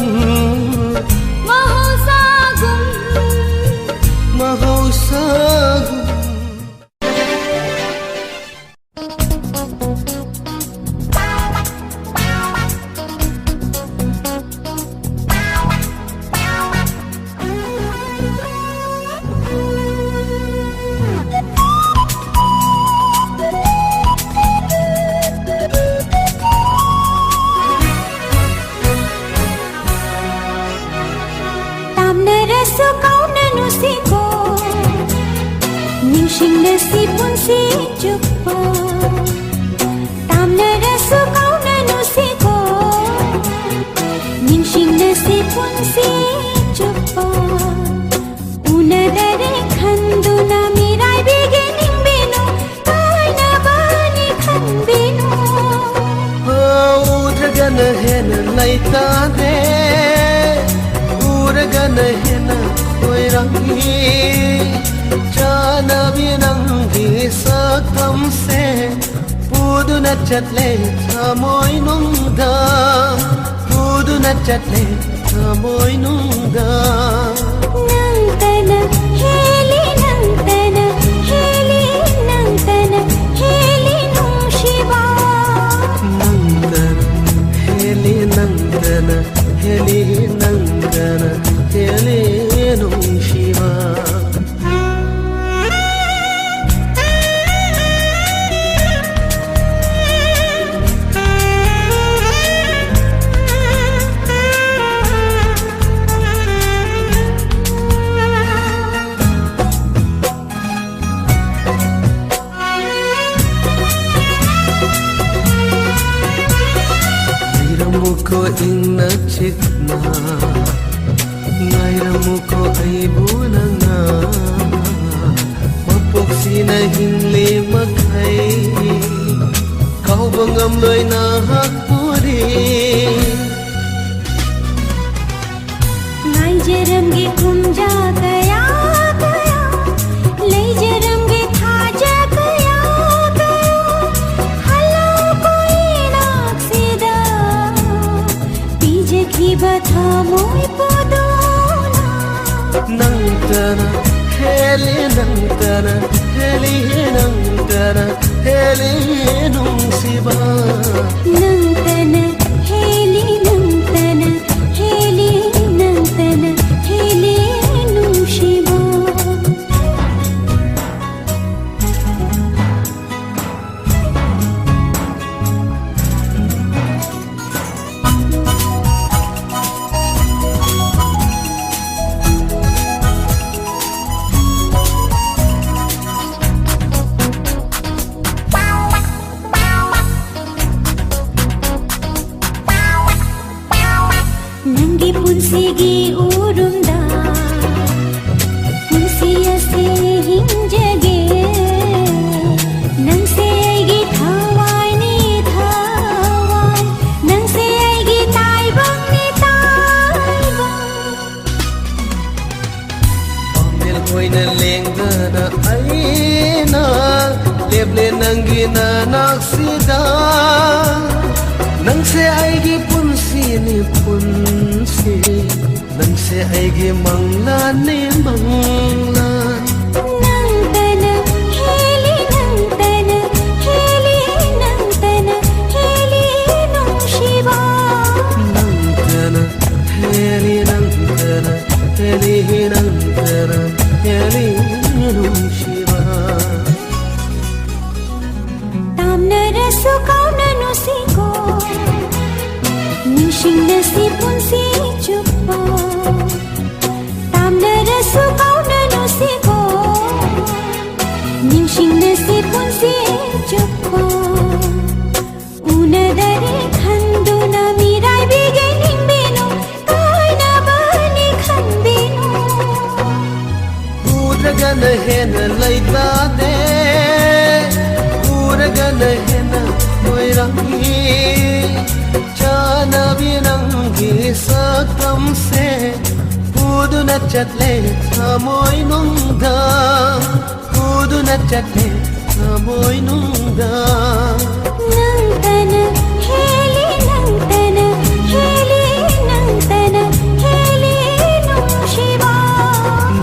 ꯇꯥꯝꯅꯔꯁꯨ ꯀꯥꯎꯅꯅꯨꯁꯤꯀꯣ ꯅꯤꯡꯁꯤꯡꯅꯁꯤ ꯄꯨꯟꯁꯤ ꯆꯨꯞꯄ ꯇꯥꯝꯅꯔꯁꯨ ꯀꯥꯎꯅꯅꯨꯁꯤꯀꯣ ꯅꯤꯡꯁꯤꯡꯅꯁꯤ ꯄꯨꯟꯁꯤ ꯆꯨꯞꯄ ꯎꯅꯗꯔꯦ ꯈꯟꯗꯨꯅ ꯃꯤꯔꯥꯏꯕꯤꯒꯦ ꯅꯤꯡꯕꯤꯅꯨ ꯀꯥꯏꯅꯕꯅꯤ ꯈꯟꯕꯤꯅꯨ ꯎꯗ꯭ꯔꯒꯅ ꯍꯦꯟꯅ ꯂꯩꯇꯥꯗꯦ ꯎꯔꯒꯅ ꯍꯦꯟꯅ ꯑꯣꯏꯔꯝꯃꯤ ꯆꯥꯅꯕꯤ ꯅꯪꯒꯤ ꯁꯛꯇꯝꯁꯦ ꯄꯨꯗꯨꯅ ꯆꯠꯂꯦ ꯊꯃꯣꯏꯅꯨꯡꯗ ꯄꯨꯗꯨꯅ ꯆꯠꯂꯦ ꯊꯃꯣꯏꯅꯨꯡꯗ ꯅꯪꯇꯅ ꯍꯦꯜꯂꯤ ꯅꯪꯇꯅ ꯍꯦꯜꯂꯤ ꯅꯪꯇꯅ ꯍꯦꯜꯂꯤ ꯅꯨꯡꯁꯤꯕ ꯅꯪꯇꯅ ꯍꯦꯜꯂꯤ ꯅꯪꯇꯅ ꯍꯦꯜꯂꯤ ꯅꯪತꯅ ꯍꯦꯜꯂꯤ ꯅꯨꯡꯁꯤꯕ ꯉꯥꯏꯔꯝꯃꯨꯀꯣ ꯏꯪꯅ ꯆꯤꯛꯅ ꯉꯥꯏꯔꯝꯃꯨꯀꯣ ꯑꯩꯕꯨ ꯅꯪꯅ ꯃꯄꯣꯛꯁꯤꯅ ꯍꯤꯡꯂꯤ ꯃꯈꯩ ꯀꯥꯎꯕ ꯉꯝꯂꯣꯏ ꯅꯍꯥꯛꯄꯨꯗꯤ ꯉꯥꯏꯖꯔꯝꯒꯦ ꯈꯣꯡꯖꯥ ꯀꯌꯥ ꯀꯌꯥ ꯂꯩꯖꯔꯝꯒꯦ ꯊꯥꯖ ꯀꯌꯥ ꯀꯌా ꯍꯜꯂꯛꯎꯀꯣ ꯏꯅꯥꯛꯁꯤꯗ ꯄꯤꯖꯈꯤꯕ ꯊꯃꯣꯏ ꯄꯨꯗꯨꯅ ꯅꯪꯇꯅ ꯍꯦꯜꯂꯤ ꯅꯪꯇꯅ ꯍꯦꯜꯂꯤ ꯅꯪꯇꯅ ꯍꯦꯜꯂꯤ ꯅꯨꯡꯁꯤꯕ ꯅꯪꯇꯅ ꯍꯦꯜꯂꯤ ꯅꯪತꯅ ꯍꯦꯜꯂꯤ ꯅꯪತꯅ ꯍꯦꯜꯂꯤ ꯅꯨꯡꯁꯤꯕ ꯅꯪꯒꯤ ꯄꯨꯟꯁꯤꯒꯤ ꯎꯔꯨꯝꯗ ꯄꯨꯟꯁꯤ ꯑꯁꯤ ꯍꯤꯡꯖꯒꯦ ꯅꯪꯁꯦ ꯑꯩꯒꯤ ꯊꯋꯥꯏꯅꯤ ꯊꯋꯥꯏ ꯅꯪꯁꯦ ꯑꯩꯒꯤ ꯇꯥꯏꯕꯪꯅꯤ ꯇꯥꯏꯕꯪ ꯄꯥꯝꯕꯦꯜ ꯑꯣꯏꯅ ꯂꯦꯡꯗꯅ ꯑꯩꯅ ꯂꯦꯞꯂꯦ ꯅꯪꯒꯤ ꯅꯅꯥꯛꯁꯤꯗ ꯅꯪꯁꯦ ꯑꯩꯒꯤ ꯄꯨꯟꯁꯤꯅꯤ ꯄꯨꯟꯁꯤ ꯅꯪꯁꯦ ꯑꯩꯒꯤ ꯃꯪꯂꯥꯟꯅꯤ ꯃꯪꯂꯥꯟ ꯅꯪꯇꯅ ꯍꯦꯜꯂꯤ ꯅꯪꯇꯅ ꯍꯦꯜꯂꯤ ꯅꯪꯇꯅ ꯍꯦꯜꯂꯤ ꯅꯨꯡꯁꯤꯕ ꯅꯪꯇꯅ ꯍꯦꯜꯂꯤ ꯅꯪꯇꯅ ꯍꯦꯜꯂꯤ ꯅꯪꯇꯅ ꯍꯦꯜꯂꯤ ꯅꯨꯡꯁꯤꯕ ꯇꯥꯝꯅꯔꯁꯨ ꯀꯥꯎꯅꯅꯨꯁꯤꯀꯣ ꯅꯤꯡꯁꯤꯡꯅꯁꯤ ꯄꯨꯟꯁꯤ ꯆꯨꯞꯄ ꯇꯥꯝꯅꯔꯁꯨ ꯀꯥꯎꯅꯅꯨꯁꯤꯀꯣ ꯅꯤꯡꯁꯤꯡꯅꯁꯤ ꯄꯨꯟꯁꯤ ꯆꯨꯞꯄ ꯎꯅꯗꯔꯦ ꯈꯟꯗꯨꯅ ꯃꯤꯔꯥꯏ chatle amoy nungdang uduna chatle amoy nungdang nangtana heli nangtana heli nangtana heli nung shiva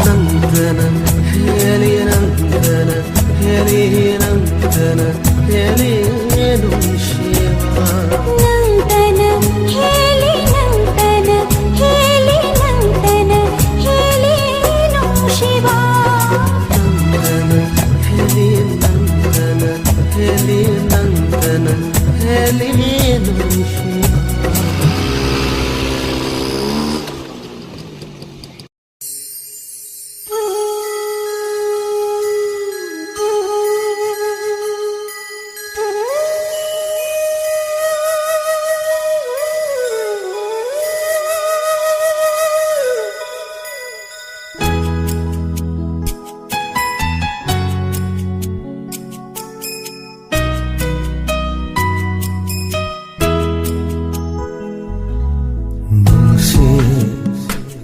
nangtana heli nangtana heli nangtana heli nung shiva nangtana heli nangtana heli nangtana heli nung shiva nangtana heli nangtana heli nangtana heli nung shiva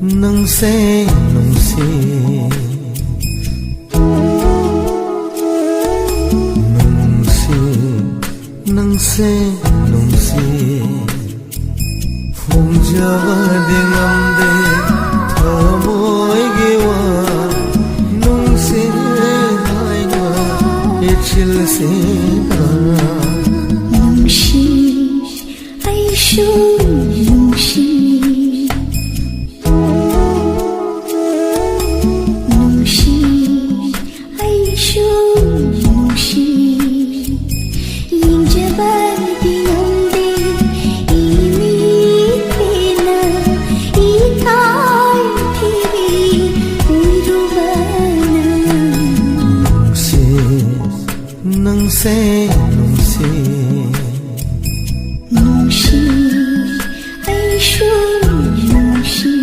nung se nung se nung se nung se nung se phong jawa dingam de thamoy gewa nung se hai ga ichil se ga nung shi ai shu nung shi nung se nung se nung shi ai shu nung shi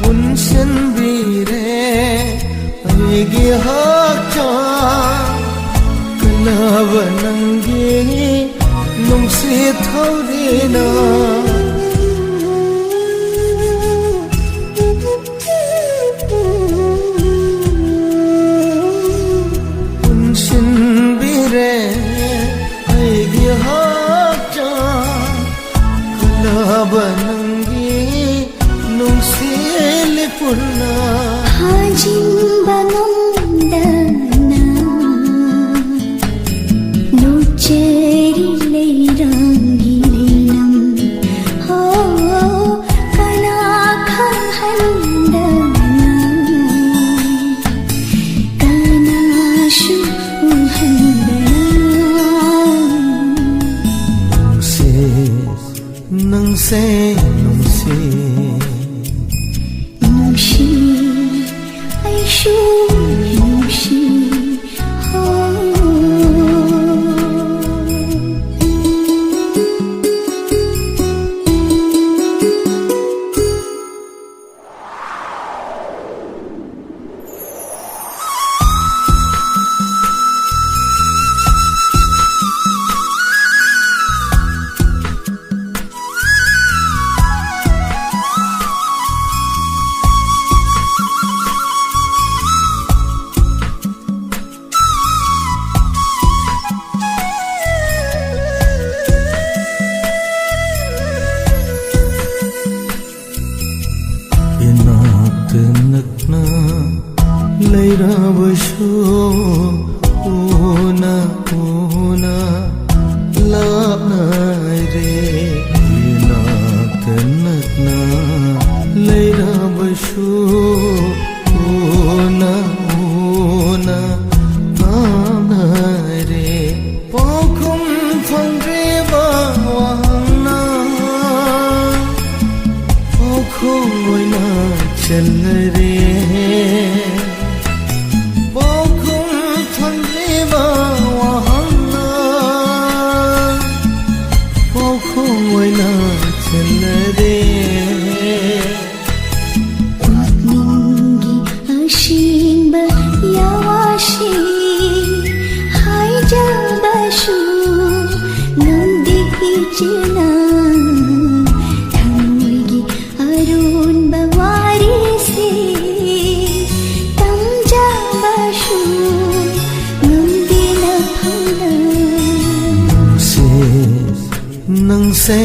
punsen bire aigi hakcha kanawa nangi nung se thaurena punsen bire aigi hakcha kanawa nangi nung se purna hajin banam dana no cheri leirangi leiram ho kana khandana kana shu handana nung se nung se nung shi ai shu nung shi nakna leirabashu ona ona lapna re nakna leirabashu ona ona lapna re pokhum khung ngồi nở chân रे bao khung thân đi vào hăng bao khung ngồi nở chân रे Ashin ba yawashi hai jalbashu nandi china thamgi arun bawari se tamjabashu nandi na phana nung se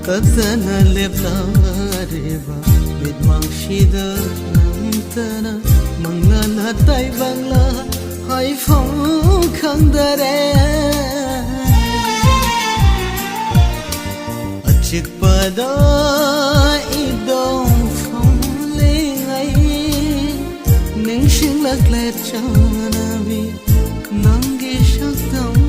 Katana lepla reva mit mangshida namtana manglana tai bangla hai phong khang dare achik pada idong phong le ngai ning sing lak le chana vi nangi shaktam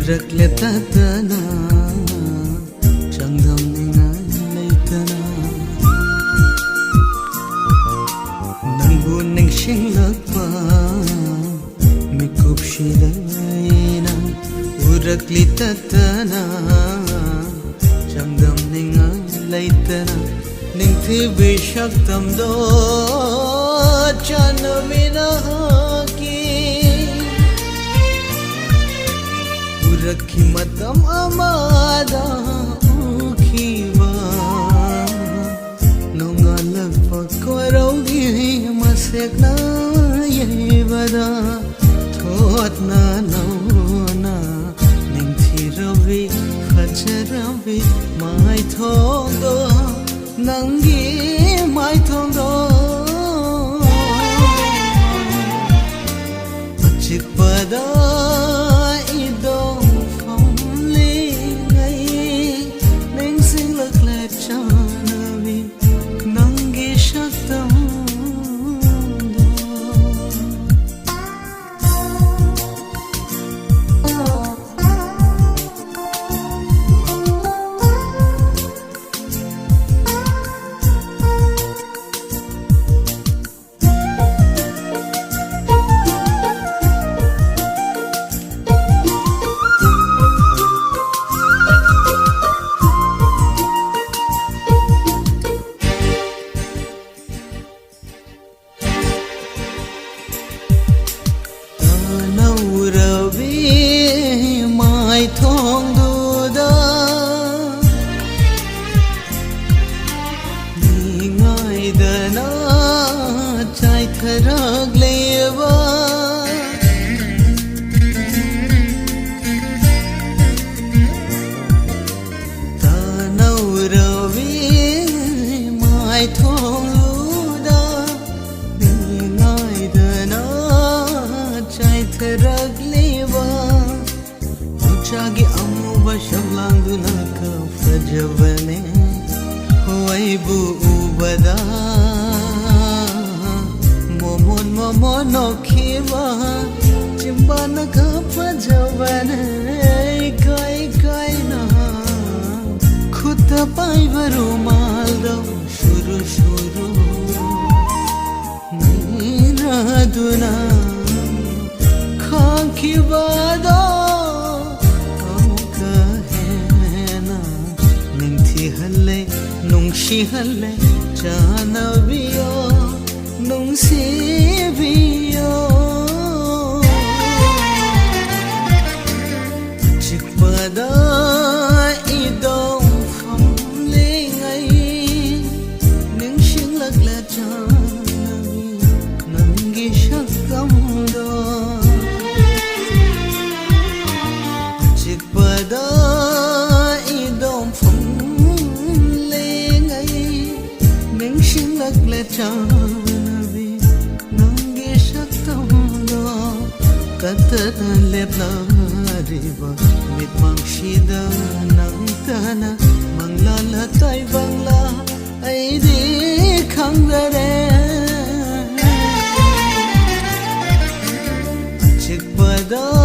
Urakle tatana changdam ninga leitana nangbu ning shinglakpa mikup shidaina urakle tatana changdam ninga leitana ning thibi shaktam do chanamina rakhi matam amada ukhiwa nongalak pakoraugi masekna yevada thotna nauna ningthiravi khacharavi mai thondo nangi mai thondo achikpada Ravi mai thong du da ni ngai da na chai tharak lewa ta nau Ravi mai thong du da ni ngai da na chai tharak Chagi amuba shablang dunaka fajavane Huwai bu ubada Momon okhiva Chimbana ka fajavane Kai na Khuta pai varu malda Shuru Nina duna Khanki vada Nungshi halle janaviyo nungsiviyo chikpada idong famle ngai ningshin lagla janavi nangi shakamdo chikpada Chanavi nangi shaktamdo katana lepna riva mit mangshida nangtana manglala tai bangla aidi khangdare chikpada